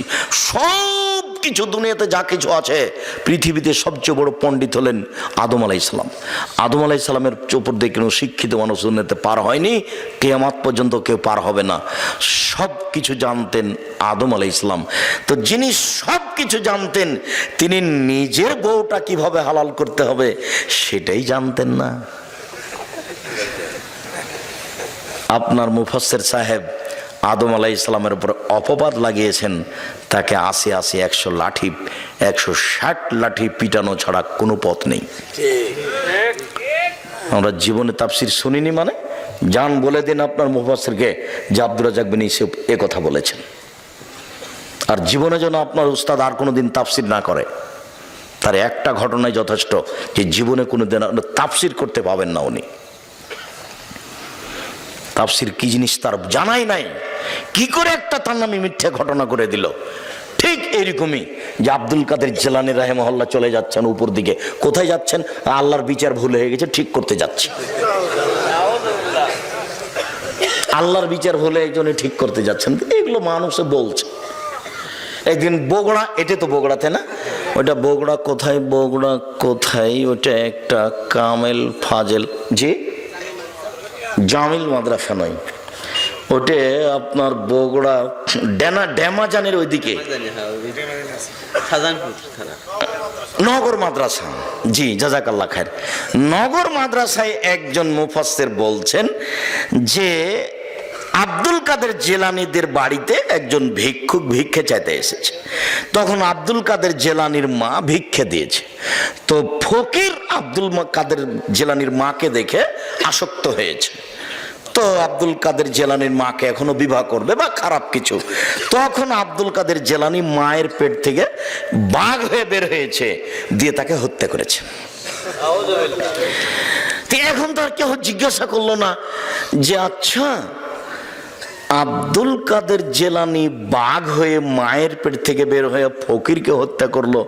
সব কিছু, দুনিয়াতে যা কিছু আছে, পৃথিবীতে সবচেয়ে বড় পণ্ডিত হলেন আদম আলাইহিস সালাম। আদম আলাইহিস সালামের উপর দিয়ে কোনো শিক্ষিত মানুষ দুনিয়াতে পার হয়নি, কিয়ামত পর্যন্ত কেউ পার হবে না। সব কিছু জানতেন আদম আলাইহিস সালাম। তো যিনি সব কিছু জানতেন, তিনি নিজের বউটা কিভাবে হালাল করতে হবে সেটাই জানতেন না। আপনার মুফাসসির সাহেব আদম আলাইহিস সালামের উপর অপবাদ লাগিয়েছেন, তাকে 80 100 লাঠি, 160 লাঠি পিটানো ছাড়া কোনো পথ নেই। আমরা জীবনে তাফসির শুনিনি মানে? যান বলে দিন আপনার মুফাসসিরকে যে আব্দুর রাজ্জাক বিন ইউসুফ এ কথা বলেছেন। আর জীবনে যেন আপনার উস্তাদ আর কোনোদিন তাফসির না করে, তার একটা ঘটনাই যথেষ্ট, যে জীবনে কোনোদিন তাফসির করতে পাবেন না উনি। তাফসির কি জিনিস তার জানাই নাই, কি করে একটা তার নামে মিথ্যা ঘটনা করে দিল। ঠিক এইরকমই যে আব্দুল কাদের জিলানী রাহিমাহুল্লাহ চলে যাচ্ছেন উপর দিকে, কোথায় যাচ্ছেন? আল্লাহর বিচার ভুল হয়ে গেছে, ঠিক করতে যাচ্ছে। আল্লাহর বিচার ভুলে একজনে ঠিক করতে যাচ্ছেন, এগুলো মানুষে বলছে। একদিন বগুড়া, এটা তো বগুড়াতে না, ওইটা বগুড়া কোথায়, বগুড়া কোথায়, ওইটা একটা কামেল ফাজেল, জি জামিল মাদ্রাসা নয়, ওটে আপনার বগুড়া ড্যামাজানের ওইদিকে নগর মাদ্রাসা, জি জাযাকাল্লাহ খায়ের। নগর মাদ্রাসায় একজন মুফাসসির বলছেন যে আব্দুল কাদের জিলানীদের বাড়িতে একজন ভিক্ষুক ভিক্ষে চাইতে এসেছে। তখন আব্দুল কাদের জিলানীর মা ভিক্ষে দিয়েছে। তো ফকির আব্দুল কাদের জিলানীর মাকে দেখে আসক্ত হয়েছে। তো আব্দুল কাদের জিলানীর মাকে এখনো বিবাহ করবে বা খারাপ কিছু। তখন আব্দুল কাদের জিলানী মায়ের পেট থেকে বাঘ হয়ে বের হয়েছে, দিয়ে তাকে হত্যা করেছে। এখন তো আর কেউ জিজ্ঞাসা করলো না যে আচ্ছা আব্দুল কাদের জিলানী বাঘ হয়ে মায়ের পেট থেকে বের হয়ে ফকিরকে হত্যা করলো,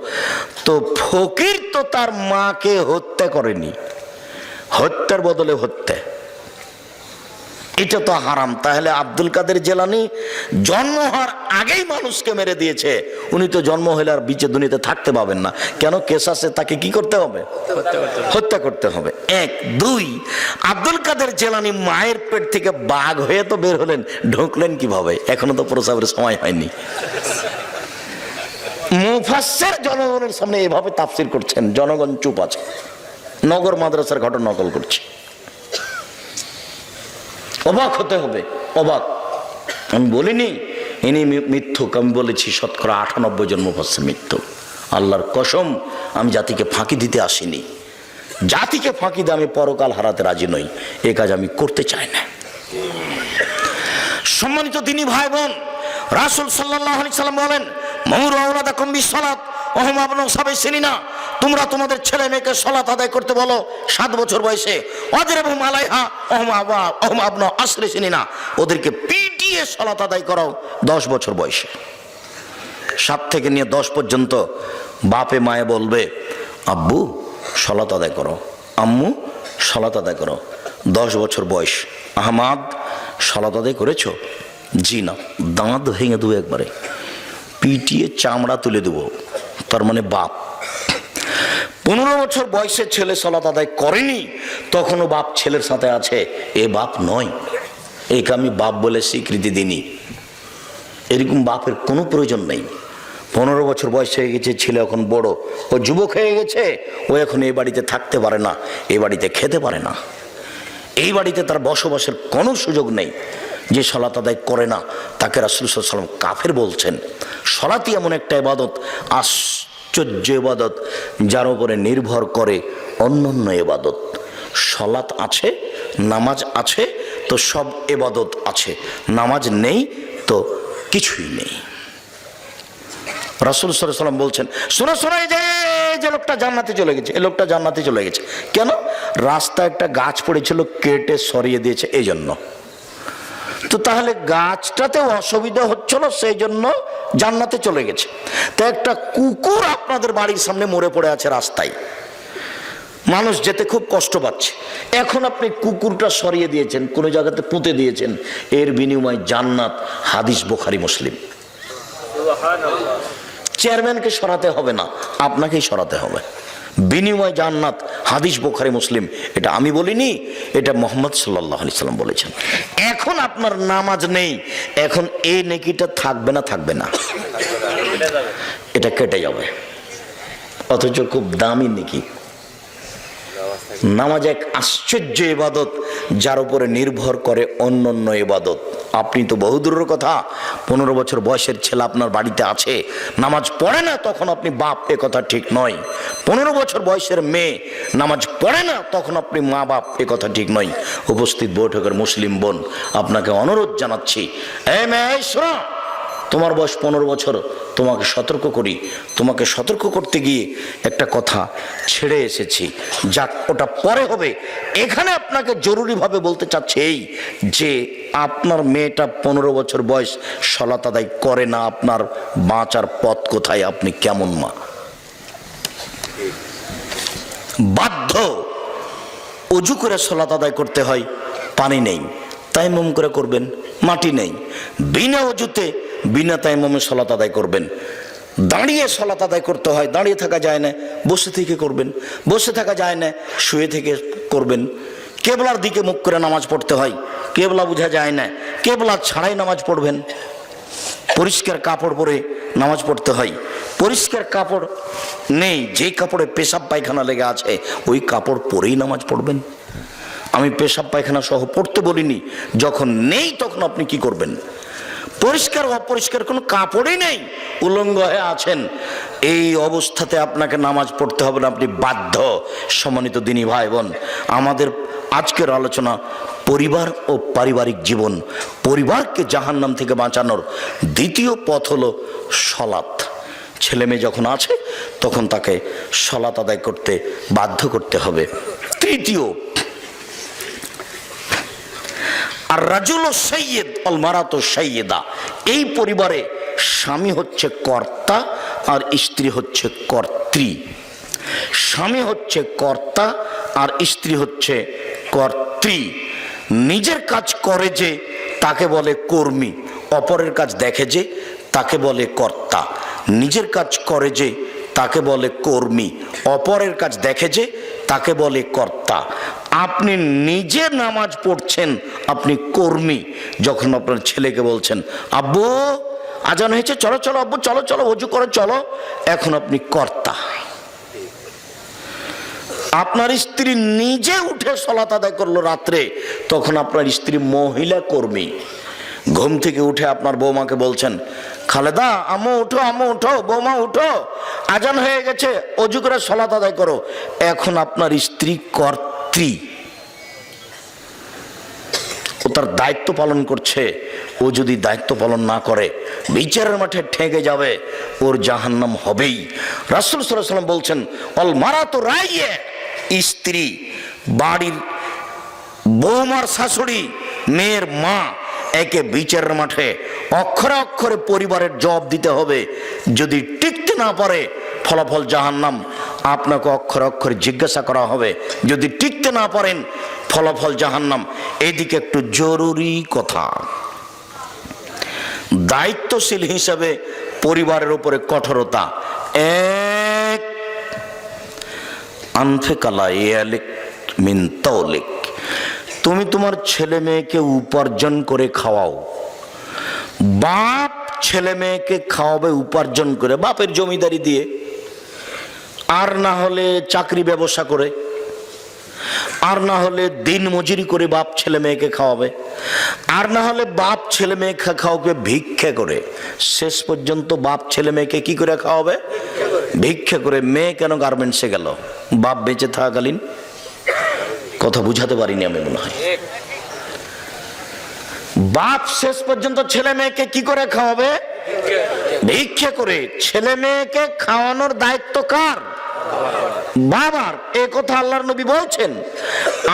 তো ফকির তো তার মাকে হত্যা করেনি, হত্যার বদলে হত্যা, এটা তো হারাম। তাহলে আব্দুল কাদের জিলানী জন্ম হওয়ার আগেই মানুষকে মেরে দিয়েছে, উনি তো জন্ম হলে আর বিচে দুনিয়াতে থাকতে পাবেন না। কেন? কেসাসে তাকে কি করতে হবে? হত্যা করতে হবে। 1 2 আব্দুল কাদের জিলানী মায়ের পেট থেকে বাঘ হয়ে তো বের হলেন, ঢুকলেন কিভাবে? এখনো তো প্রসাবের সময় হয়নি। মুফাসসির জনগণের সামনে এভাবে তাফসির করছেন, জনগণ চুপ আছে। নগর মাদ্রাসার ঘটনা নকল করছে। অবাক হতে হবে, অবাক। আমি বলিনি ইনি মিথ্যুক, আমি বলেছি শতকরা 98 জন মুফাসসির মিথ্যুক। আল্লাহর কসম, আমি জাতিকে ফাঁকি দিতে আসিনি। জাতিকে ফাঁকি দিয়ে আমি পরকাল হারাতে রাজি নই, এ কাজ আমি করতে চাই না। সম্মানিত দিনী ভাই বোন, রাসূল সাল্লাল্লাহু আলাইহি সাল্লাম বলেন, মুরু আওলাদাকুম বিসসালাত ওয়া হুম আবনাউ সাবঈ সিনিনা, তোমরা তোমাদের ছেলে মেয়েকে সালাত আদায় করতে বলো 7 বছর বয়সে। ওয়াজরিবহুম আলাইহা ওয়া হুম আবনাউ 10 সিনিনা, ওদেরকে পিটিয়ে সালাত আদায় করাও 10 বছর বয়সে। 7 থেকে নিয়ে 10 পর্যন্ত বাপে মায়ে বলবে, আব্বু সালাত আদায় করো, আম্মু সালাত আদায় করো। 10 বছর বয়স, আহমাদ সালাত আদায় করেছো? জি না। দাঁত ভেঙে দেবো একবারে, পিটিয়ে চামড়া তুলে দেবো, তার মানে বাপ। 15 বছর বয়সে ছেলে সালাত আদায় করেনি, তখনও বাপ ছেলের সাথে আছে, এ বাপ নয়। একে আমি বাপ বলে স্বীকৃতি দিইনি। এরকম বাপের কোনো প্রয়োজন নেই। 15 বছর বয়স হয়ে গেছে, ছেলে এখন বড়, ও যুবক হয়ে গেছে, ও এখন এই বাড়িতে থাকতে পারে না, এই বাড়িতে খেতে পারে না, এই বাড়িতে তার বসবাসের কোনো সুযোগ নেই। যে সালাত আদায় করে না তাকে রাসূল সাল্লাল্লাহু আলাইহি ওয়াসাল্লাম কাফের বলছেন। সালাতই এমন একটা ইবাদত, আশ্চর্য ইবাদত, যার উপরে নির্ভর করে অন্যান্য ইবাদত। সালাত আছে, নামাজ আছে, তো সব ইবাদত আছে। নামাজ নেই তো কিছুই নেই। রাসূল সাল্লাল্লাহু আলাইহি ওয়াসাল্লাম বলছেন, শোনো শোনো, এই যে লোকটা জান্নাতে চলে গেছে, এই লোকটা জান্নাতে চলে গেছে। কেন? রাস্তায় একটা গাছ পড়েছিল, কেটে সরিয়ে দিয়েছে, এই জন্য। তো তাহলে গাছটাতে অসুবিধা হচ্ছিল, সেই জন্য জান্নাতে চলে গেছে। তো একটা কুকুর আপনাদের বাড়ির সামনে মরে পড়ে আছে রাস্তায়, মানুষ যেতে খুব কষ্ট পাচ্ছে, এখন আপনি কুকুরটা সরিয়ে দিয়েছেন, কোনো জায়গাতে পুঁতে দিয়েছেন, এর বিনিময়ে জান্নাত। হাদিস বুখারী মুসলিম। চেয়ারম্যানকে সরাতে হবে না, আপনাকেই সরাতে হবে, বিনিময় জান্নাত। হাদিস বুখারী মুসলিম। এটা আমি বলিনি, এটা মুহাম্মদ সাল্লাল্লাহু আলাইহি সাল্লাম বলেছেন। এখন আপনার নামাজ নেই, এখন এই নেকিটা থাকবে না, থাকবে না, এটা কেটে যাবে, অথচ খুব দামি নেকি। নামাজ এক আশ্চর্য ইবাদত, যার উপরে নির্ভর করে অন্যান্য ইবাদত। আপনি তো বহুদূরের কথা, 15 বছর বয়সের ছেলে আপনার বাড়িতে আছে, নামাজ পড়ে না, তখন আপনি বাপ, এ কথা ঠিক নয়। 15 বছর বয়সের মেয়ে নামাজ পড়ে না, তখন আপনি মা বাপ, এ কথা ঠিক নয়। উপস্থিত বৈঠকের মুসলিম বোন, আপনাকে অনুরোধ জানাচ্ছি, এই মেয়ে শোনো, তোমার বয়স 15 বছর, তোমাকে সতর্ক করি। তোমাকে সতর্ক করতে গিয়ে একটা কথা ছেড়ে এসেছি, যাক ওটা পরে হবে। এখানে আপনাকে জরুরিভাবে বলতে চাচ্ছি এই যে আপনার মেয়েটা 15 বছর বয়স, সালাত আদায় করে না, আপনার বাঁচার পথ কোথায়? আপনি কেমন মা? বাধ্য অজু করে সালাত আদায় করতে হয়, পানি নেই, তায়াম্মুম করে করবেন, মাটি নেই, বিনা অজুতে বিনা তায়াম্মুমে সালাত আদায় করবেন। দাঁড়িয়ে সালাত আদায় করতে হয়, দাঁড়িয়ে থাকা যায় না, বসে থেকে করবেন, বসে থাকা যায় না, শুয়ে থেকে করবেন। কেবলার দিকে মুখ করে নামাজ পড়তে হয়, কেবলা বোঝা যায় না, কেবলা ছাড়াই নামাজ পড়বেন। পরিষ্কার কাপড় পরে নামাজ পড়তে হয়, পরিষ্কার কাপড় নেই, যে কাপড়ে পেশাব পায়খানা লেগে আছে ওই কাপড় পরেই নামাজ পড়বেন। আমি পেশাব পায়খানা সহ পড়তে বলিনি, যখন নেই তখন আপনি কি করবেন? পরিষ্কার অপরিষ্কার কোনো কাপড়ই নেই, উলঙ্গ হয়ে আছেন, এই অবস্থাতে আপনাকে নামাজ পড়তে হবে না, আপনি বাধ্য। সম্মানিত দিনী ভাই বোন, আমাদের আজকের আলোচনা পরিবার ও পারিবারিক জীবন। পরিবারকে জাহান্নাম থেকে বাঁচানোর দ্বিতীয় পথ হলো সালাত। ছেলে মেয়ে যখন আছে তখন তাকে সালাত আদায় করতে বাধ্য করতে হবে। তৃতীয়, আর রাজুল সৈয়দ আল মারাত সৈয়দা। এই পরিবারে স্বামী হচ্ছে কর্তা আর স্ত্রী হচ্ছে কর্ত্রী। স্বামী হচ্ছে কর্তা আর স্ত্রী হচ্ছে কর্ত্রী। নিজের কাজ করে যে তাকে বলে কর্মী, অপরের কাজ দেখে যে তাকে বলে কর্তা। নিজের কাজ করে যে তাকে বলে কর্মী, অপরের কাজ দেখে যে তাকে বলে কর্তা। আপনি নিজে নামাজ পড়ছেন, আপনি কর্মী। যখন আপনার ছেলেকে বলছেন, আব্বু আজান হয়েছে, চলো চলো আব্বু, চলো চলো ওযু করে চলো, এখন আপনি কর্তা। আপনার স্ত্রী নিজে উঠে সালাত আদায় করলো রাত্রে, তখন আপনার স্ত্রী মহিলা কর্মী। ঘুম থেকে উঠে আপনার বৌমাকে বলছেন, খালেদা আম্মু উঠো, আম্মু উঠো, বৌমা উঠো, আজান হয়ে গেছে, অজু করে সালাত আদায় করো। এখন আপনার স্ত্রী কর্ত্রী, ও তার দায়িত্ব পালন করছে। ও যদি দায়িত্ব পালন না করে বিচারের মাঠে ঠেকে যাবে, ওর জাহান্নাম হবেই। রাসূল সাল্লাল্লাহু আলাইহি ওয়াসাল্লাম বলছেন, অল মারাতু রাইয়ে, স্ত্রী বাড়ির বৌমার শাশুড়ি, মেয়ের মা, একে বিচারের মাঠে অক্ষরে অক্ষরে পরিবারের জবাব দিতে হবে। যদি টিকতে না পারে ফলাফল জাহান্নাম, আপনাকে অক্ষরে অক্ষরে জিজ্ঞাসা করা হবে। যদি টিকতে না পারেন ফলাফল জাহান্নাম। এদিকে একটু জরুরি কথা, দায়িত্বশীল হিসাবে পরিবারের উপরে কঠোরতা। এক, আনফেকালা ইয়ালিক মিন তাওলিক, তুমি তোমার ছেলে মেয়েকে উপার্জন করে খাওয়াও। বাপ ছেলে মেয়েকে খাওয়াবে উপার্জন করে, বাপের জমিদারি দিয়ে, আর না হলে চাকরি ব্যবসা করে, আর না হলে দিন মজুরি করে বাপ ছেলে মেয়েকে খাওয়াবে, আর না হলে বাপ ছেলে মেয়েকে খাওয়াবে ভিক্ষা করে। শেষ পর্যন্ত বাপ ছেলে মেয়েকে কি করে খাওয়াবে? ভিক্ষা করে। মেয়ে কেন গার্মেন্টসে গেল? বাপ বেঁচে থাকাকালীন। কথা বুঝাতে পারিনি আমি মনে হয়। বাপ শেষ পর্যন্ত ছেলে মেয়েকে কি করে খাওয়াবে? ভিক্ষা করে। ছেলে মেয়েকে খাওয়ানোর দায়িত্ব কার? বাবার। এ কথা আল্লাহর নবী বলছেন।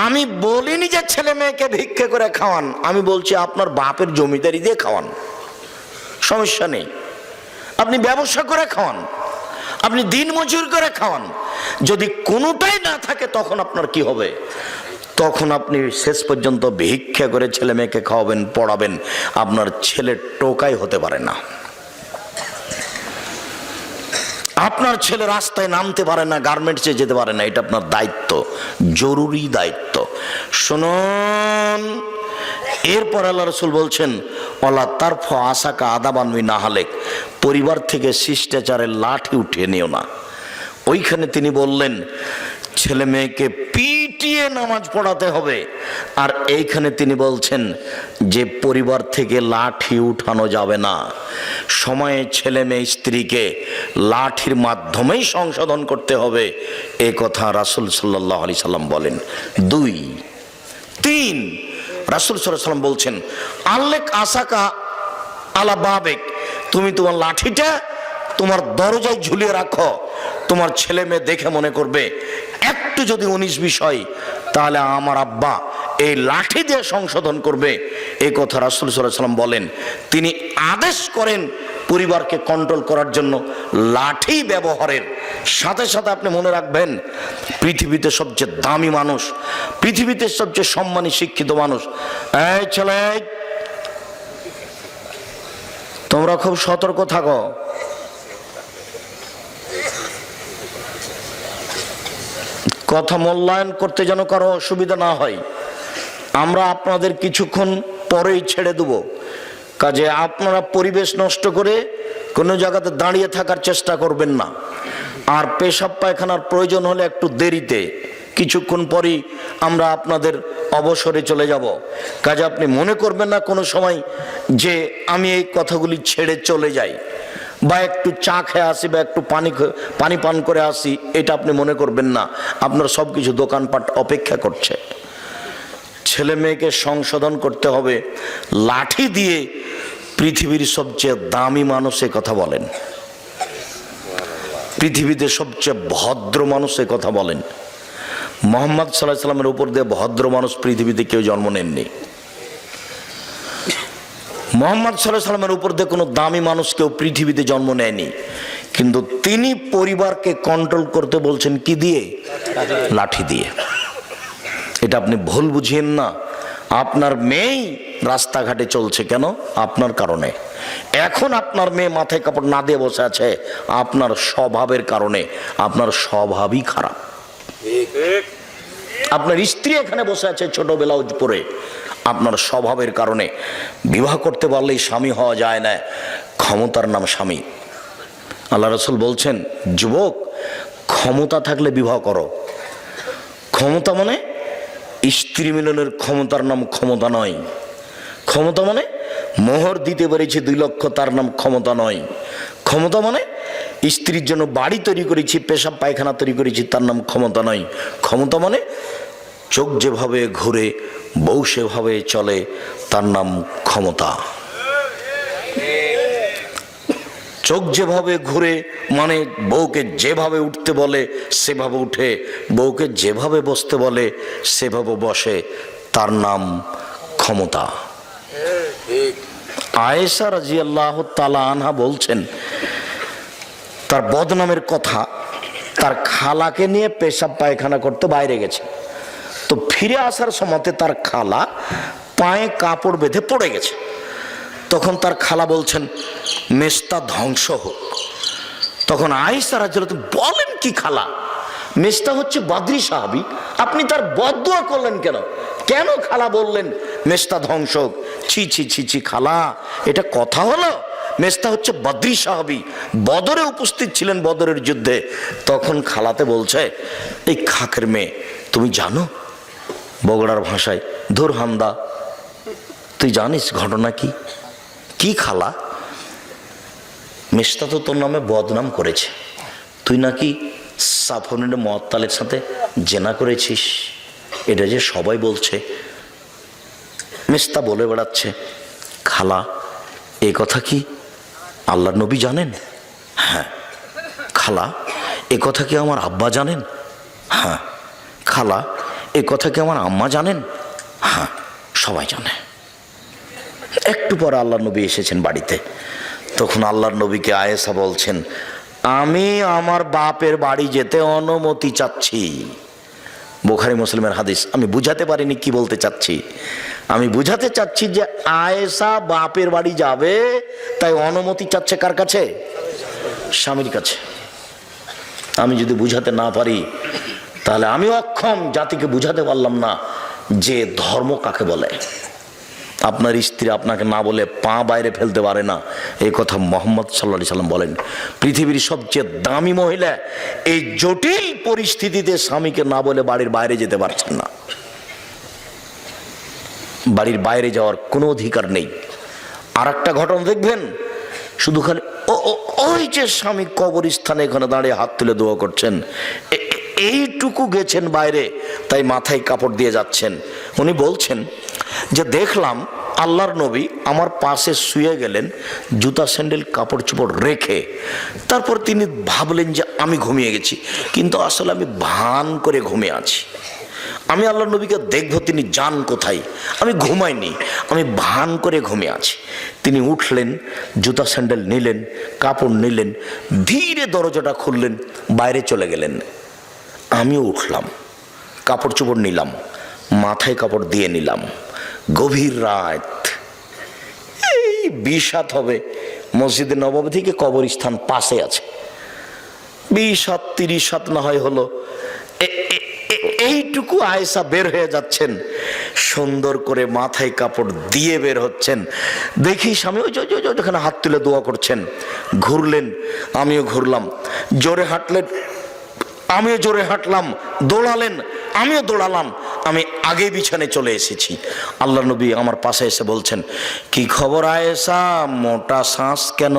আমি বলিনি যে ছেলে মেয়েকে ভিক্ষা করে খাওয়ান, আমি বলছি আপনার বাপের জমিদারি দিয়ে খাওয়ান, সমস্যা নেই। আপনি ব্যবসা করে খাওয়ান, আপনি দিন মজুর করে খাওয়ান। যদি কোনোটাই না থাকে তখন আপনার কি হবে? তখন আপনি শেষ পর্যন্ত ভিক্ষা করে ছেলে মেয়েকে খাওয়াবেন, পড়াবেন। আপনার ছেলে টোকাই হতে পারে না, আপনার ছেলে রাস্তায় নামতে পারে না, গার্মেন্টসে যেতে পারে না। এটা আপনার দায়িত্ব, জরুরি দায়িত্ব। শুনুন, এরপর আল্লাহ রাসূল বলছেন, ওয়ালা তারফ আসাকা আদাবান মিন আহলিক, পরিবার থেকে শিষ্টাচারের লাঠি উঠিয়ে নিও না। ওইখানে তিনি বললেন ছেলে মেয়েকে পিটিয়ে নামাজ পড়াতে হবে। আর এইখানে তিনি বলছেন যে পরিবার থেকে লাঠি উঠানো যাবে না। সময়ে ছেলে মেয়ে স্ত্রীকে লাঠির মাধ্যমেই সংশোধন করতে হবে, এ কথা রাসূল সাল্লাল্লাহু আলাইহি সাল্লাম বলেন। 2, 3, রাসূল সাল্লাল্লাহু আলাইহি সাল্লাম বলছেন, আল্লেক আসাকা আলা বাবেক, তুমি তোমার লাঠিটা তোমার দরজায় ঝুলিয়ে রাখো। তোমার ছেলে মেয়ে দেখে মনে করবে একটু যদি 19-20 হয়, তাহলে আমার আব্বা এই লাঠি দিয়ে সংশোধন করবে। এই কথা রাসূল সাল্লাল্লাহু আলাইহি সাল্লাম বলেন। তিনি আদেশ করেন পরিবারকে কন্ট্রোল করার জন্য লাঠি ব্যবহারের। সাথে সাথে আপনি মনে রাখবেন, পৃথিবীতে সবচেয়ে দামি মানুষ, পৃথিবীতে সবচেয়ে সম্মানী শিক্ষিত মানুষ, এই ছেলে তোমরা খুব সতর্ক থাকো। কথা মূল্যায়ন করতে যেন কারো অসুবিধা না হয়। আমরা আপনাদের কিছুক্ষণ পরেই ছেড়ে দেব। কাজে আপনারা পরিবেশ নষ্ট করে কোনো জায়গাতে দাঁড়িয়ে থাকার চেষ্টা করবেন না। আর পেশাব পায়খানার প্রয়োজন হলে একটু দেরিতে, কিছুক্ষণ পরেই আমরা আপনাদের অবসরে চলে যাব। কাজে আপনি মনে করবেন না কোনো সময় যে আমি এই কথাগুলি ছেড়ে চলে যাই, বা একটু চা খেয়ে আসি, বা একটু পানি পান করে আসি, এটা আপনি মনে করবেন না। আপনার সব কিছু দোকানপাট অপেক্ষা করছে। ছেলে মেয়েকে সংশোধন করতে হবে লাঠি দিয়ে। পৃথিবীর সবচেয়ে দামি মানুষের কথা বলেন, পৃথিবীতে সবচেয়ে ভদ্র মানুষের কথা বলেন। মুহাম্মদ সাল্লাল্লাহু আলাইহি সাল্লামের উপর দিয়ে ভদ্র মানুষ পৃথিবীতে কেউ জন্ম নেননি। মুহাম্মদ সাল্লাল্লাহু আলাইহি সাল্লামের উপর দিয়ে কোনো দামি মানুষ কেউ পৃথিবীতে জন্ম নেয়নি। কিন্তু তিনি পরিবারকে কন্ট্রোল করতে বলছেন কি দিয়ে? লাঠি দিয়ে। এটা আপনি ভুল বুঝিয়েন না। আপনার মেয়েই রাস্তাঘাটে চলছে কেন? আপনার কারণে। এখন আপনার মেয়ে মাথায় কাপড় না দিয়ে বসে আছে আপনার স্বভাবের কারণে। আপনার স্বভাবই খারাপ। আপনার স্ত্রী এখানে বসে আছে ছোট ব্লাউজ পরে, আপনার স্বভাবের কারণে। বিবাহ করতে পারলেই স্বামী হওয়া যায় না, ক্ষমতার নাম স্বামী। আল্লাহ রাসূল বলছেন, যুবক ক্ষমতা থাকলে বিবাহ করো। ক্ষমতা মানে স্ত্রী মিলনের ক্ষমতার নাম ক্ষমতা নয়। ক্ষমতা মানে মোহর দিতে পেরেছি 2 লক্ষ, তার নাম ক্ষমতা নয়। ক্ষমতা মানে স্ত্রীর জন্য বাড়ি তৈরি করেছি, পেশাব পায়খানা তৈরি করেছি, তার নাম ক্ষমতা নয়। ক্ষমতা মানে চোখ যেভাবে ঘুরে বউ সেভাবে চলে, তার নাম ক্ষমতা। চোখ যেভাবে ঘুরে মানে বউকে যেভাবে উঠতে বলে সেভাবে উঠে, বউকে যেভাবে বসতে বলে সেভাবে বসে, তার নাম ক্ষমতা। আয়েশা রাদিয়াল্লাহু তাআলা আনহা বলছেন তার বদনামের কথা, তার খালাকে নিয়ে পেশাব পায়খানা করতে বাইরে গেছে, তো ফিরে আসার সময়তে তার খালা পায়ে কাপড় বেঁধে পড়ে গেছে। তখন তার খালা বলছেন মেস্তা ধ্বংস হোক। তখন আয়েশা রাদিয়াল্লাহু তাআলা বলেন কি খালা, মেস্তা হচ্ছে বদরি সাহাবী, আপনি তার বদদুয়া করলেন কেন? কেন খালা বললেন মেস্তা ধ্বংস হোক? ছি ছি ছি ছি খালা, এটা কথা হলো? মেস্তা হচ্ছে বদরি সাহাবী, বদরে উপস্থিত ছিলেন, বদরের যুদ্ধে। তখন খালাতে বলছে এই খাকের মেয়ে, তুমি জানো বগুড়ার ভাষায় ধুর হামদা, তুই জানিস ঘটনা কি? কি খালা? মেস্তা তো তোর নামে বদনাম করেছে, তুই নাকি সাফনের মুআত্তালের সাথে জেনা করেছিস, এটা যে সবাই বলছে। মেস্তা বলে বেড়াচ্ছে খালা এ কথা কি আল্লাহর নবী জানেন? হ্যাঁ। খালা এ কথা কি আমার আব্বা জানেন? হ্যাঁ। খালা এ কথা কি আমার আম্মা জানেন? হ্যাঁ, সবাই জানে। একটু পরে আল্লাহর নবী এসেছেন বাড়িতে। তখন আল্লাহর নবীকে আয়েশা বলছেন আমি আমার বাপের বাড়ি যেতে অনুমতি চাচ্ছি। বুখারী মুসলিমের হাদিস। আমি বুঝাতে পারিনি কি বলতে চাচ্ছি। আমি বুঝাতে চাচ্ছি যে আয়েশা বাপের বাড়ি যাবে, তাই অনুমতি চাচ্ছে কার কাছে? স্বামীর কাছে। আমি যদি বুঝাতে না পারি তাহলে আমি অক্ষম, জাতিকে বুঝাতে পারলাম না যে ধর্ম কাকে বলে। আপনার স্ত্রী আপনাকে না বলে পা বাইরে ফেলতে পারে না, এই কথা মুহাম্মদ সাল্লাল্লাহু আলাইহি সাল্লাম বলেন। পৃথিবীর সবচেয়ে দামি মহিলা এই জটিল পরিস্থিতিতে স্বামীকে না বলে বাড়ির বাইরে যেতে পারছেন না। বাড়ির বাইরে যাওয়ার কোনো অধিকার নেই। আর একটা ঘটনা দেখবেন, শুধু খালি ওই যে স্বামী কবরস্থানে এখানে দাঁড়িয়ে হাত তুলে দোয়া করছেন, এইটুকু গেছেন বাইরে, তাই মাথায় কাপড় দিয়ে যাচ্ছেন। উনি বলছেন যে দেখলাম আল্লাহর নবী আমার পাশে শুয়ে গেলেন জুতা স্যান্ডেল কাপড় চোপড় রেখে, তারপর তিনি ভাবলেন যে আমি ঘুমিয়ে গেছি, কিন্তু আসলে আমি ভান করে ঘুমিয়ে আছি। আমি আল্লাহর নবীকে দেখবো তিনি যান কোথায়, আমি ঘুমাইনি, আমি ভান করে ঘুমিয়ে আছি। তিনি উঠলেন, জুতা স্যান্ডেল নিলেন, কাপড় নিলেন, ধীরে দরজাটা খুললেন, বাইরে চলে গেলেন। আমিও উঠলাম, কাপড় চোপড় নিলাম, মাথায় কাপড় দিয়ে নিলাম। গভীর রাত, এই 20 হবে, মসজিদে নববী থেকে কবরস্থান পাশে আছে, 20-30 না হয় হলো। এইটুকু আয়েশা বের হয়ে যাচ্ছেন, সুন্দর করে মাথায় কাপড় দিয়ে বের হচ্ছেন। দেখি স্বামী ওই যেখানে হাত তুলে দোয়া করছেন, ঘুরলেন, আমিও ঘুরলাম, জোরে হাঁটলেন, আমিও জোরে হাঁটলাম, দৌড়ালেন, আমিও দৌড়ালাম, আমি আগে বিছানে চলে এসেছি। আল্লাহর নবী আমার পাশে এসে বলছেন কি খবর আয়েশা, মোটা শ্বাস কেন?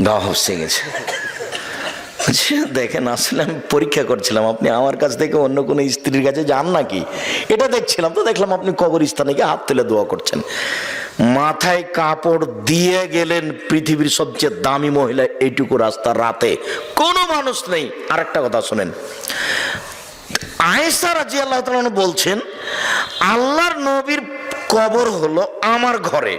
গা হসে গেছে। দেখেন আসলে আমি পরীক্ষা করছিলাম আপনি আমার কাছ থেকে অন্য কোনো স্ত্রীর কাছে যান নাকি, এটা দেখছিলাম। তো দেখলাম আপনি কবরস্থানে গিয়ে হাত তুলে দোয়া করছেন, মাথায় কাপড় দিয়ে গেলেন। পৃথিবীর সবচেয়ে দামি মহিলা, এইটুকু রাস্তা, রাতে কোনো মানুষ নেই। আর একটা কথা শোনেন, আয়েশা রাদিয়াল্লাহু তাআলা বলছেন আল্লাহর নবীর কবর হলো আমার ঘরে,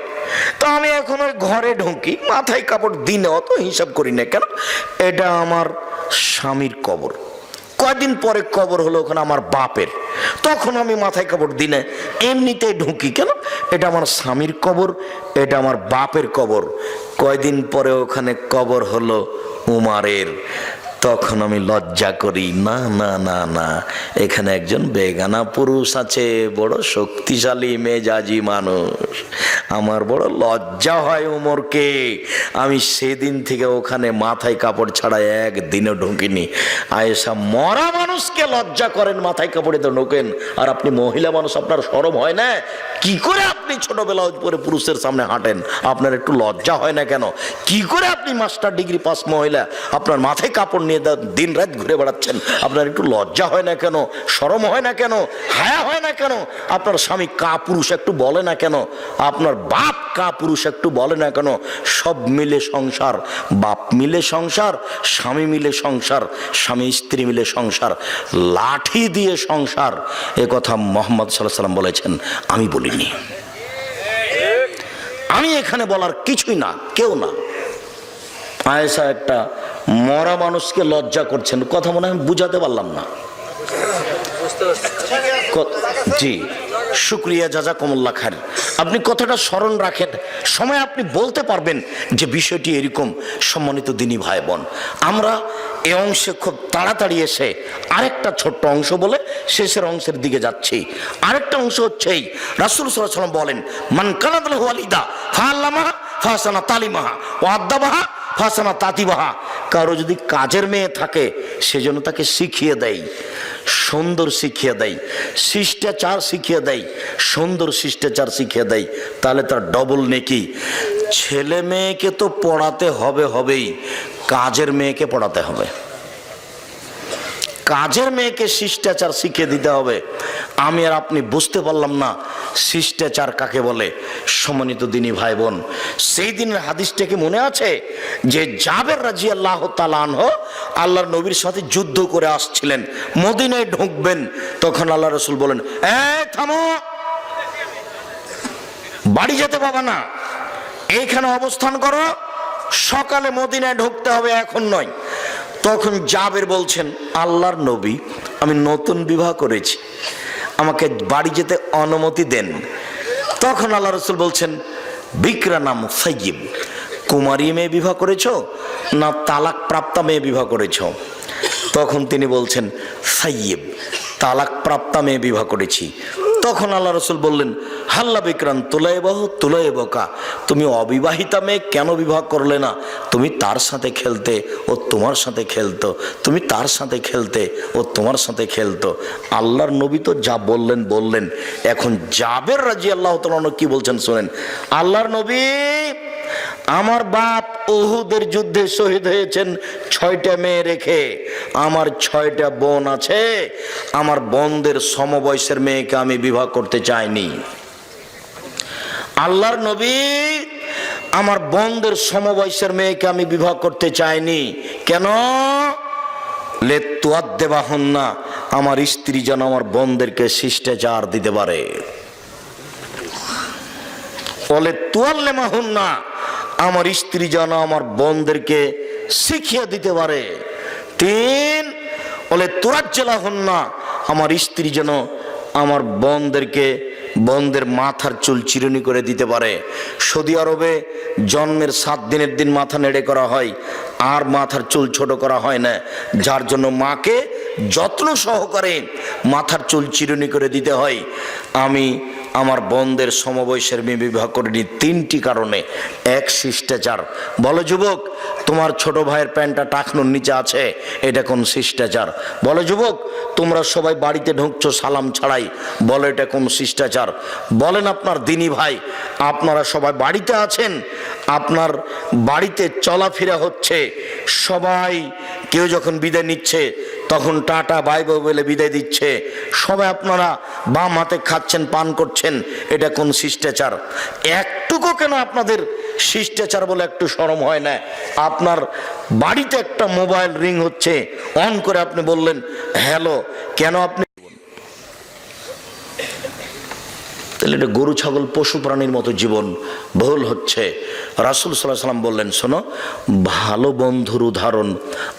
তো আমি এখন ওই ঘরে ঢুকি, মাথায় কাপড় দিনে অত হিসাব করি না, কেন এটা আমার স্বামীর কবর। কয়দিন পরে কবর হলো ওখানে আমার বাপের, তখন আমি মাথায় কাপড় দিনে এমনিতেই ঢুকি, কেন এটা আমার স্বামীর কবর, এটা আমার বাপের কবর। কয়দিন পরে ওখানে কবর হলো উমারের, তখন আমি লজ্জা করি, না না না না, এখানে একজন বেগানা পুরুষ আছে, বড় শক্তিশালী মেজাজি মানুষ, আমার বড় লজ্জা হয় উমরকে। আমি সেদিন থেকে ওখানে মাথায় কাপড় ছাড়া একদিনও ঢুকিনি। আয়েশা মরা মানুষ মানুষকে লজ্জা করেন, মাথায় কাপড়ে তো ঢোকেন, আর আপনি মহিলা মানুষ, আপনার শরম হয় না? কি করে আপনি ছোট ব্লাউজ পরে পুরুষের সামনে হাঁটেন? আপনার একটু লজ্জা হয় না কেন? কি করে আপনি মাস্টার ডিগ্রি পাস মহিলা আপনার মাথায় কাপড় নিয়ে দিন রাত ঘুরে বেড়াচ্ছেন? আপনার একটু লজ্জা হয় না কেন? শরম হয় না কেন? হায়া হয় না কেন? আপনার স্বামী কা পুরুষ একটু বলে না কেন? আপনার বাপ কা পুরুষ একটু বলে না কেন? সব মিলে সংসার, বাপ মিলে সংসার, স্বামী মিলে সংসার, স্বামী স্ত্রী মিলে সংসার, লাঠি দিয়ে সংসার। এ কথা মুহাম্মদ সাল্লাল্লাহু আলাইহি ওয়াসাল্লাম বলেছেন, আমি বলিনি। আমি এখানে বলার কিছুই না, কেউ না। আয়েশা একটা মরা মানুষকে লজ্জা করছেন, কথা মনে হয় বুঝাতে পারলাম না। জি, শুক্রিয়া, জাযাকুমুল্লাহ খায়ের। আপনি কথাটা স্মরণ রাখেন, সময় আপনি বলতে পারবেন যে বিষয়টি এরকম। সম্মানিত দিনী ভাই বোন, আমরা এই অংশে খুব তাড়াতাড়ি এসে আরেকটা ছোট্ট অংশ বলে শেষের অংশের দিকে যাচ্ছি। আরেকটা অংশ হচ্ছে এই, রাসূল সাল্লাল্লাহু আলাইহি ওয়াসাল্লাম বলেন, মান কানাত লাহু ওয়ালিদা ফাআল্লামাহা ফাহসানা তালিমাহা ওয়া আদাবাহা ফাহসানা তাতিবাহা। কারো যদি কাজের মেয়ে থাকে, সেজন্য তাকে শিখিয়ে দেয়, সুন্দর শিখিয়ে দেয়, শিষ্টাচার শিখিয়ে দেয়, সুন্দর শিষ্টাচার শিখিয়ে দেয়, তাহলে তার ডবল নেকি। ছেলে মেয়েকে তো পড়াতে হবেই, কাজের মেয়েকে পড়াতে হবে, কাজের মেয়েকে শিষ্টাচার শিখিয়ে দিতে হবে। আমি আর আপনি বুঝতে পারলাম না শিষ্টাচার কাকে বলে। সম্মানিত দিনী ভাই বোন, সেই দিনের হাদিসটা কি মনে আছে যে জাবের রাদিয়াল্লাহু তাআলা আনহু আল্লাহর নবীর সাথে যুদ্ধ করে আসছিলেন, মদিনায় ঢুকবেন, তখন আল্লাহ রাসূল বলেন, এই থামো, বাড়ি যেতে পাবা না, এইখানে অবস্থান করো, সকালে মদিনায় ঢুকতে হবে, এখন নয়। তখন জাবের বলছেন, আল্লাহর নবী, আমি নতুন বিবাহ করেছি, আমাকে বাড়ি যেতে অনুমতি দেন। তখন আল্লাহ রাসূল বলছেন, বিকরা নাম সাইয়্যিব, কুমারী মেয়ে বিবাহ করেছো না তালাক প্রাপ্তা মেয়ে বিবাহ করেছো? তখন তিনি বলছেন, সাইয়্যিব, তালাক প্রাপ্তা মেয়ে বিবাহ করেছি। তখন আল্লাহ রাসূল বললেন, হাল্লা বিকরান তুলাইবকা, তুমি অবিবাহিতা মেয়ে কেন বিবাহ করলে না? তুমি তার সাথে খেলতে, ও তোমার সাথে খেলতো, তুমি তার সাথে খেলতে, ও তোমার সাথে খেলতো। আল্লাহর নবী তো যা বললেন। এখন জাবের রাদিয়াল্লাহু তাআলা কি বলছেন শুনেন। আল্লাহর নবী, আমার বাপ উহুদের যুদ্ধে শহীদ হয়েছেন 6টা মেয়ে রেখে, আমার 6টা বোন আছে, আমার বোনদের সমবয়সের মেয়েকে আমি বিবাহ করতে চাইনি। আল্লাহর নবী, আমার বোনদের সমবয়সের মেয়েকে আমি বিবাহ করতে চাইনি। কেন? লেতুয়াদ্দেবাহুন্না, আমার স্ত্রী যেন আমার বোনদেরকে শিষ্টাচার দিতে পারে। বলে তুয়াল্লেমাহুন্না, আমার স্ত্রী যেন আমার বোনদেরকে শিখিয়ে দিতে পারে। 3, বলে তুরাজ্জালাহুন্না, আমার স্ত্রী যেন আমার বোনদের মাথার চুল চিরুনি করে দিতে পারে। সৌদি আরবে জন্মের 7 দিনের দিন মাথা নেড়ে করা হয়, আর মাথার চুল ছোট করা হয় না, যার জন্য মাকে যত্ন সহকারে মাথার চুল চিরুনি করে দিতে হয়। আমি আমার বোনদের সমবয়সের মেয়ে বিবাহ করিনি 3টি কারণে। 1, শিষ্টাচার। বলো যুবক, তোমার ছোট ভাইয়ের প্যান্টটা টাকনোর নিচে আছে, এটা কোন শিষ্টাচার? বলো যুবক, তোমরা সবাই বাড়িতে ঢুকছো সালাম ছাড়াই, বলো এটা কোন শিষ্টাচার? বলেন আপনার দিনী ভাই, আপনারা সবাই বাড়িতে আছেন, আপনার বাড়িতে চলাফেরা হচ্ছে, সবাই কেউ যখন বিদায় নিচ্ছে তখন টাটা বাই বাই বলে বিদায় দিচ্ছে, সবাই আপনারা বাম হাতে খাচ্ছেন, পান করছেন, এটা কোন শিষ্টাচার? একটুকু কেন আপনাদের শিষ্টাচার বলে একটু শরম হয় না? আপনার বাড়িতে একটা মোবাইল রিং হচ্ছে, অন করে আপনি বললেন হ্যালো, কেন আপনি? তাহলে এটা গরু ছাগল পশু প্রাণীর মতো জীবন ভুল হচ্ছে। রাসূল সাল্লাল্লাহু আলাইহি ওয়াসাল্লাম বললেন, শোনো, ভালো বন্ধুর উদাহরণ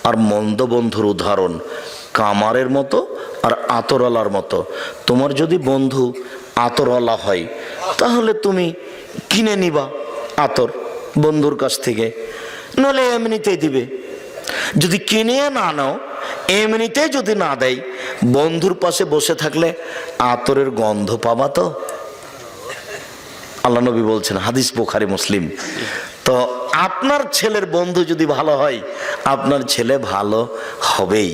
আর মন্দ বন্ধুর উদাহরণ কামারের মতো আর আতরওয়ালার মতো। তোমার যদি বন্ধু আতরওয়ালা হয়, তাহলে তুমি কিনে নিবা আতর বন্ধুর কাছ থেকে, নলে এমনিতেই দিবে। যদি কিনে না নাও, এমনিতে যদি না দেয়, বন্ধুর পাশে বসে থাকলে আতরের গন্ধ পাবা তো? আল্লাহ নবী বলছেন, হাদিস বুখারী মুসলিম। তো আপনার ছেলের বন্ধু যদি ভালো হয়, আপনার ছেলে ভালো হবেই।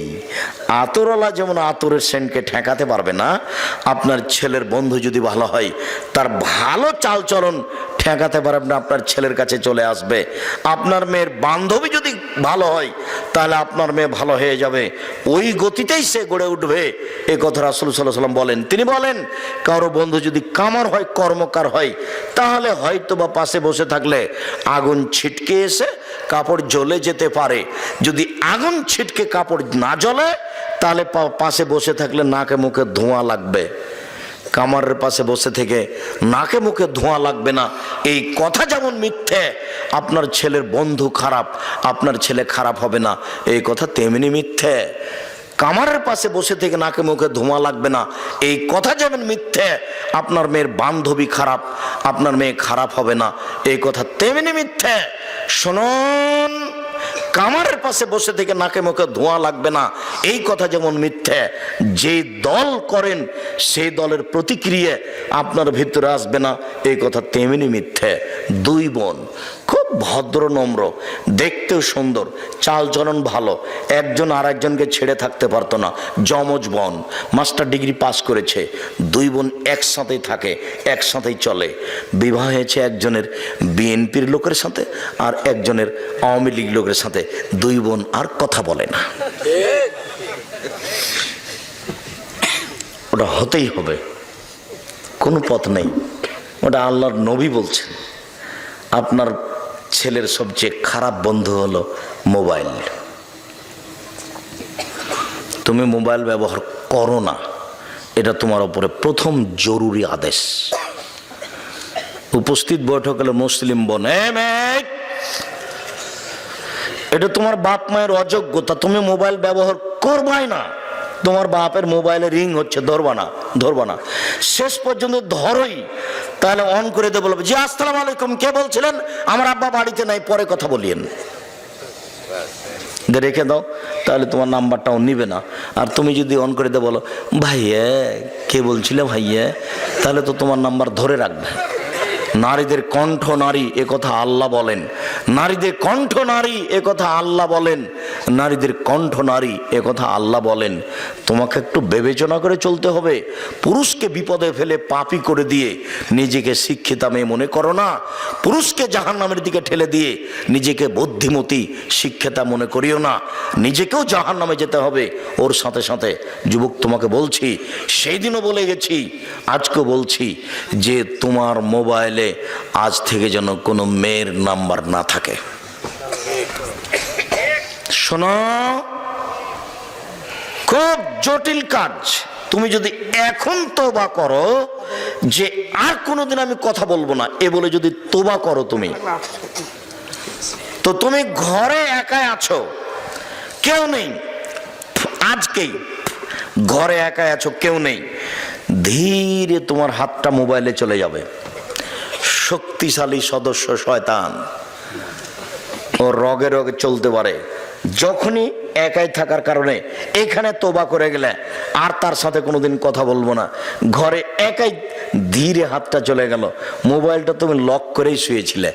আতরওয়ালা যেমন আতরের সেন্টকে ঠেকাতে পারবে না, আপনার ছেলের বন্ধু যদি ভালো হয়, তার ভালো চালচলন ঠেকাতে পারবে না, আপনার ছেলের কাছে চলে আসবে। আপনার মেয়ের বান্ধবী যদি ভালো হয়, তাহলে আপনার মেয়ে ভালো হয়ে যাবে, ওই গতিতেই সে গড়ে উঠবে। এ কথা রাসূল সাল্লাল্লাহু আলাইহি ওয়াসাল্লাম বলেন। তিনি বলেন, কারো বন্ধু যদি কামার হয়, কর্মকার হয়, তাহলে হয়তো বা পাশে বসে থাকলে আগুন ছিটকে এসে কাপড় জ্বলে যেতে পারে। যদি আগুন ছিটকে কাপড় না জ্বলে, তাহলে পাশে বসে থাকলে নাকে মুখে ধোঁয়া লাগবে। কামারের পাশে বসে থেকে নাকে মুখে ধোঁয়া লাগবে না, এই কথা যেমন মিথ্যে, আপনার ছেলের বন্ধু খারাপ, আপনার ছেলে খারাপ হবে না, এই কথা তেমনি মিথ্যে। কামারের পাশে বসে থেকে নাকে মুখে ধোঁয়া লাগবে না, এই কথা যেমন মিথ্যে, আপনার মেয়ের বান্ধবী খারাপ, আপনার মেয়ে খারাপ হবে না, এই কথা তেমনি মিথ্যে। শুনুন, কামারের পাশে বসে থেকে নাকে মুখে ধোঁয়া লাগবে না, এই কথা যেমন মিথ্যে, যে দল করেন সেই দলের প্রতিক্রিয়া আপনার ভিতরে আসবে না, এই কথা তেমনি মিথ্যে। দুই বোন খুব ভদ্র নম্র, দেখতেও সুন্দর, চালচলন ভালো, একজন আর একজনকে ছেড়ে থাকতে পারতো না। যমজ বোন, মাস্টার ডিগ্রি পাস করেছে, দুই বোন একসাথেই থাকে, একসাথেই চলে। বিবাহ হয়েছে একজনের বিএনপির লোকের সাথে আর একজনের আওয়ামী লীগ লোকের সাথে, দুই বোন আর কথা বলে না। ওটা হতেই হবে, কোনো পথ নেই। ওটা আল্লাহর নবী বলছেন। আপনার ছেলের সবচেয়ে খারাপ বন্ধু হলো মোবাইল। তুমি মোবাইল ব্যবহার করো না, এটা তোমার উপরে প্রথম জরুরি আদেশ। উপস্থিত বৈঠক হলো মুসলিম বোন, এটা তোমার বাপ মায়ের অযোগ্যতা, তুমি মোবাইল ব্যবহার করবাই না। তোমার বাপের মোবাইলে রিং হচ্ছে, ধরবা না, শেষ পর্যন্ত ধরোই, তাহলে অন করে দেবো, বলবে জি আসসালামু আলাইকুম, কে বলছিলেন? আমার আব্বা বাড়িতে নাই, পরে কথা বলিয়েন, রেখে দাও, তাহলে তোমার নাম্বারটাও নিবে না। আর তুমি যদি অন করে দে বলো ভাইয়া কে বলছিলে ভাইয়া, তাহলে তো তোমার নাম্বার ধরে রাখবে। নারীদের কণ্ঠ নারী, এ কথা আল্লাহ বলেন। নারীদের কণ্ঠ নারী, এ কথা আল্লাহ বলেন। নারীদের কণ্ঠ নারী, এ কথা আল্লাহ বলেন। তোমাকে একটু বিবেচনা করে চলতে হবে। পুরুষকে বিপদে ফেলে পাপী করে দিয়ে নিজেকে শিক্ষিতা মেয়ে মনে করো না। পুরুষকে জাহান্নামের দিকে ঠেলে দিয়ে নিজেকে বুদ্ধিমতী শিক্ষিতা মনে করিও না। নিজেকেও জাহান্নামে যেতে হবে ওর সাথে সাথে। যুবক, তোমাকে বলছি, সেই দিনও বলে গেছি, আজকেও বলছি, যে তোমার মোবাইলে আজ থেকে যেন কোনো মেয়ের নাম্বার না থাকে। শোনো, খুব জটিল কাজ। তুমি যদি এখন তওবা করো যে আর কোনোদিন আমি কথা বলবো না, এ বলে যদি তওবা করো তুমি, তো তুমি ঘরে একাই আছো, কেউ নেই, আজকেই ঘরে একাই আছো, কেউ নেই, ধীরে তোমার হাতটা মোবাইলে চলে যাবে। শক্তিশালী সদস্য শয়তান, ও রগে রগে চলতে পারে। যখনই একাই থাকার কারণে এখানে তওবা করে গেলে আর তার সাথে কোনোদিন কথা বলবো না, ঘরে একাই ধীরে হাতটা চলে গেল, মোবাইলটা তুমি লক করেই শুয়েছিলে,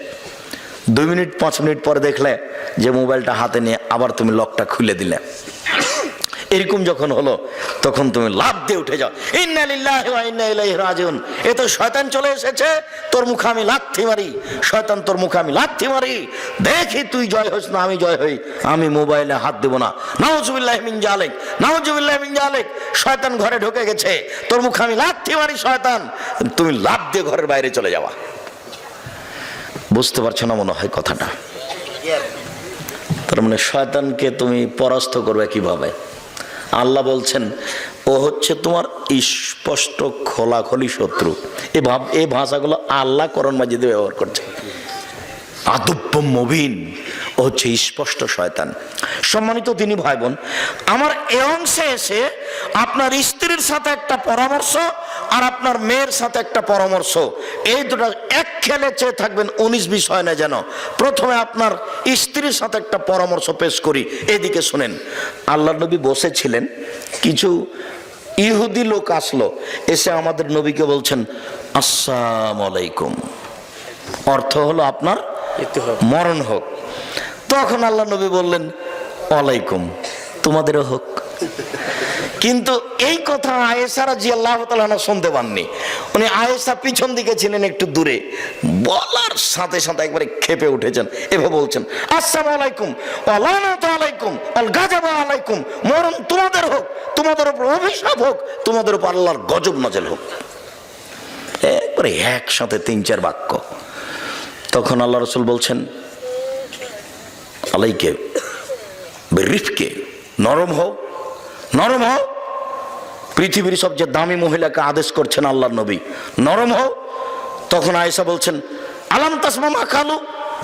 2 মিনিট 5 মিনিট পরে দেখলে যে মোবাইলটা হাতে নিয়ে আবার তুমি লকটা খুলে দিলে। এরকম যখন হলো তখন তুমি লাফ দিয়ে উঠে যাও, ইন্না লিল্লাহি ওয়া ইন্না ইলাইহি রাজিউন। এ তো শয়তান চলে এসেছে, তোর মুখে আমি লাথি মারি, শয়তান তোর মুখে আমি লাথি মারি, দেখি তুই জয় হোস না আমি জয় হই, আমি মোবাইলে হাত দেব না। নাউজুবিল্লাহি মিন জালিক, নাউজুবিল্লাহি মিন জালিক। শয়তান ঘরে ঢুকে গেছে, তোর মুখে আমি লাথি মারি শয়তান। তুমি লাফ দিয়ে ঘরের বাইরে চলে যাওয়া। বুঝতে পারছো না মনে হয় কথাটা? তার মানে শয়তানকে তুমি পরাস্ত করবে কিভাবে? আল্লাহ বলছেন ও হচ্ছে তোমার স্পষ্ট খোলাখলি শত্রু। এই ভাষাগুলো আল্লাহ কোরআন মাজিদে ব্যবহার করছে। আদুব্য মুবিন, ও হচ্ছে স্পষ্ট শয়তান। সম্মানিত দিনী ভাই বোন, আমার এ অংশে এসে আপনার স্ত্রীর সাথে একটা পরামর্শ আর আপনার মেয়ের সাথে একটা পরামর্শ, এই দুটো এক খেলে চেয়ে থাকবেন, 19 বিষয় না যেন। প্রথমে আপনার স্ত্রীর সাথে একটা পরামর্শ পেশ করি, এদিকে শুনেন। আল্লাহ নবী বসেছিলেন, কিছু ইহুদি লোক আসলো, এসে আমাদের নবীকে বলছেন আসসালামু আলাইকুম। অর্থ হলো আপনার মরণ হোক। তখন আল্লাহ নবী বললেন ওয়ালাইকুম, তোমাদেরও হোক। কিন্তু এই কথা আয়েশা রাদিয়াল্লাহু তাআলা আনহা শুনতে পাননি। উনি আয়েশা পিছন দিকে ছিলেন একটু দূরে, বলার সাথে সাথে একবারে ক্ষেপে উঠেছেন, এভাবে বলছেন আসসালামু আলাইকুম ওয়া লানাতু আলাইকুম ওয়াল গাযাবু আলাইকুম, মরণ তোমাদের হোক, তোমাদের উপর অভিশাপ হোক, তোমাদের উপর আল্লাহর গজব নাযিল হোক। একবারে একসাথে 3-4 বাক্য। তখন আল্লাহ রাসূল বলছেন আলাইকে বিরিফকে, নরম হও, নরম হও। পৃথিবীর সবচেয়ে দামি মহিলাকে আদেশ করছেন আল্লাহর নবী, নরম হও। তখন আয়েশা বলছেন আলাম তাসমা মা কালু,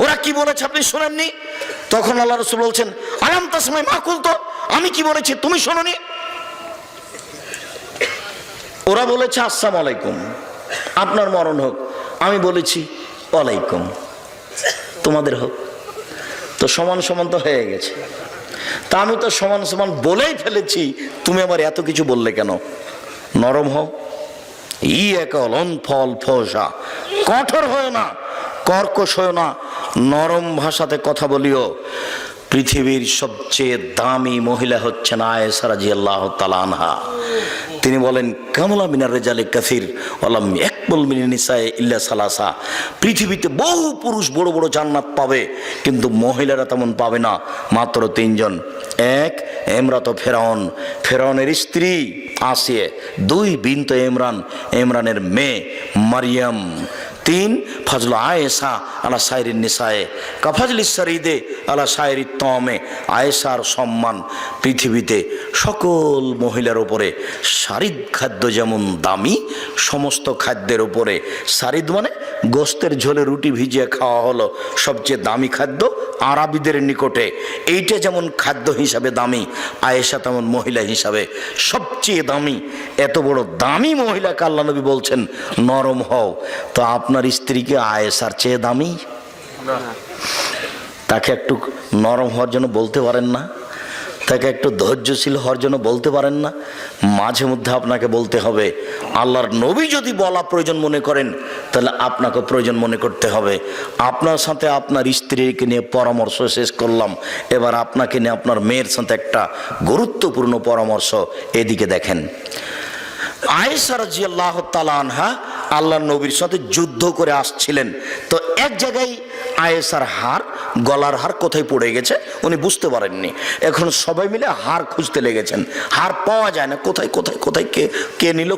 ওরা কি বলেছে আপনি শোনেননি? তখন আল্লাহ রাসূল বলছেন আলাম তাসমা মা কুলতু, আমি কি বলেছি তুমি শোনোনি? ওরা বলেছে আসসালামু আলাইকুম, আপনার মরণ হোক, আমি বলেছি ওয়ালাইকুম, তোমাদের হোক। তো সমান সমান তো হয়ে গেছে। তা আমি তো সমান সমান বলেই ফেলেছি, তুমি আবার এত কিছু বললে কেন? নরম হও, ফল ফসা, কঠোর হয় না, কর্কশ হয় না, নরম ভাষাতে কথা বলিও। পৃথিবীর সবচেয়ে দামি মহিলা হচ্ছেন আয়েশা রাদিয়াল্লাহু তাআলা আনহা। তিনি বলেন কামলা মিনার রিজালি কাসির ওয়ালাম ইয়াকবুল মিনান নিসায়ে ইল্লা সালাসা, পৃথিবীতে বহু পুরুষ বড় বড় জান্নাত পাবে, কিন্তু মহিলারা তেমন পাবে না, মাত্র 3 জন। 1 ইমরাত ফেরাউন, ফেরাউনের স্ত্রী আসিয়া। 2 বিনতে ইমরান, ইমরানের মেয়ে মারিয়াম। 3 ফজল আয়েশা আলা সাইরিন নিসায়ে কাফাজলি শরীদে আলা সাইরি তমে, আয়েশার সম্মান পৃথিবীতে সকল মহিলার উপরে। সারিদ খাদ্য যেমন দামি, সমস্ত খাদ্যের উপরে সারিদ মানে গোস্তের ঝোলে রুটি ভিজিয়ে খাওয়া হলো সবচেয়ে দামি খাদ্য আরবিদের নিকটে। এইটা যেমন খাদ্য হিসাবে দামি, আয়েশা তেমন মহিলা হিসাবে সবচেয়ে দামি। এত বড় দামি মহিলাকে আল্লাহ নবী বলছেন নরম হও। তো আপনার স্ত্রীকে আয়েশার চেয়ে দামি? তাকে একটু নরম হওয়ার জন্য বলতে পারেন না? তাকে একটু ধৈর্যশীল হওয়ার জন্য বলতে পারেন না? মাঝে মধ্যে আপনাকে বলতে হবে। আল্লাহর নবী যদি বলা প্রয়োজন মনে করেন, তাহলে আপনাকে প্রয়োজন মনে করতে হবে। আপনার সাথে আপনার স্ত্রীকে নিয়ে পরামর্শ শেষ করলাম, এবার আপনাকে নিয়ে আপনার মেয়ের সাথে একটা গুরুত্বপূর্ণ পরামর্শ। এদিকে দেখেন, আয়েশা রাদিয়াল্লাহু তাআলা আনহা আল্লাহর নবীর সাথে যুদ্ধ করে আসছিলেন। তো এক জায়গায় আয়েশার হার, গলার হার কোথায় পড়ে গেছে উনি বুঝতে পারেননি। এখন সবাই মিলে হার খুঁজতে লেগেছেন, হার পাওয়া যায় না। কোথায় কোথায় কোথায় কে নিল,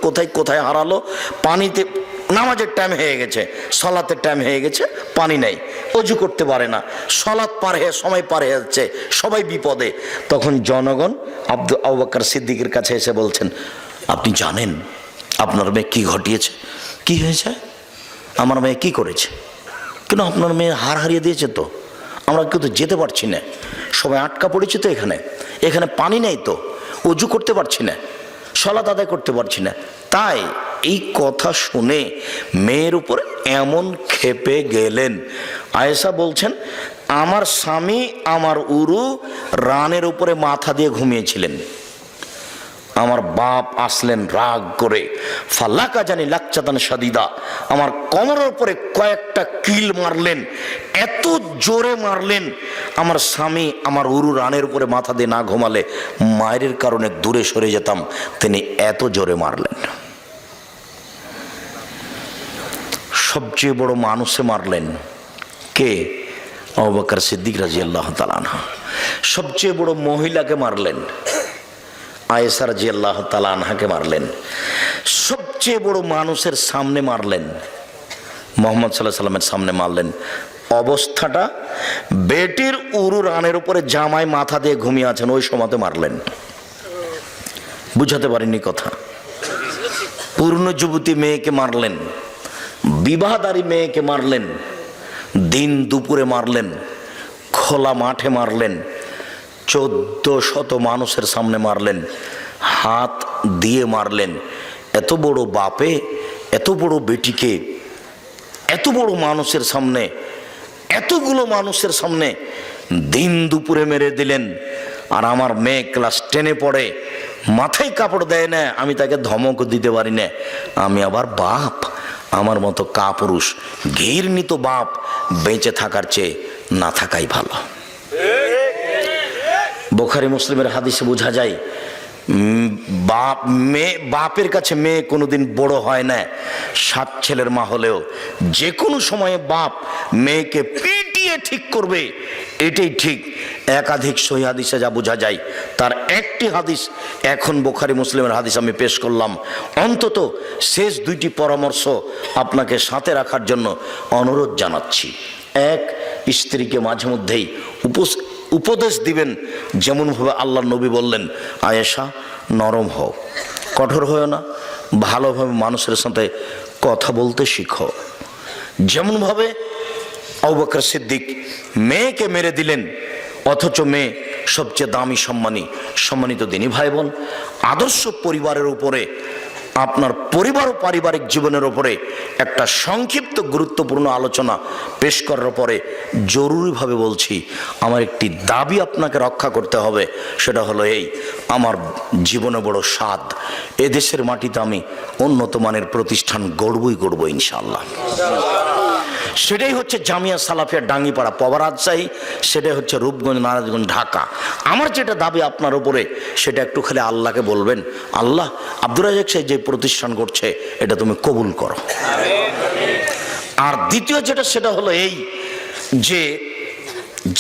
কোথায় কোথায় হারালো। পানিতে নামাজের টাইম হয়ে গেছে, সলাতের টাইম হয়ে গেছে, পানি নাই, অজু করতে পারে না, সলাত পার হয়ে সময় পার হয়ে যাচ্ছে, সবাই বিপদে। তখন জনগণ আবু বকর সিদ্দিকের কাছে এসে বলছেন আপনি জানেন আপনার মেয়ে কি ঘটিয়েছে? কি হয়েছে? আমার মেয়ে কি করেছে? কেন আপনার মেয়ে হার হারিয়ে দিয়েছে, তো আমরা কেউ তো যেতে পারছি না, সবাই আটকা পড়েছে, তো এখানে পানি নেই, তো অজু করতে পারছি না, সলাত আদায় করতে পারছি না। তাই এই কথা শুনে মেয়ের উপরে এমন ক্ষেপে গেলেন। আয়েশা বলছেন আমার স্বামী আমার উরু রানের উপরে মাথা দিয়ে ঘুমিয়েছিলেন, আমার বাপ আসলেন রাগ করে, ফাল্লাকা জানি লাকচাদান শাদিদা, আমার কোমরের উপরে কয়েকটা কিল মারলেন, এত জোরে মারলেন আমার স্বামী আমার উরু রানের উপরে মাথা দিয়ে না ঘুমালে মায়ের কারণে দূরে সরে যেতাম, তিনি এত জোরে মারলেন। সবচেয়ে বড় মানুষে মারলেন কে? আবু বকর সিদ্দিক রাদিয়াল্লাহু তাআলা আনহু। সবচেয়ে বড় মহিলাকে মারলেন আয়েশা রাদিয়াল্লাহু তাআলা আনহাকে মারলেন। সবচেয়ে বড় মানুষের সামনে মারলেন, মুহাম্মদ সাল্লাল্লাহু আলাইহি সাল্লামের সামনে মারলেন। অবস্থাটা বেটির উরু রানের উপরে জামাই মাথা দিয়ে ঘুমিয়ে আছেন, ওই সময়তে মারলেন। বুঝাতে পারিনি কথা? পূর্ণ যুবতী মেয়েকে মারলেন, বিবাহদারী মেয়েকে মারলেন, দিন দুপুরে মারলেন, খোলা মাঠে মারলেন, 1400 মানুষের সামনে মারলেন, হাত দিয়ে মারলেন। এত বড় বাপে এত বড় বেটিকে এত বড় মানুষের সামনে, এতগুলো মানুষের সামনে দিন দুপুরে মেরে দিলেন। আর আমার মেয়ে ক্লাস 10-এ পড়ে, মাথায় কাপড় দেয় না, আমি তাকে ধমক দিতে পারি না। আমি আবার বাপ, আমার মতো কাপুরুষ ঘৃণিত বাপ বেঁচে থাকার চেয়ে না থাকাই ভালো। বুখারী মুসলিমের হাদিসে বোঝা যায় বাপের কাছে মেয়ে কোনোদিন বড় হয় না। 7 ছেলের মা হলেও যে কোনো সময়ে বাপ মেয়েকে পিটিয়ে ঠিক করবে, এটাই ঠিক। একাধিক সহিহ হাদিসে যা বোঝা যায় তার একটি হাদিস এখন বুখারী মুসলিমের হাদিস আমি পেশ করলাম। অন্তত শেষ 2টি পরামর্শ আপনাকে সাথে রাখার জন্য অনুরোধ জানাচ্ছি। এক, স্ত্রীকে মাঝে মধ্যেই উপদেশ দিবেন, যেমনভাবে আল্লাহর নবী বললেন, আয়েশা নরম হও, কঠোর হও না, ভালোভাবে মানুষের সাথে কথা বলতে শিখো। যেমনভাবে আবু বকর সিদ্দিক মেয়েকে মেরে দিলেন, অথচ মেয়ে সবচেয়ে দামি সম্মানিত দিনী ভাই বোন, আদর্শ পরিবারের উপরে, আপনার পরিবার ও পারিবারিক জীবনের উপরে একটা সংক্ষিপ্ত গুরুত্বপূর্ণ আলোচনা পেশ করার পরে জরুরিভাবে বলছি, আমার একটি দাবি আপনাকে রক্ষা করতে হবে। সেটা হলো এই, আমার জীবনে বড় স্বাদ, এদেশের মাটিতে আমি উন্নত মানের প্রতিষ্ঠান গড়বই ইনশাআল্লাহ। সেটাই হচ্ছে জামিয়া সালাফিয়া ডাঙ্গিপাড়া পবা রাজশাহী, সেটাই হচ্ছে রূপগঞ্জ নারায়ণগঞ্জ ঢাকা। আমার যেটা দাবি আপনার উপরে, সেটা একটু খালি আল্লাহকে বলবেন, আল্লাহ আব্দুর রাজ্জাক সাহেব যে প্রতিষ্ঠান করছে এটা তুমি কবুল করো। আর দ্বিতীয় যেটা, সেটা হলো এই যে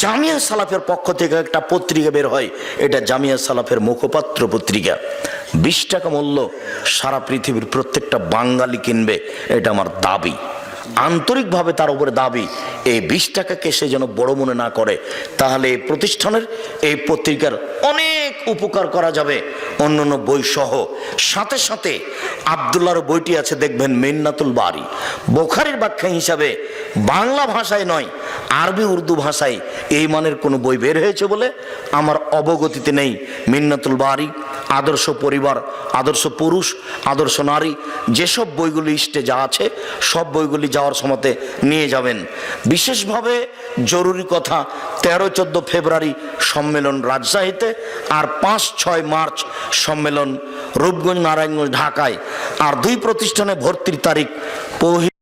জামিয়া সালাফের পক্ষ থেকে একটা পত্রিকা বের হয়, এটা জামিয়া সালাফের মুখপাত্র পত্রিকা। 20 টাকা মূল্য, সারা পৃথিবীর প্রত্যেকটা বাঙালি কিনবে, এটা আমার দাবি, আন্তরিকভাবে তার উপরে দাবি। এই 20 টাকাকে সে যেন বড় মনে না করে, তাহলে এই প্রতিষ্ঠানের, এই পত্রিকার অনেক উপকার করা যাবে, অন্যান্য বই সহ। সাথে সাথে আব্দুল্লাহর বইটি আছে, দেখবেন মিন্নাতুল বারি, বুখারীর ব্যাখ্যা হিসাবে বাংলা ভাষায় নয়, আরবি উর্দু ভাষায় এই মানের কোনো বই বের হয়েছে বলে আমার অবগতিতে নেই। মিন্নাতুল বারি, আদর্শ পরিবার, আদর্শ পুরুষ, আদর্শ নারী, যেসব বইগুলি লিস্টে যা আছে সব বইগুলি যাওয়ার সময়তে নিয়ে যাবেন। বিশেষভাবে জরুরি কথা, 13-14 ফেব্রুয়ারি সম্মেলন রাজশাহীতে, আর 5-6 মার্চ সম্মেলন রূপগঞ্জ নারায়ণগঞ্জ ঢাকায়। আর 2 প্রতিষ্ঠানে ভর্তির তারিখ